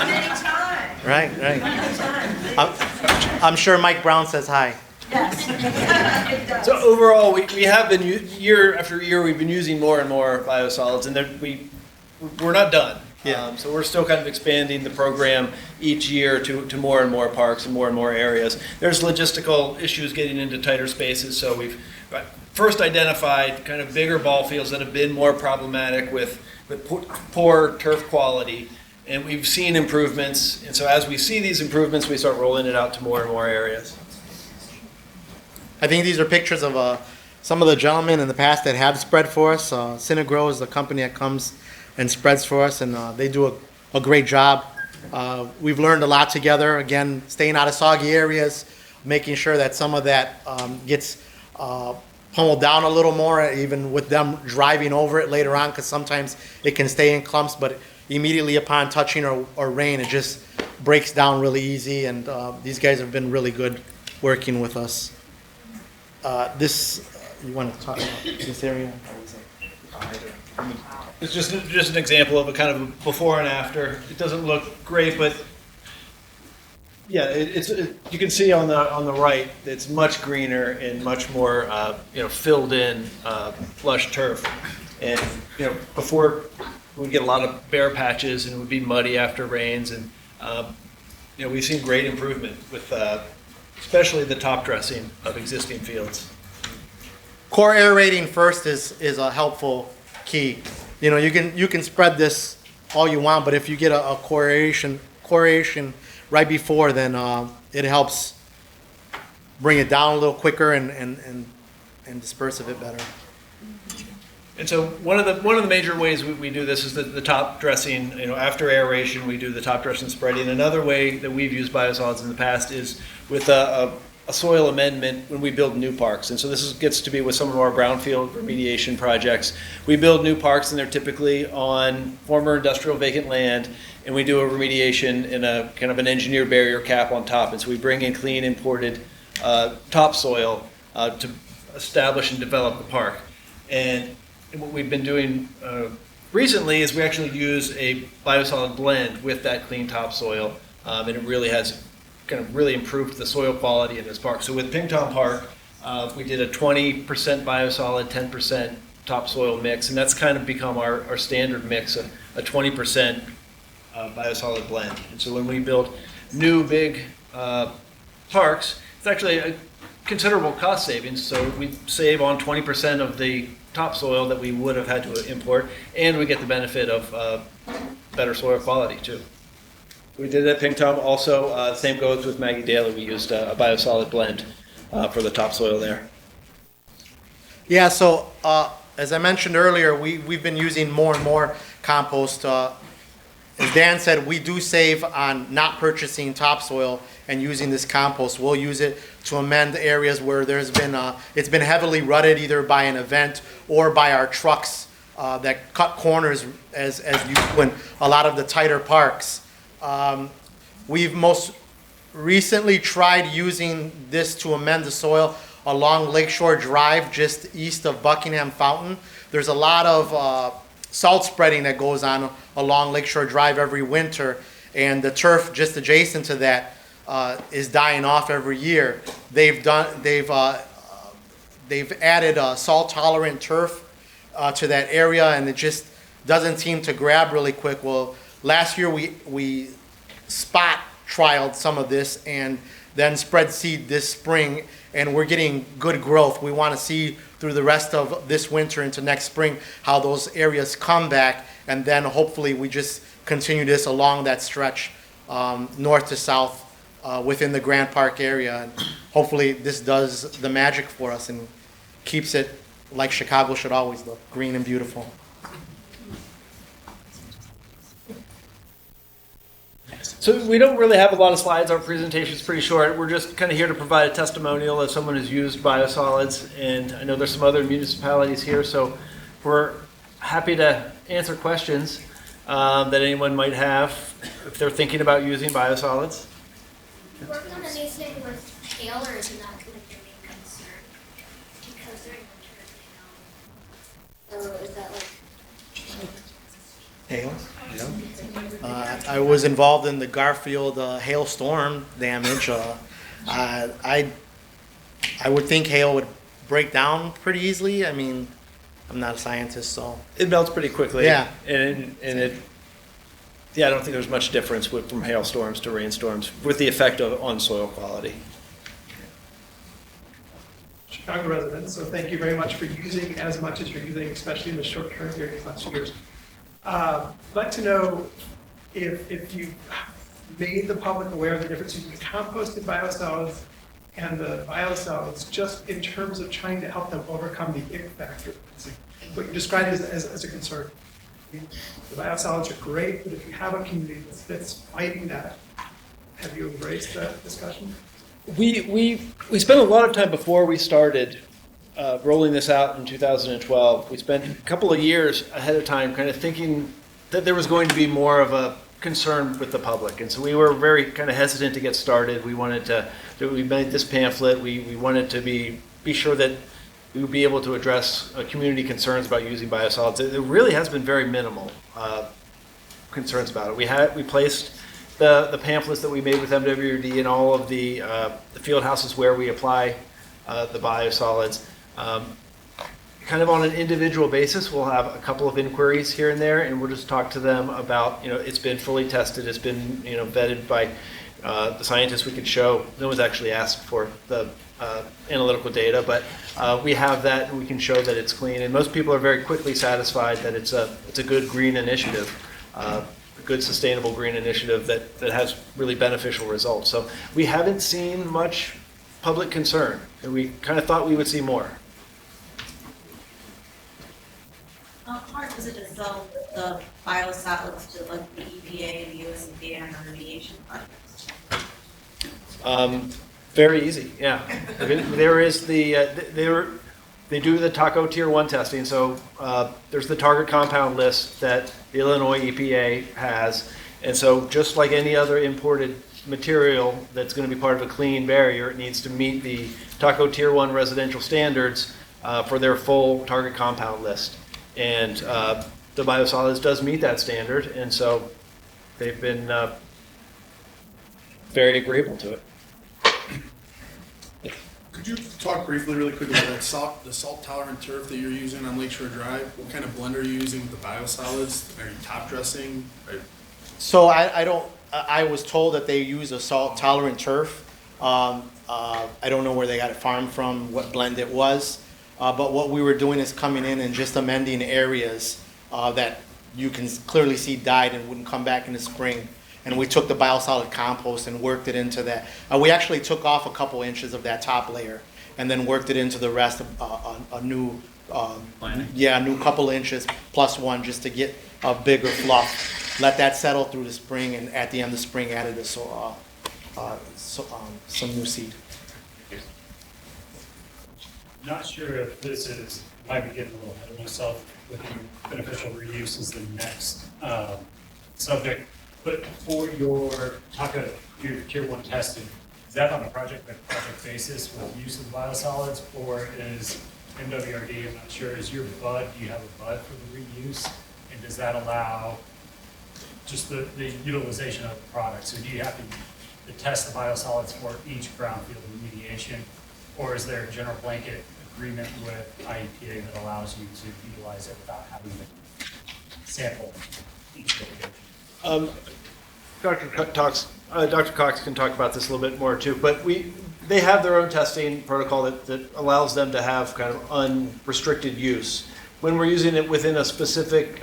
Anytime. Right. Anytime. I'm sure Mike Brown says hi. Yes. It does. So overall, we have been, year after year, we've been using more and more biosolids, and we're not done. Yeah. So we're still kind of expanding the program each year to more and more parks and more areas. There's logistical issues getting into tighter spaces, so we've first identified kind of bigger ball fields that have been more problematic with poor turf quality, and we've seen improvements. And so as we see these improvements, we start rolling it out to more and more areas. I think these are pictures of some of the gentlemen in the past that have spread for us. Synagro is the company that comes and spreads for us, and they do a great job. We've learned a lot together, again, staying out of soggy areas, making sure that some of that gets pummeled down a little more, even with them driving over it later on, because sometimes it can stay in clumps, but immediately upon touching or rain, it just breaks down really easy, and these guys have been really good working with us. You want to talk about this area? It's just an example of a kind of a before and after. It doesn't look great, but yeah, you can see on the right, it's much greener and much more filled in lush turf. And before we'd get a lot of bare patches and it would be muddy after rains, and we've seen great improvement with especially the top dressing of existing fields. Core aerating first is a helpful key. You can spread this all you want, but if you get a core aeration right before, then it helps bring it down a little quicker and disperse a bit better. And so one of the major ways we do this is the top dressing. After aeration, we do the top dressing spreading. Another way that we've used biosolids in the past is with a soil amendment when we build new parks. And so this gets to be with some of our brownfield remediation projects. We build new parks, and they're typically on former industrial vacant land, and we do a remediation in a kind of an engineered barrier cap on top. And so we bring in clean imported topsoil to establish and develop the park. And what we've been doing recently is we actually use a biosolid blend with that clean topsoil, and it really has kind of really improved the soil quality in this park. So with Pingtom Park, we did a 20% biosolid, 10% topsoil mix, and that's kind of become our standard mix, a 20% biosolid blend. And so when we build new big parks, it's actually a considerable cost savings. So we save on 20% of the topsoil that we would have had to import, and we get the benefit of better soil quality too. We did it at Pingtom. Also, the same goes with Maggie Daly. We used a biosolid blend for the topsoil there. Yeah, so as I mentioned earlier, we've been using more and more compost. As Dan said, we do save on not purchasing topsoil and using this compost. We'll use it to amend areas where it's been heavily rutted, either by an event or by our trucks that cut corners as you do in a lot of the tighter parks. We've most recently tried using this to amend the soil along Lakeshore Drive, just east of Buckingham Fountain. There's a lot of salt spreading that goes on along Lakeshore Drive every winter, and the turf just adjacent to that is dying off every year. They've added salt-tolerant turf to that area, and it just doesn't seem to grab really quick. Well, last year we spot trialed some of this and then spread seed this spring, and we're getting good growth. We want to see through the rest of this winter into next spring how those areas come back, and then hopefully we just continue this along that stretch north to south within the Grand Park area. And hopefully this does the magic for us and keeps it like Chicago should always look, green and beautiful. So we don't really have a lot of slides. Our presentation is pretty short. We're just kind of here to provide a testimonial of someone who's used biosolids, and I know there's some other municipalities here, so we're happy to answer questions that anyone might have if they're thinking about using biosolids. Worked on anything with hail, or is it not like your main concern? Because during winter, or is that like Hail? I was involved in the Garfield hailstorm damage. I would think hail would break down pretty easily. I mean, I'm not a scientist, so it melts pretty quickly. Yeah, and I don't think there's much difference from hailstorms to rainstorms with the effect on soil quality. Chicago residents, so thank you very much for using as much as you're using, especially in the short term here these last years. I'd like to know if you made the public aware of the difference between composted biosolids and the biosolids, just in terms of trying to help them overcome the ick factor, what you described as a concern. The biosolids are great, but if you have a community that's fighting that, have you embraced that discussion? We spent a lot of time before we started rolling this out in 2012. We spent a couple of years ahead of time kind of thinking that there was going to be more of a concern with the public. And so we were very kind of hesitant to get started. We made this pamphlet. We wanted to be sure that we would be able to address community concerns about using biosolids. It really has been very minimal concerns about it. We placed the pamphlets that we made with MWRD in all of the field houses where we apply the biosolids. Kind of on an individual basis, we'll have a couple of inquiries here and there, and we'll just talk to them about, it's been fully tested, it's been, vetted by the scientists. We could show, no one's actually asked for the analytical data, but we have that, and we can show that it's clean. And most people are very quickly satisfied that it's a good green initiative, a good sustainable green initiative that has really beneficial results. So we haven't seen much public concern, and we kind of thought we would see more. How hard is it to sell the biosolids to like the EPA, the US EPA, and the remediation projects? Very easy, yeah. There is they do the TACO Tier 1 testing, so there's the target compound list that the Illinois EPA has. And so just like any other imported material that's going to be part of a clean barrier, it needs to meet the TACO Tier 1 residential standards for their full target compound list. And the biosolids does meet that standard, and so they've been very agreeable to it. Could you talk briefly, really quickly, about the salt-tolerant turf that you're using on Lakeshore Drive? What kind of blend are you using with the biosolids? Are you top dressing? So I was told that they use a salt-tolerant turf. I don't know where they got it farmed from, what blend it was. But what we were doing is coming in and just amending areas that you can clearly see died and wouldn't come back in the spring. And we took the biosolid compost and worked it into that. We actually took off a couple inches of that top layer and then worked it into the rest of a new, new couple inches plus one just to get a bigger fluff. Let that settle through the spring, and at the end of the spring added some new seed. Not sure if this might be getting a little ahead of myself. Within beneficial reuse is the next subject. But for your Tier 1 testing, is that on a project-by-project basis with use of biosolids, or is MWRD, I'm not sure, is your BUD, do you have a BUD for the reuse? And does that allow just the utilization of the product? So do you have to test the biosolids for each brownfield remediation, or is there a general blanket agreement with IEPA that allows you to utilize it without having to sample each location? Dr. Cox can talk about this a little bit more too, but they have their own testing protocol that allows them to have kind of unrestricted use. When we're using it within a specific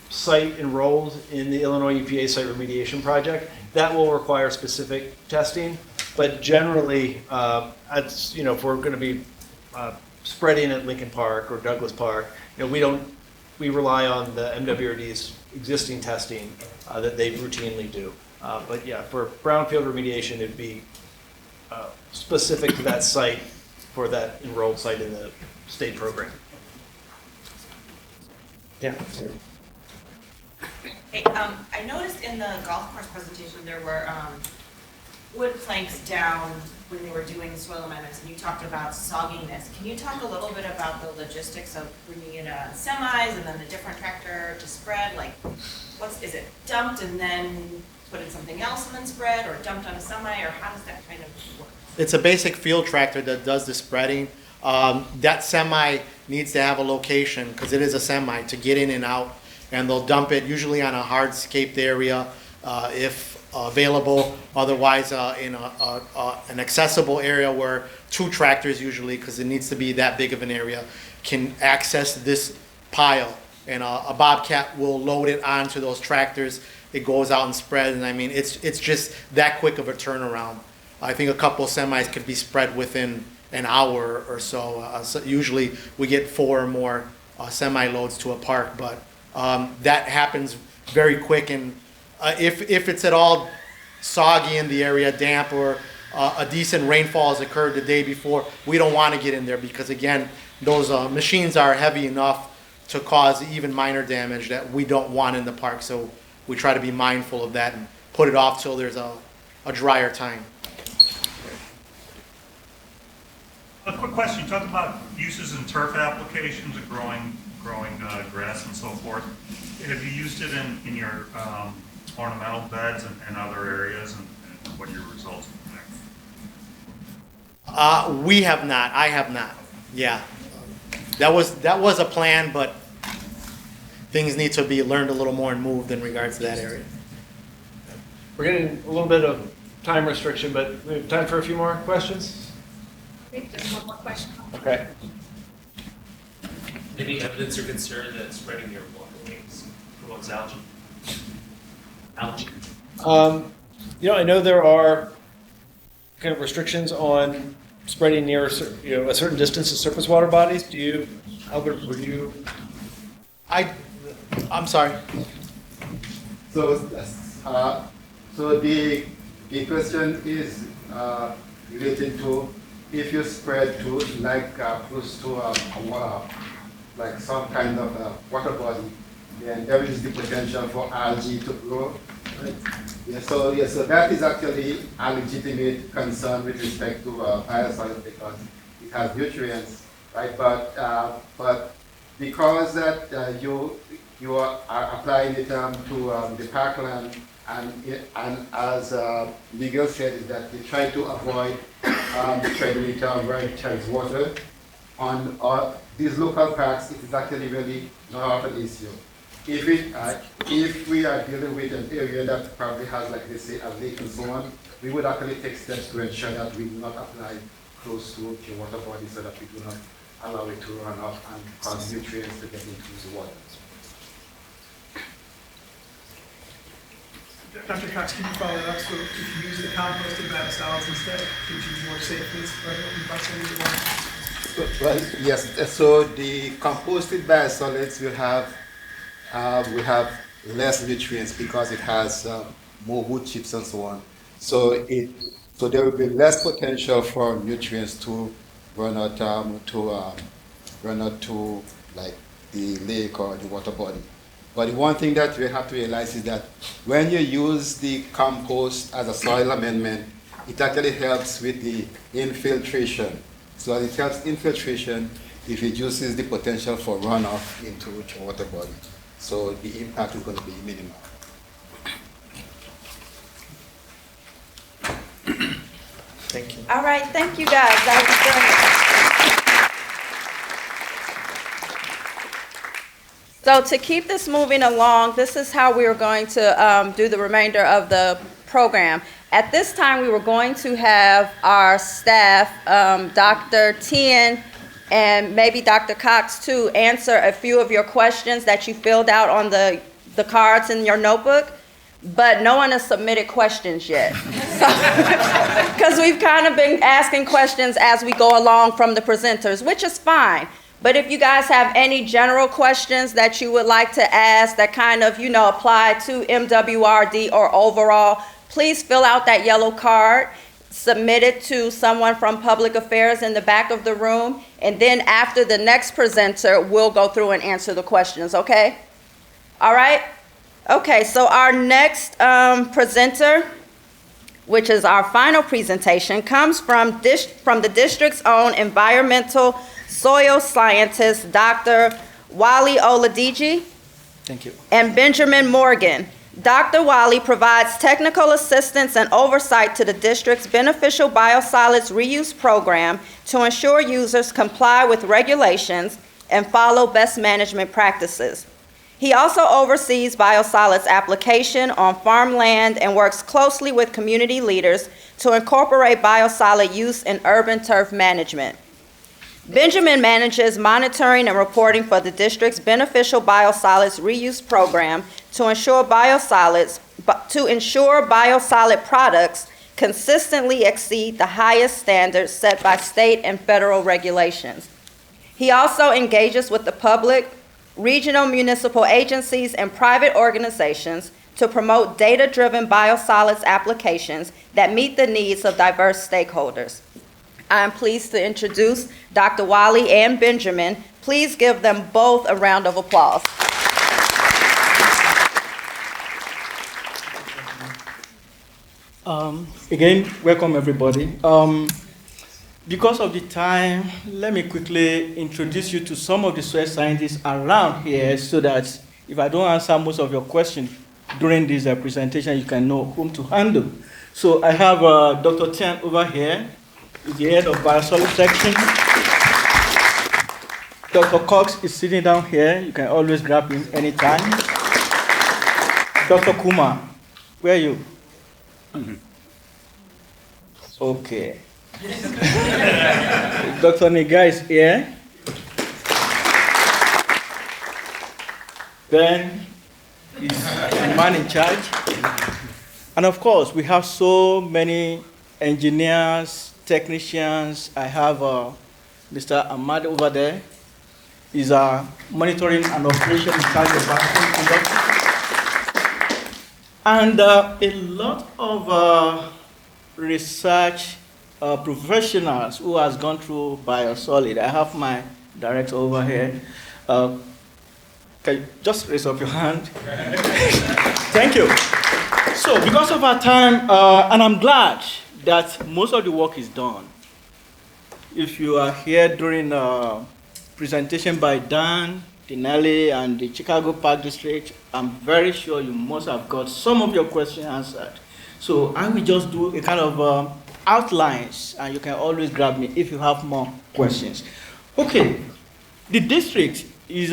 site enrolled in the Illinois EPA site remediation project, that will require specific testing. But generally, if we're going to be spreading at Lincoln Park or Douglas Park, we rely on the MWRD's existing testing that they routinely do. But yeah, for brownfield remediation, it'd be specific to that site for that enrolled site in the state program. Yeah. Hey, I noticed in the golf course presentation there were wood planks down when they were doing soil amendments, and you talked about sogginess. Can you talk a little bit about the logistics of bringing in semis and then the different tractor to spread? Like, is it dumped and then put in something else and then spread, or dumped on a semi, or how does that kind of work? It's a basic field tractor that does the spreading. That semi needs to have a location, because it is a semi, to get in and out, and they'll dump it usually on a hardscaped area if available, otherwise in an accessible area where two tractors usually, because it needs to be that big of an area, can access this pile. And a bobcat will load it onto those tractors. It goes out and spreads, and I mean, it's just that quick of a turnaround. I think a couple of semis could be spread within an hour or so. So usually we get 4 or more semi loads to a park, but That happens very quick, and if it's at all soggy in the area, damp, or a decent rainfall has occurred the day before, we don't want to get in there because, again, those machines are heavy enough to cause even minor damage that we don't want in the park. So we try to be mindful of that and put it off till there's a drier time. A quick question, you talked about uses in turf applications of growing grass and so forth. Have you used it in your ornamental beds and other areas, and what are your results from there? We have not. I have not. Yeah, that was a plan, but things need to be learned a little more and moved in regards to that area. We're getting a little bit of time restriction, but we have time for a few more questions? Just one more question. Okay. Any evidence or concern that spreading your waterways promotes algae? I know there are kind of restrictions on spreading near a certain distance to surface water bodies. Do you, Albert, would you? I'm sorry. So the question is related to if you spread to like close to like some kind of water body, then there is the potential for algae to grow. Right? So that is actually a legitimate concern with respect to biosolids because it has nutrients, right? But because that you are applying it to the parkland, and as Miguel said, is that they try to avoid treading it where it carries water. On these local parks, it is actually really not an issue. If we are dealing with an area that probably has, like they say, a lake and so on, we would actually take steps to ensure that we do not apply close to the water body so that we do not allow it to run off and cause nutrients to get into the water. Dr. Cox, can you follow that up? So if you use the composted biosolids instead, can you use more safely for the Well, yes. So the composted biosolids will have less nutrients because it has more wood chips and so on. So there will be less potential for nutrients to run out to like the lake or the water body. But the one thing that we have to realize is that when you use the compost as a soil amendment, it actually helps with the infiltration. So as it helps infiltration, it reduces the potential for runoff into the water body. So the impact is going to be minimal. Thank you. All right, thank you guys. That was brilliant. So to keep this moving along, this is how we are going to do the remainder of the program. At this time, we were going to have our staff, Dr. Tien and maybe Dr. Cox too, answer a few of your questions that you filled out on the cards in your notebook, but no one has submitted questions yet. Because we've kind of been asking questions as we go along from the presenters, which is fine. But if you guys have any general questions that you would like to ask that kind of, apply to MWRD or overall, please fill out that yellow card, submit it to someone from Public Affairs in the back of the room, and then after the next presenter, we'll go through and answer the questions, okay? All right? Okay, so our next presenter, which is our final presentation, comes from the district's own environmental soil scientist, Dr. Wally Oladiji. Thank you. And Benjamin Morgan. Dr. Wally provides technical assistance and oversight to the district's beneficial biosolids reuse program to ensure users comply with regulations and follow best management practices. He also oversees biosolids application on farmland and works closely with community leaders to incorporate biosolid use in urban turf management. Benjamin manages monitoring and reporting for the district's beneficial biosolids reuse program to ensure biosolid products consistently exceed the highest standards set by state and federal regulations. He also engages with the public regional municipal agencies, and private organizations to promote data-driven biosolids applications that meet the needs of diverse stakeholders. I am pleased to introduce Dr. Wally and Benjamin. Please give them both a round of applause. Again, welcome everybody. Because of the time, let me quickly introduce you to some of the soil scientists around here so that if I don't answer most of your questions during this presentation, you can know whom to handle. So I have Dr. Tian over here, is the head of biosolids section. Dr. Cox is sitting down here. You can always grab him anytime. Dr. Kumar, where are you? Okay. Dr. Niga is here. Ben is the man in charge. And of course, we have so many engineers, technicians. I have Mr. Ahmad over there. He's monitoring and operation in charge of vacuum conductor. And a lot of research professionals who has gone through biosolid. I have my director over here. Can you just raise up your hand? Thank you. So because of our time, and I'm glad that most of the work is done. If you are here during presentation by Dan, Tinelli, and the Chicago Park District, I'm very sure you must have got some of your questions answered. So I will just do a kind of outlines, and you can always grab me if you have more questions. Okay, the district is,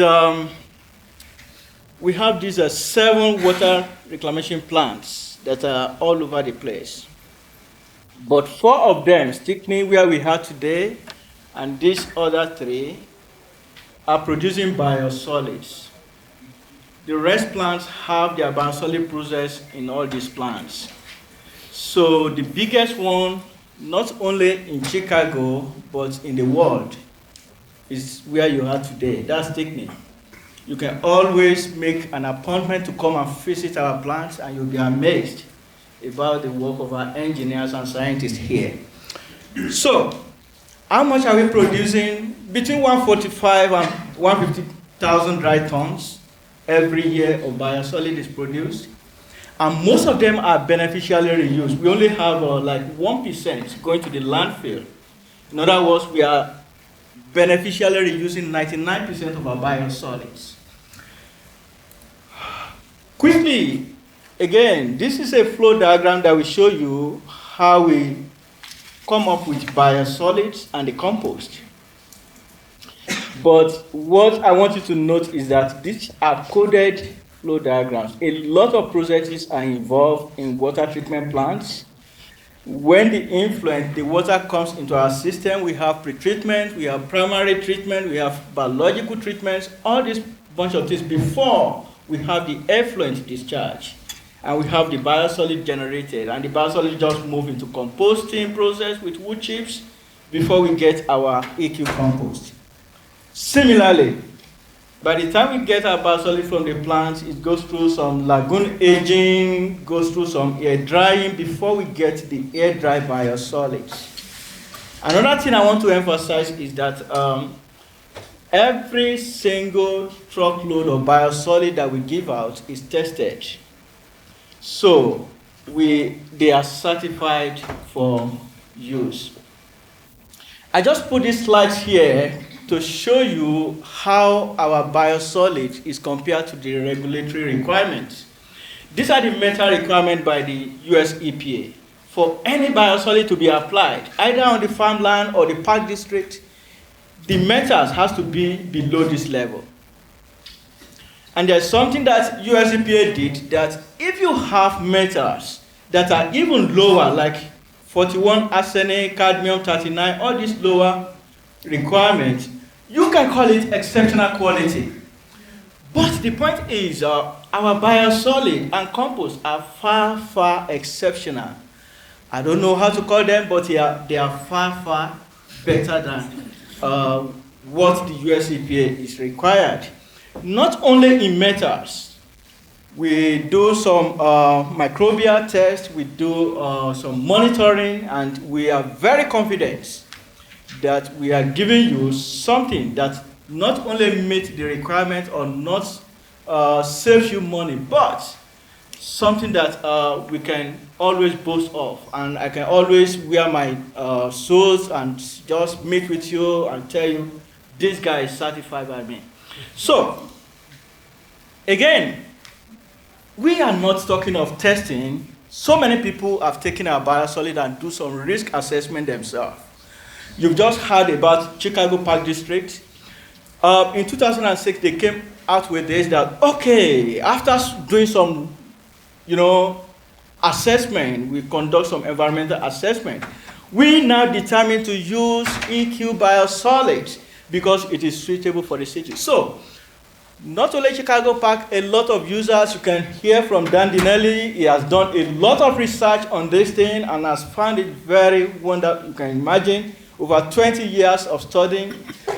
we have these 7 water reclamation plants that are all over the place. But 4 of them, Stickney, where we are today, and these other 3, are producing biosolids. The rest plants have their biosolid process in all these plants. So the biggest one, not only in Chicago, but in the world, is where you are today. That's Stickney. You can always make an appointment to come and visit our plants, and you'll be amazed about the work of our engineers and scientists here. So, how much are we producing? Between 145 and 150,000 dry tons every year of biosolid is produced. And most of them are beneficially reused. We only have like 1% going to the landfill. In other words, we are beneficially reusing 99% of our biosolids. Quickly, again, this is a flow diagram that will show you how we come up with biosolids and the compost. But what I want you to note is that these are coded flow diagrams. A lot of processes are involved in water treatment plants. When the water comes into our system, we have pre-treatment, we have primary treatment, we have biological treatments, all this bunch of things before we have the effluent discharge. And we have the biosolid generated, and the biosolid just move into composting process with wood chips before we get our EQ compost. Similarly, by the time we get our biosolid from the plants, it goes through some lagoon aging, goes through some air drying before we get the air dry biosolids. Another thing I want to emphasize is that every single truckload of biosolid that we give out is tested. So they are certified for use. I just put these slides here to show you how our biosolid is compared to the regulatory requirements. These are the meta requirements by the US EPA. For any biosolid to be applied, either on the farmland or the park district, the metals has to be below this level. And there's something that US EPA did, that if you have metals that are even lower, like 41 arsenic, cadmium 39, all these lower requirements, you can call it exceptional quality. But the point is, our biosolid and compost are far, far exceptional. I don't know how to call them, but they are far, far better than what the US EPA is required. not only in metals. We do some microbial tests, we do some monitoring, and we are very confident that we are giving you something that not only meets the requirement or not saves you money, but something that we can always boast of. And I can always wear my shoes and just meet with you and tell you, this guy is certified by me. So, again, we are not talking of testing. So many people have taken our biosolid and do some risk assessment themselves. You've just heard about Chicago Park District. In 2006, they came out with this that, okay, after doing some, assessment, we conduct some environmental assessment. We now determine to use EQ biosolids because it is suitable for the city. So, not only Chicago Park, a lot of users, you can hear from Dan Dinelli, he has done a lot of research on this thing and has found it very wonderful. You can imagine, over 20 years of studying,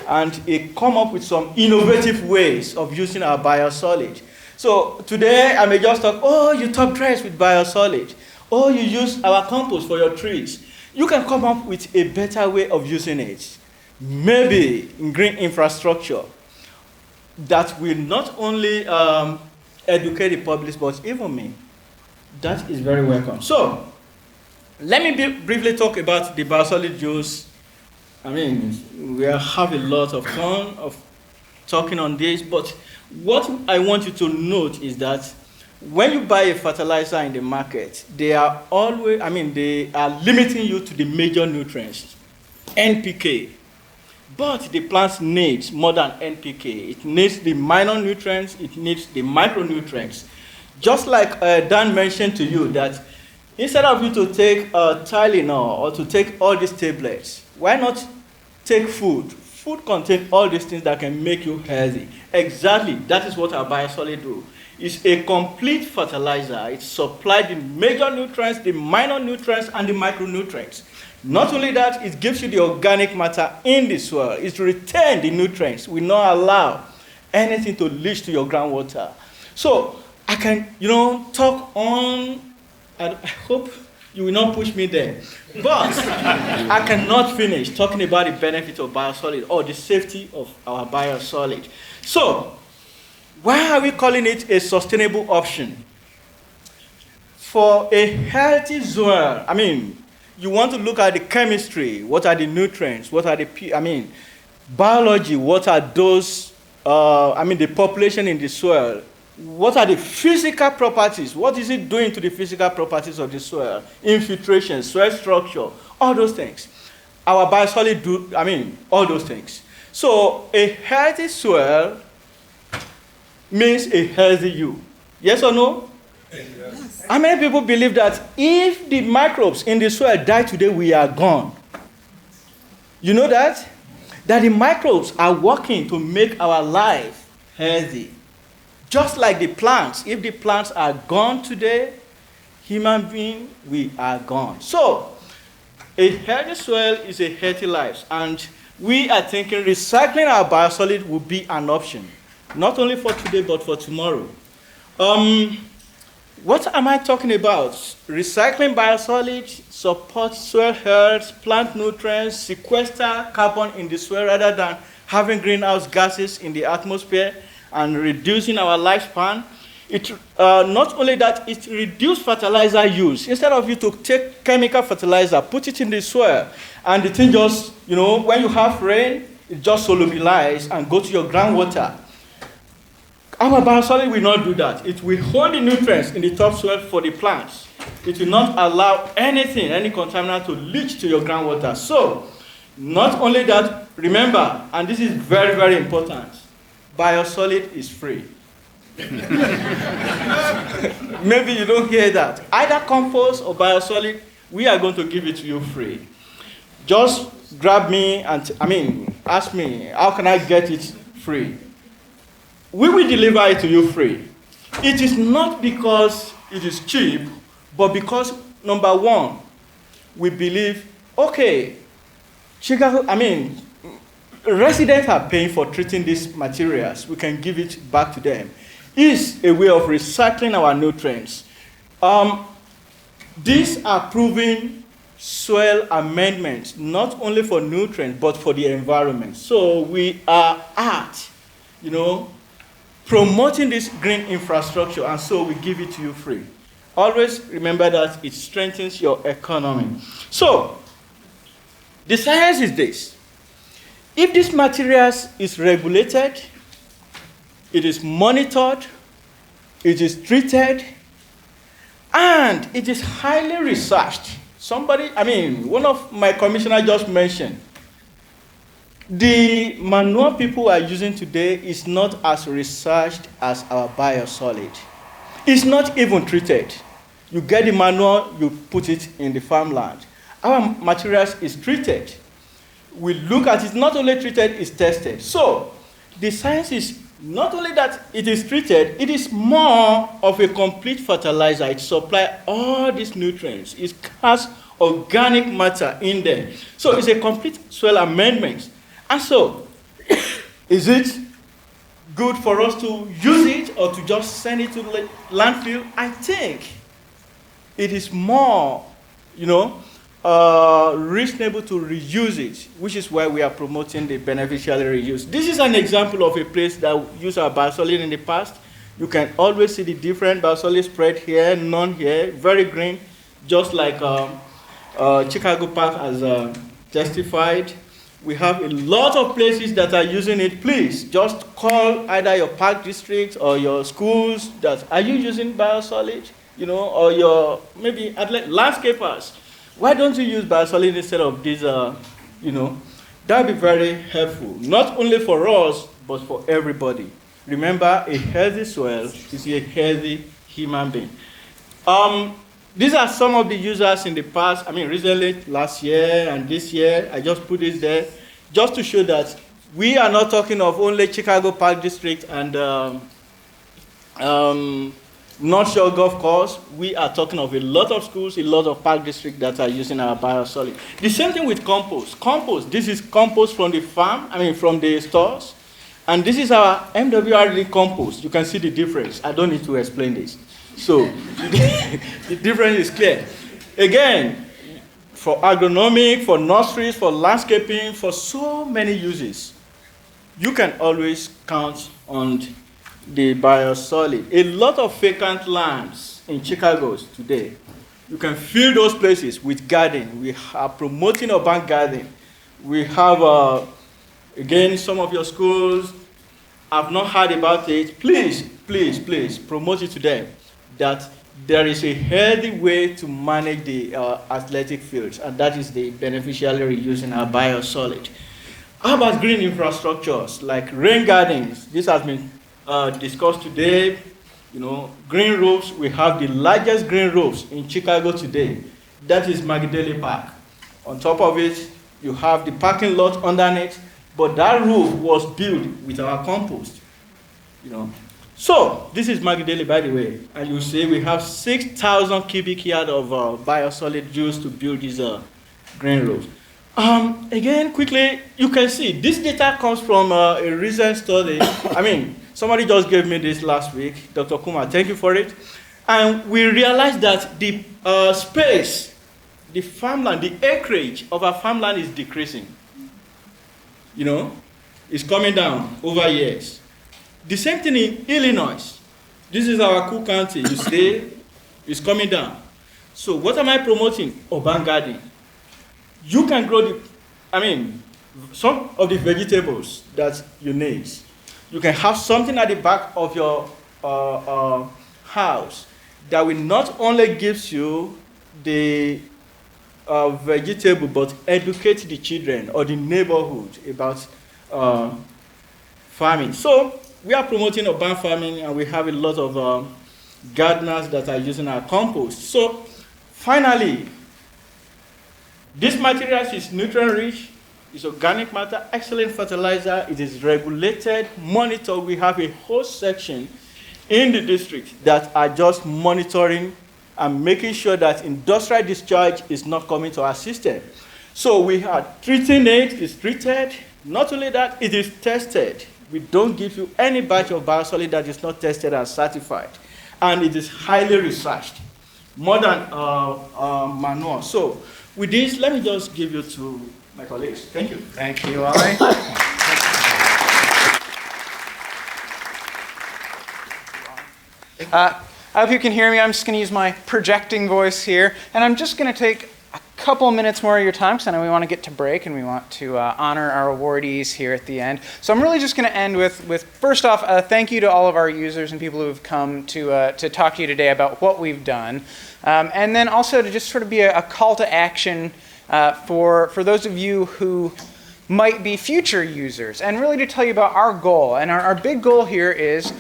and he come up with some innovative ways of using our biosolid. So today, I may just talk, oh, you top dress with biosolid. Oh, you use our compost for your trees. You can come up with a better way of using it. Maybe in green infrastructure that will not only educate the public, but even me. That is very welcome. So, let me briefly talk about the biosolid use. I mean, we have a lot of fun of talking on this, but what I want you to note is that when you buy a fertilizer in the market, they are always, they are limiting you to the major nutrients, NPK. But the plant needs more than NPK. It needs the minor nutrients, it needs the micronutrients. Just like Dan mentioned to you that instead of you to take Tylenol or to take all these tablets, why not take food? Food contains all these things that can make you healthy. Exactly, that is what our biosolid do. It's a complete fertilizer. It supplies the major nutrients, the minor nutrients, and the micronutrients. Not only that, it gives you the organic matter in the soil. It retains the nutrients. We not allow anything to leach to your groundwater. So I can, talk on. I hope you will not push me there. But I cannot finish talking about the benefit of biosolid or the safety of our biosolid. So why are we calling it a sustainable option? For a healthy soil, you want to look at the chemistry. What are the nutrients? What are the, biology. What are those, the population in the soil. What are the physical properties? What is it doing to the physical properties of the soil? Infiltration, soil structure, all those things. Our biosolid do, all those things. So a healthy soil means a healthy you. Yes or no? Yes. How many people believe that if the microbes in the soil die today, we are gone? You know that? That the microbes are working to make our life healthy. Just like the plants. If the plants are gone today, human beings, we are gone. So, a healthy soil is a healthy life. And we are thinking recycling our biosolid will be an option. Not only for today, but for tomorrow. What am I talking about? Recycling biosolids supports soil health, plant nutrients, sequester carbon in the soil rather than having greenhouse gases in the atmosphere and reducing our lifespan. It not only that, it reduces fertilizer use. Instead of you to take chemical fertilizer, put it in the soil, and the thing just, when you have rain, it just solubilizes and go to your groundwater. Our biosolid will not do that. It will hold the nutrients in the topsoil for the plants. It will not allow anything, any contaminant to leach to your groundwater. So, not only that, remember, and this is very, very important, biosolid is free. Maybe you don't hear that. Either compost or biosolid, we are going to give it to you free. Just grab me and, ask me, how can I get it free? We will deliver it to you free. It is not because it is cheap, but because, number one, we believe, okay, Chicago, residents are paying for treating these materials, we can give it back to them, is a way of recycling our nutrients. These are proven soil amendments, not only for nutrients, but for the environment. So we are promoting this green infrastructure, and so we give it to you free. Always remember that it strengthens your economy. So, the science is this. If this materials is regulated, it is monitored, it is treated, and it is highly researched. One of my commissioners just mentioned, the manure people are using today is not as researched as our biosolid. It's not even treated. You get the manure, you put it in the farmland. Our materials is treated. We look at it, not only treated, it's tested. So the science is not only that it is treated, it is more of a complete fertilizer. It supplies all these nutrients. It has organic matter in there. So it's a complete soil amendment. And so, is it good for us to use it or to just send it to the landfill? I think it is more, reasonable to reuse it, which is why we are promoting the beneficial reuse. This is an example of a place that used our biosolid in the past. You can always see the different biosolid spread here, none here, very green, just like Chicago Park has testified. We have a lot of places that are using it. Please just call either your park district or your schools are you using biosolid? Or your maybe landscapers. Why don't you use biosolid instead of this? That would be very helpful, not only for us, but for everybody. Remember, a healthy soil is a healthy human being. These are some of the users in the past, recently, last year and this year. I just put this there just to show that we are not talking of only Chicago Park District and North Shore Golf Course. We are talking of a lot of schools, a lot of park districts that are using our biosolid. The same thing with compost. Compost, this is compost from the farm, from the stores. And this is our MWRD compost. You can see the difference. I don't need to explain this. So, the difference is clear. Again, for agronomic, for nurseries, for landscaping, for so many uses, you can always count on the biosolid. A lot of vacant lands in Chicago today, you can fill those places with garden. We are promoting urban garden. We have, again, some of your schools have not heard about it. Please, please, please promote it to them that there is a healthy way to manage the athletic fields, and that is the beneficially reusing our biosolid. How about green infrastructures like rain gardens? This has been discussed today. Green roofs. We have the largest green roofs in Chicago today. That is Magdalene Park. On top of it, you have the parking lot underneath, but that roof was built with our compost. So this is Magdalene, by the way, and you see we have 6,000 cubic yards of biosolid used to build these green roofs. Again, quickly, you can see this data comes from a recent study. Somebody just gave me this last week, Dr. Kumar, thank you for it. And we realized that the space, the farmland, the acreage of our farmland is decreasing. It's coming down over years. The same thing in Illinois. This is our Cook County. You see, it's coming down. So what am I promoting? Urban gardening. You can grow some of the vegetables that you need. You can have something at the back of your house that will not only give you the vegetable, but educate the children or the neighborhood about farming. So we are promoting urban farming, and we have a lot of gardeners that are using our compost. So finally, this material is nutrient-rich, it's organic matter, excellent fertilizer, it is regulated, monitored. We have a whole section in the district that are just monitoring and making sure that industrial discharge is not coming to our system. So we are treating it, it's treated, Not only that, it is tested. We don't give you any batch of biosolid that is not tested and certified. And it is highly researched, more than manure. So with this, let me just give you to my colleagues. Thank you. Thank you, Wally. I hope you can hear me. I'm just going to use my projecting voice here, and I'm just going to take a couple minutes more of your time because I know we want to get to break and we want to honor our awardees here at the end. So I'm really just going to end with first off, thank you to all of our users and people who have come to talk to you today about what we've done, and then also to just sort of be a call to action for those of you who might be future users, and really to tell you about our goal. And our big goal here is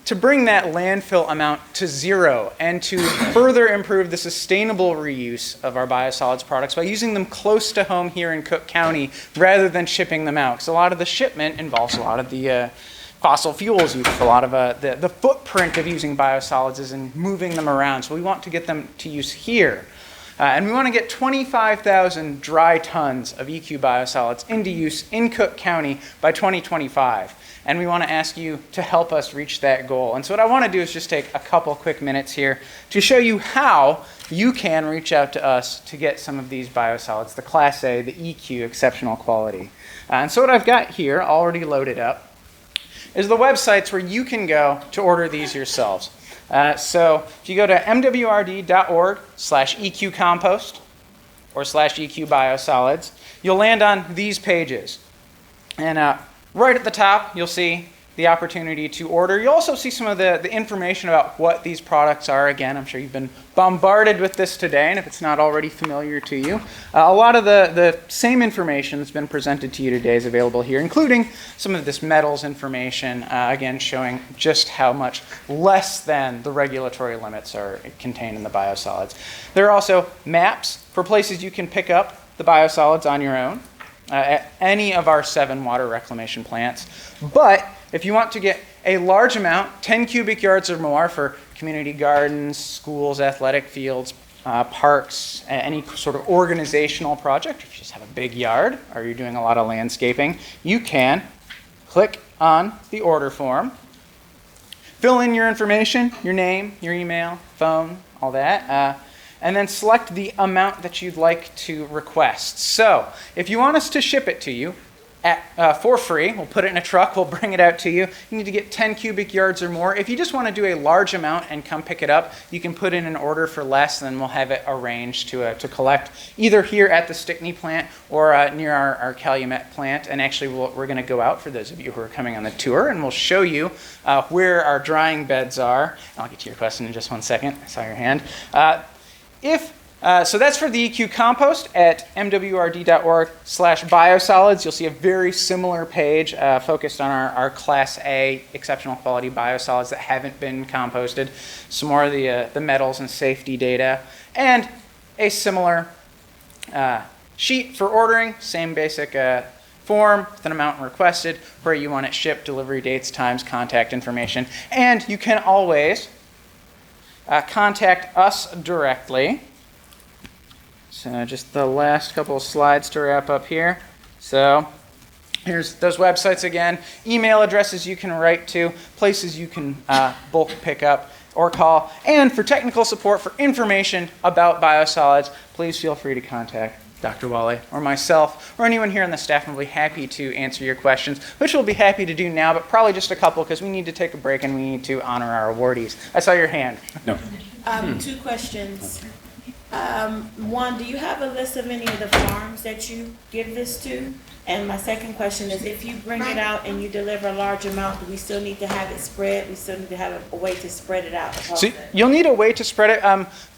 to bring that landfill amount to zero and to further improve the sustainable reuse of our biosolids products by using them close to home here in Cook County rather than shipping them out. Because a lot of the shipment involves a lot of the fossil fuels use. A lot of the footprint of using biosolids is in moving them around. So we want to get them to use here. And we want to get 25,000 dry tons of EQ biosolids into use in Cook County by 2025. And we want to ask you to help us reach that goal. And so what I want to do is just take a couple quick minutes here to show you how you can reach out to us to get some of these biosolids, the Class A, the EQ, exceptional quality. And so what I've got here, already loaded up, is the websites where you can go to order these yourselves. So if you go to mwrd.org/EQcompost or /EQ biosolids, you'll land on these pages. And right at the top, you'll see the opportunity to order. You'll also see some of the information about what these products are. Again, I'm sure you've been bombarded with this today, and if it's not already familiar to you, a lot of the same information that's been presented to you today is available here, including some of this metals information, again, showing just how much less than the regulatory limits are contained in the biosolids. There are also maps for places you can pick up the biosolids on your own at any of our 7 water reclamation plants. But if you want to get a large amount, 10 cubic yards or more for community gardens, schools, athletic fields, parks, any sort of organizational project, if you just have a big yard or you're doing a lot of landscaping, you can click on the order form, fill in your information, your name, your email, phone, all that, and then select the amount that you'd like to request. So if you want us to ship it to you for free, we'll put it in a truck, we'll bring it out to you. You need to get 10 cubic yards or more. If you just want to do a large amount and come pick it up, you can put in an order for less, and then we'll have it arranged to collect either here at the Stickney plant or near our Calumet plant. And actually, we're going to go out for those of you who are coming on the tour, and we'll show you where our drying beds are. I'll get to your question in just one second. I saw your hand. So that's for the EQ compost at mwrd.org/biosolids. You'll see a very similar page focused on our Class A exceptional quality biosolids that haven't been composted, some more of the metals and safety data, and a similar sheet for ordering, same basic form with an amount requested, where you want it shipped, delivery dates, times, contact information, and you can always contact us directly. So just the last couple of slides to wrap up here. So here's those websites again, email addresses you can write to, places you can bulk pick up or call. And for technical support, for information about biosolids, please feel free to contact Dr. Wally or myself or anyone here on the staff, and we'll be happy to answer your questions, which we'll be happy to do now, but probably just a couple because we need to take a break and we need to honor our awardees. I saw your hand. No. 2 questions. One, do you have a list of any of the farms that you give this to? And my second question is, if you bring it out and you deliver a large amount, do we still need to have it spread? We still need to have a way to spread it out. So you'll need a way to spread it.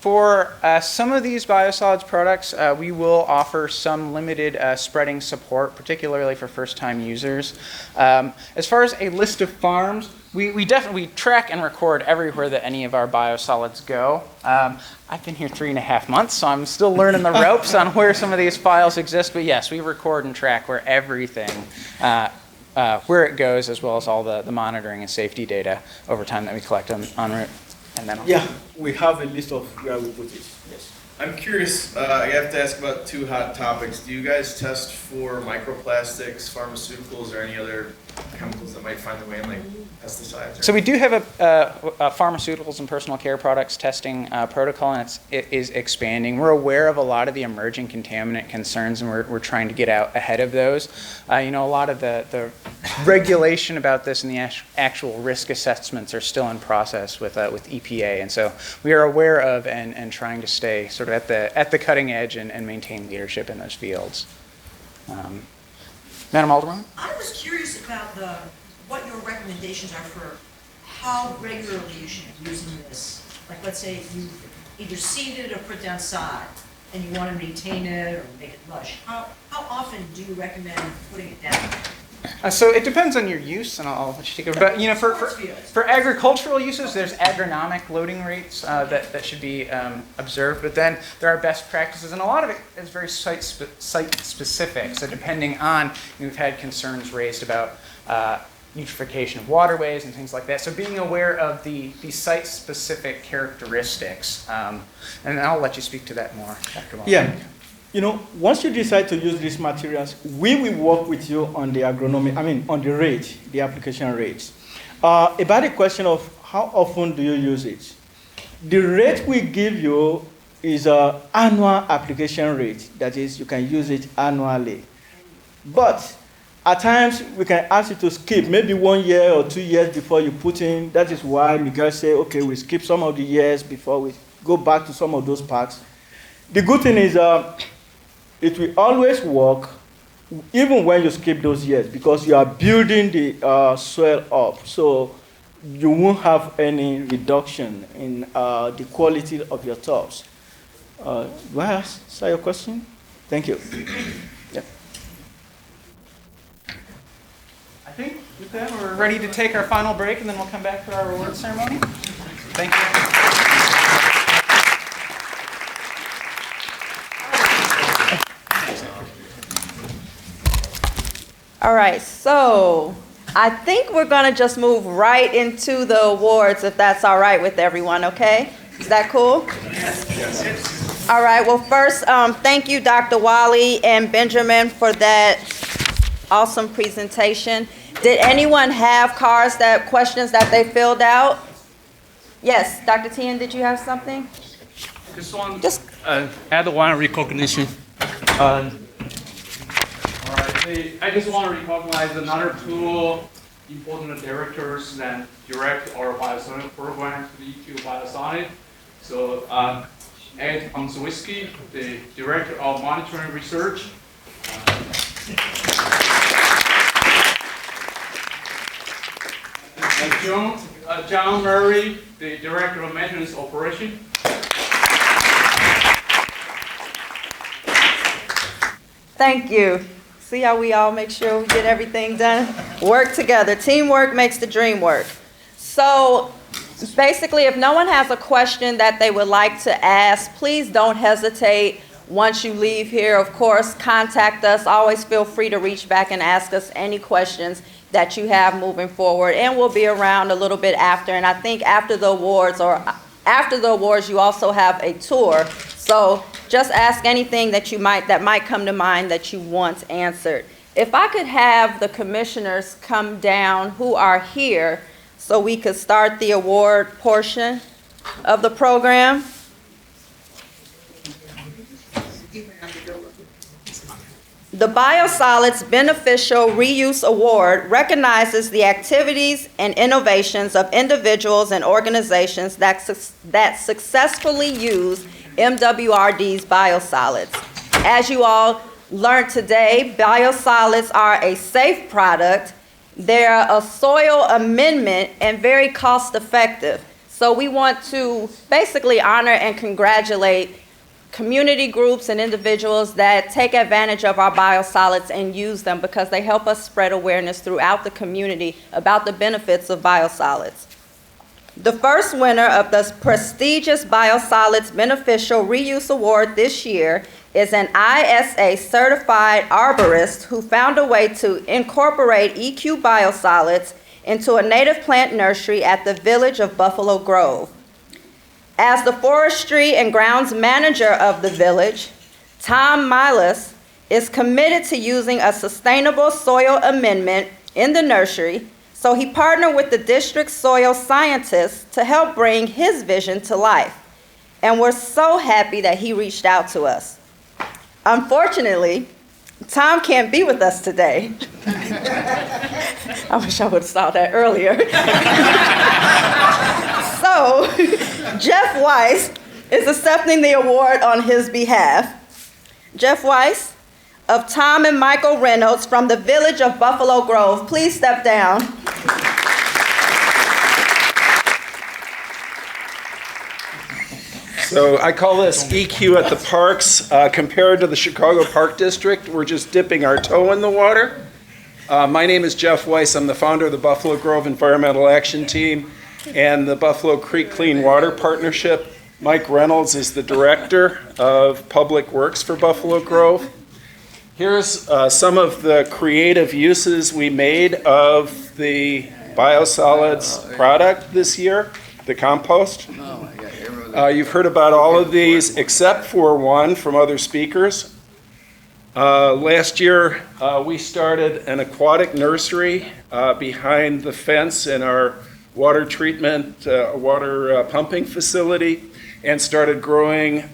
For some of these biosolids products, we will offer some limited spreading support, particularly for first-time users. As far as a list of farms, we definitely track and record everywhere that any of our biosolids go. I've been here 3.5 months, so I'm still learning the ropes on where some of these files exist. But yes, we record and track where everything, where it goes, as well as all the monitoring and safety data over time that we collect en route. And then yeah, we have a list of where we put it. Yes. I'm curious, I have to ask about two hot topics. Do you guys test for microplastics, pharmaceuticals, or any other chemicals that might find their way in, like pesticides? Or So we do have a pharmaceuticals and personal care products testing protocol, and it is expanding. We're aware of a lot of the emerging contaminant concerns, and we're trying to get out ahead of those. A lot of the regulation about this and the actual risk assessments are still in process with EPA, and so we are aware of and trying to stay sort of at the cutting edge and maintain leadership in those fields. Madam Alderman? I was curious about what your recommendations are for how regularly you should be using this. Like, let's say you either seed it or put down sod, and you want to maintain it or make it lush. How often do you recommend putting it down? So it depends on your use, and I'll let you take it. But for agricultural uses, there's agronomic loading rates that should be observed. But then there are best practices, and a lot of it is very site specific. So depending on, we've had concerns raised about eutrophication of waterways and things like that. So being aware of the site specific characteristics, and I'll let you speak to that more, Dr. Wall. Yeah. Once you decide to use these materials, we will work with you on the on the rate, the application rates. About the question of how often do you use it? The rate we give you is an annual application rate. That is, you can use it annually. But at times, we can ask you to skip maybe 1 year or 2 years before you put in. That is why Miguel say, okay, we skip some of the years before we go back to some of those parts. The good thing is, it will always work even when you skip those years because you are building the soil up. So you won't have any reduction in the quality of your tops. Do I answer your question? Thank you. Yeah. I think with that, we're ready to take our final break, and then we'll come back for our award ceremony. Thank you. All right, so I think we're going to just move right into the awards, if that's all right with everyone, okay? Is that cool? Yes. All right, well, first, thank you, Dr. Wally and Benjamin, for that awesome presentation. Did anyone have questions that they filled out? Yes, Dr. Tien, did you have something? Just add one recognition. I just want to recognize another two important directors that direct our biosolid program to the EQ Biosolid. So Ed Omswiski, the director of monitoring research. And John Murray, the director of maintenance operation. Thank you. See how we all make sure we get everything done? Work together. Teamwork makes the dream work. So basically, if no one has a question that they would like to ask, please don't hesitate. Once you leave here, of course, contact us. Always feel free to reach back and ask us any questions that you have moving forward. And we'll be around a little bit after. And I think after the awards you also have a tour. So just ask anything that might come to mind that you want answered. If I could have the commissioners come down who are here so we could start the award portion of the program. The Biosolids Beneficial Reuse Award recognizes the activities and innovations of individuals and organizations that successfully use MWRD's biosolids. As you all learned today, biosolids are a safe product. They're a soil amendment and very cost effective. So we want to basically honor and congratulate community groups and individuals that take advantage of our biosolids and use them because they help us spread awareness throughout the community about the benefits of biosolids. The first winner of the prestigious Biosolids Beneficial Reuse Award this year is an ISA certified arborist who found a way to incorporate EQ biosolids into a native plant nursery at the village of Buffalo Grove. As the forestry and grounds manager of the village, Tom Milas is committed to using a sustainable soil amendment in the nursery, so he partnered with the district's soil scientists to help bring his vision to life. And we're so happy that he reached out to us. Unfortunately, Tom can't be with us today. I wish I would have saw that earlier. So, Jeff Weiss is accepting the award on his behalf. Jeff Weiss of Tom and Michael Reynolds from the village of Buffalo Grove. Please step down. So I call this EQ at the parks. Compared to the Chicago Park District, we're just dipping our toe in the water. My name is Jeff Weiss. I'm the founder of the Buffalo Grove Environmental Action Team and the Buffalo Creek Clean Water Partnership. Mike Reynolds is the director of Public Works for Buffalo Grove. Here's some of the creative uses we made of the biosolids product this year, the compost. You've heard about all of these except for one from other speakers. Last year, we started an aquatic nursery behind the fence in our water treatment, water pumping facility, and started growing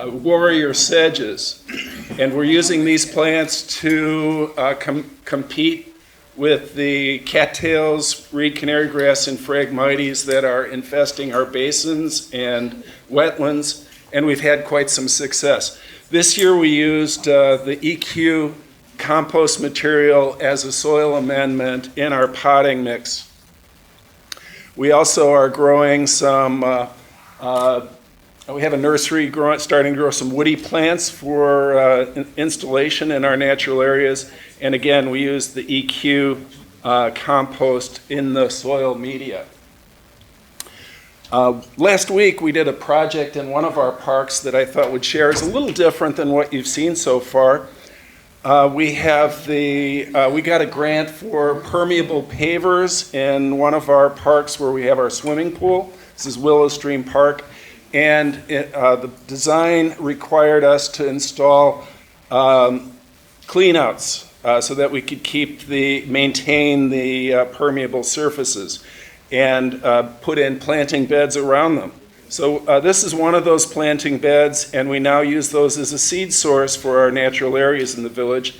warrior sedges. And we're using these plants to compete with the cattails, reed canary grass, and phragmites that are infesting our basins and wetlands, and we've had quite some success. This year we used the EQ compost material as a soil amendment in our potting mix. We also are growing some, we have a nursery starting to grow some woody plants for installation in our natural areas. And again, we use the EQ compost in the soil media. Last week, we did a project in one of our parks that I thought would share. It's a little different than what you've seen so far. We got a grant for permeable pavers in one of our parks where we have our swimming pool. This is Willow Stream Park. And the design required us to install cleanouts so that we could maintain the permeable surfaces and put in planting beds around them. So this is one of those planting beds, and we now use those as a seed source for our natural areas in the village.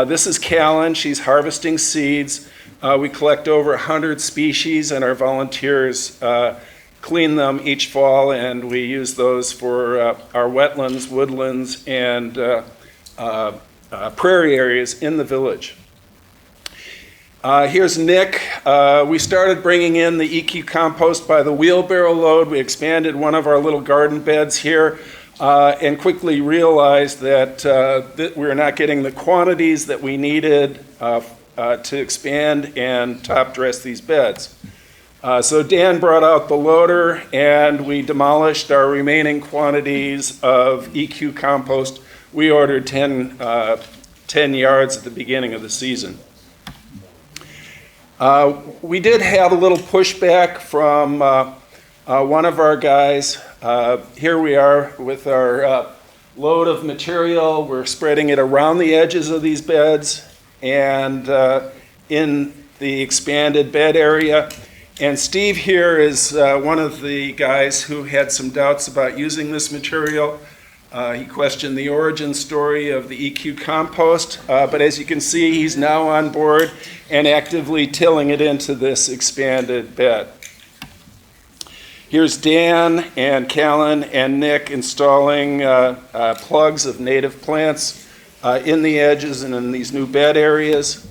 This is Callan. She's harvesting seeds. We collect over 100 species, and our volunteers clean them each fall, and we use those for our wetlands, woodlands, and prairie areas in the village. Here's Nick. We started bringing in the EQ compost by the wheelbarrow load. We expanded one of our little garden beds here and quickly realized that we were not getting the quantities that we needed to expand and top dress these beds. So Dan brought out the loader, and we demolished our remaining quantities of EQ compost. We ordered 10 yards at the beginning of the season. We did have a little pushback from one of our guys. Here we are with our load of material. We're spreading it around the edges of these beds and in the expanded bed area. And Steve here is one of the guys who had some doubts about using this material. He questioned the origin story of the EQ compost, but as you can see, he's now on board and actively tilling it into this expanded bed. Here's Dan and Callan and Nick installing plugs of native plants in the edges and in these new bed areas.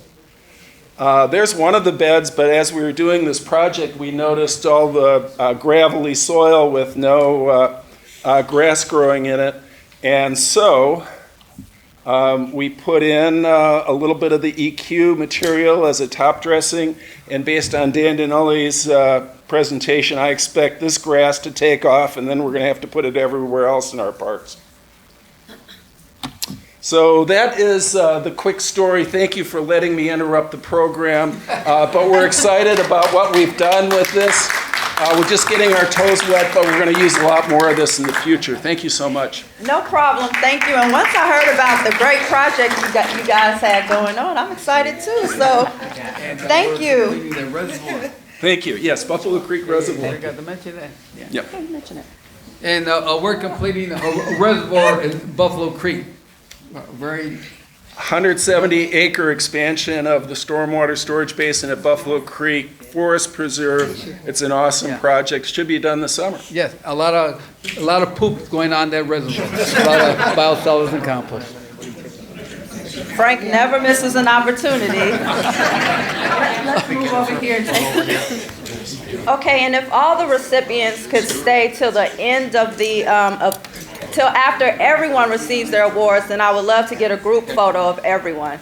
There's one of the beds, but as we were doing this project, we noticed all the gravelly soil with no grass growing in it. And so we put in a little bit of the EQ material as a top dressing, and based on Dan Dinelli's presentation, I expect this grass to take off, and then we're going to have to put it everywhere else in our parks. So that is the quick story. Thank you for letting me interrupt the program, but we're excited about what we've done with this. We're just getting our toes wet, but we're going to use a lot more of this in the future. Thank you so much. No problem, thank you. And once I heard about the great project you guys had going on, I'm excited too, so thank you. Thank you. Yes, Buffalo Creek Reservoir. I got to mention that. Yeah. Yep. Mention it. And we're completing a reservoir in Buffalo Creek. Very 170-acre expansion of the stormwater storage basin at Buffalo Creek Forest Preserve. It's an awesome project. Should be done this summer. yes, a lot of poop going on that reservoir. A lot of biosolids and compost. Frank never misses an opportunity. Let's move over here and take. Okay, and if all the recipients could stay till the end of the, till after everyone receives their awards, then I would love to get a group photo of everyone.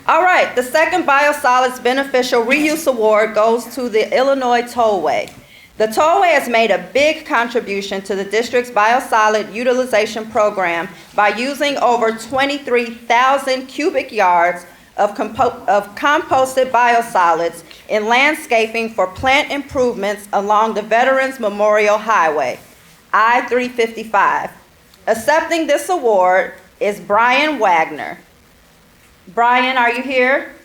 All right, the second Biosolids Beneficial Reuse Award goes to the Illinois Tollway. The Tollway has made a big contribution to the district's biosolid utilization program by using over 23,000 cubic yards of composted biosolids in landscaping for plant improvements along the Veterans Memorial Highway, I-355. Accepting this award is Brian Wagner. Brian, are you here?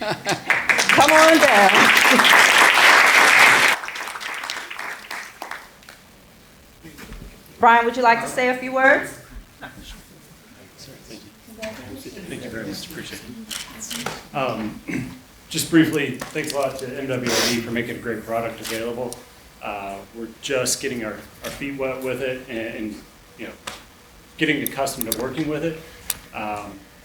Come on down. Brian, would you like to say a few words? Thank you very much, appreciate it. Just briefly, thanks a lot to MWRD for making a great product available. We're just getting our feet wet with it and you know, getting accustomed to working with it.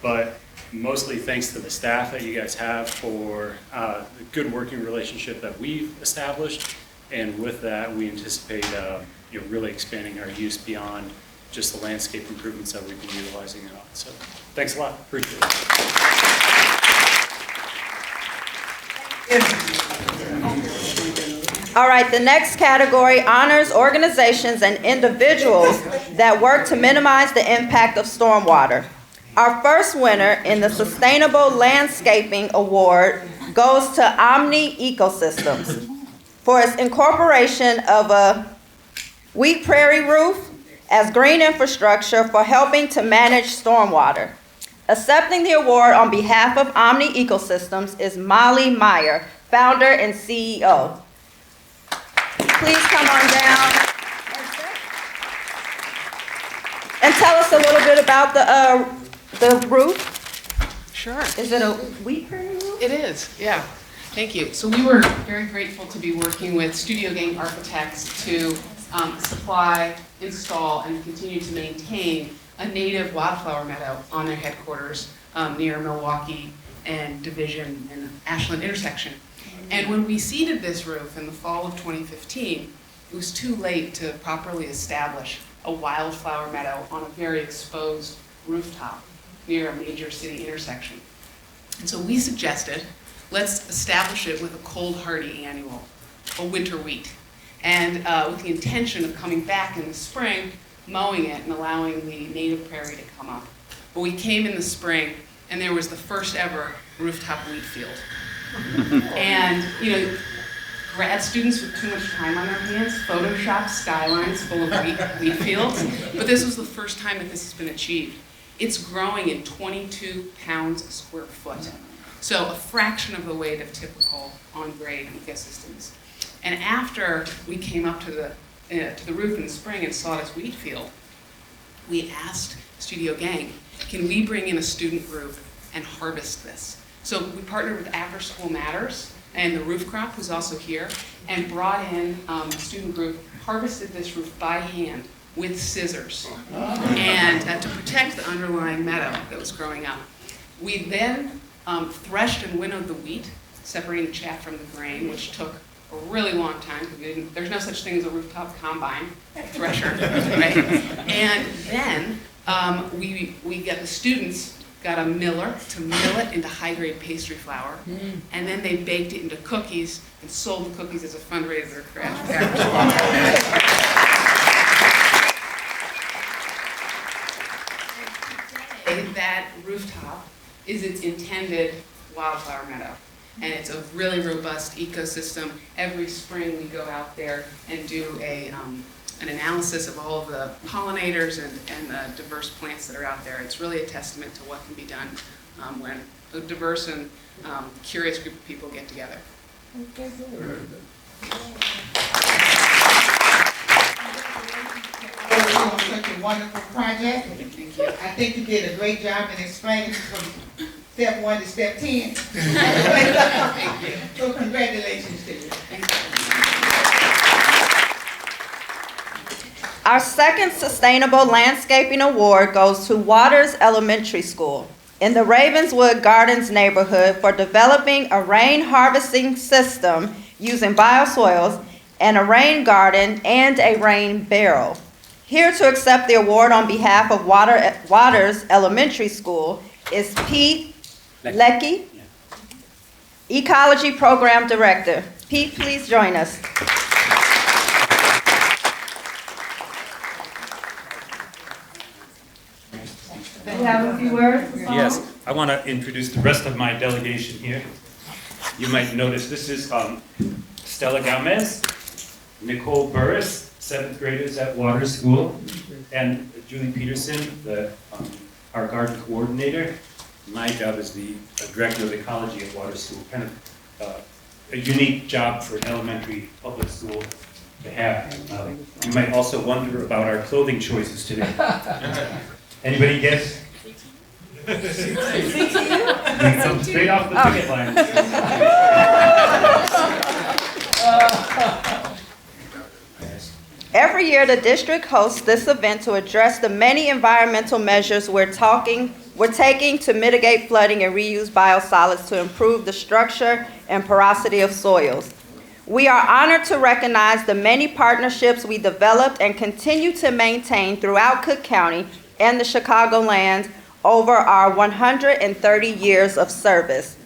But mostly thanks to the staff that you guys have for the good working relationship that we've established. And with that, we anticipate you know, really expanding our use beyond just the landscape improvements that we've been utilizing it on. So thanks a lot, appreciate it. All right, the next category honors organizations and individuals that work to minimize the impact of stormwater. Our first winner in the Sustainable Landscaping Award goes to Omni Ecosystems for its incorporation of a wheat prairie roof as green infrastructure for helping to manage stormwater. Accepting the award on behalf of Omni Ecosystems is Molly Meyer, founder and CEO. Please come on down and tell us a little bit about the roof. Sure. Is it a wheat prairie roof? It is, yeah. Thank you. So we were very grateful to be working with Studio Gang Architects to supply, install, and continue to maintain a native wildflower meadow on their headquarters near Milwaukee and Division and Ashland intersection. And when we seeded this roof in the fall of 2015, it was too late to properly establish a wildflower meadow on a very exposed rooftop near a major city intersection. And so we suggested, let's establish it with a cold hardy annual, a winter wheat. And with the intention of coming back in the spring, mowing it and allowing the native prairie to come up. But we came in the spring and there was the first ever rooftop wheat field. And, you know, grad students with too much time on their hands Photoshop skylines full of wheat fields, but this was the first time that this has been achieved. It's growing in 22 pounds a square foot, so a fraction of the weight of typical on-grade ecosystems. And after we came up to the roof in the spring and saw this wheat field, we asked Studio Gang, can we bring in a student group and harvest this? So we partnered with After School Matters and the Roof Crop, who's also here, and brought in a student group, harvested this roof by hand with scissors, and to protect the underlying meadow that was growing up. We then threshed and winnowed the wheat, separating the chaff from the grain, which took a really long time, because there's no such thing as a rooftop combine thresher, right? And then we got the students got a miller to mill it into high-grade pastry flour, and then they baked it into cookies and sold the cookies as a fundraiser for that rooftop is its intended wildflower meadow. and it's a really robust ecosystem. Every spring we go out there and do an analysis of all of the pollinators and the diverse plants that are out there. It's really a testament to what can be done when a diverse and curious group of people get together. On such a wonderful project. Thank you. I think you did a great job in explaining from step 1 to step 10. Thank you. So congratulations to you. Our second Sustainable Landscaping Award goes to Waters Elementary School in the Ravenswood Gardens neighborhood for developing a rain harvesting system using biosoils and a rain garden and a rain barrel. Here to accept the award on behalf of Waters Elementary School is Pete Leckie, Ecology Program Director. Pete, please join us. Do you have a few words? Yes, I want to introduce the rest of my delegation here. You might notice this is Stella Gomez, Nicole Burris, 7th graders at Water School, and Julie Peterson, our garden coordinator. My job is the director of ecology at Water School, kind of a unique job for an elementary public school to have. You might also wonder about our clothing choices today. Anybody guess? We come straight off the picket line. Every year, the district hosts this event to address the many environmental measures we're taking to mitigate flooding and reuse biosolids to improve the structure and porosity of soils. We are honored to recognize the many partnerships we developed and continue to maintain throughout Cook County and the Chicagoland over our 130 years of service.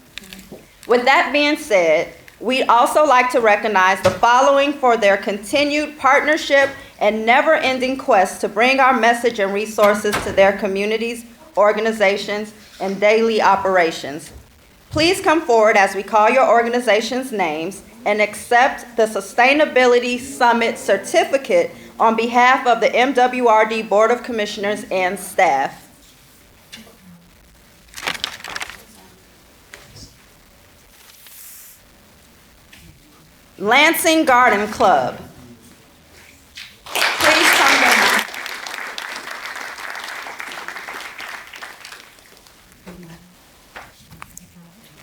With that being said, we'd also like to recognize the following for their continued partnership and never-ending quest to bring our message and resources to their communities, organizations, and daily operations. Please come forward as we call your organization's names and accept the Sustainability Summit Certificate on behalf of the MWRD Board of Commissioners and staff. Lansing Garden Club. Please come down.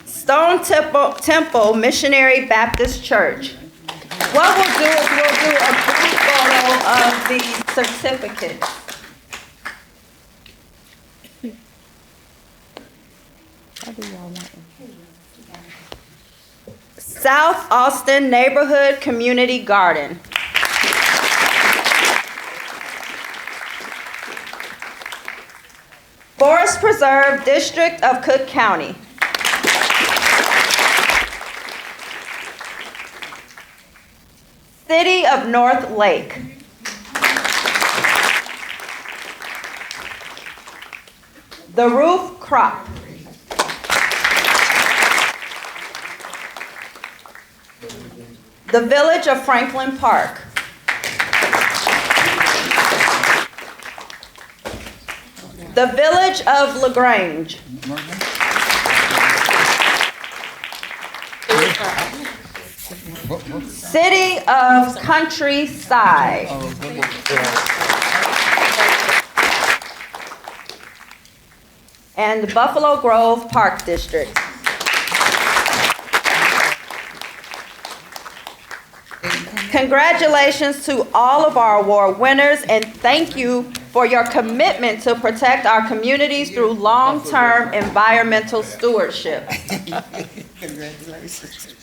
Stone Temple Missionary Baptist Church. What we'll do is we'll do a group photo of the certificate. How do y'all want it? South Austin Neighborhood Community Garden. Forest Preserve District of Cook County. City of North Lake. The Roof Crop. The Village of Franklin Park. The Village of LaGrange. City of Countryside. And Buffalo Grove Park District. Congratulations to all of our award winners, and thank you for your commitment to protect our communities through long-term environmental stewardship. Congratulations.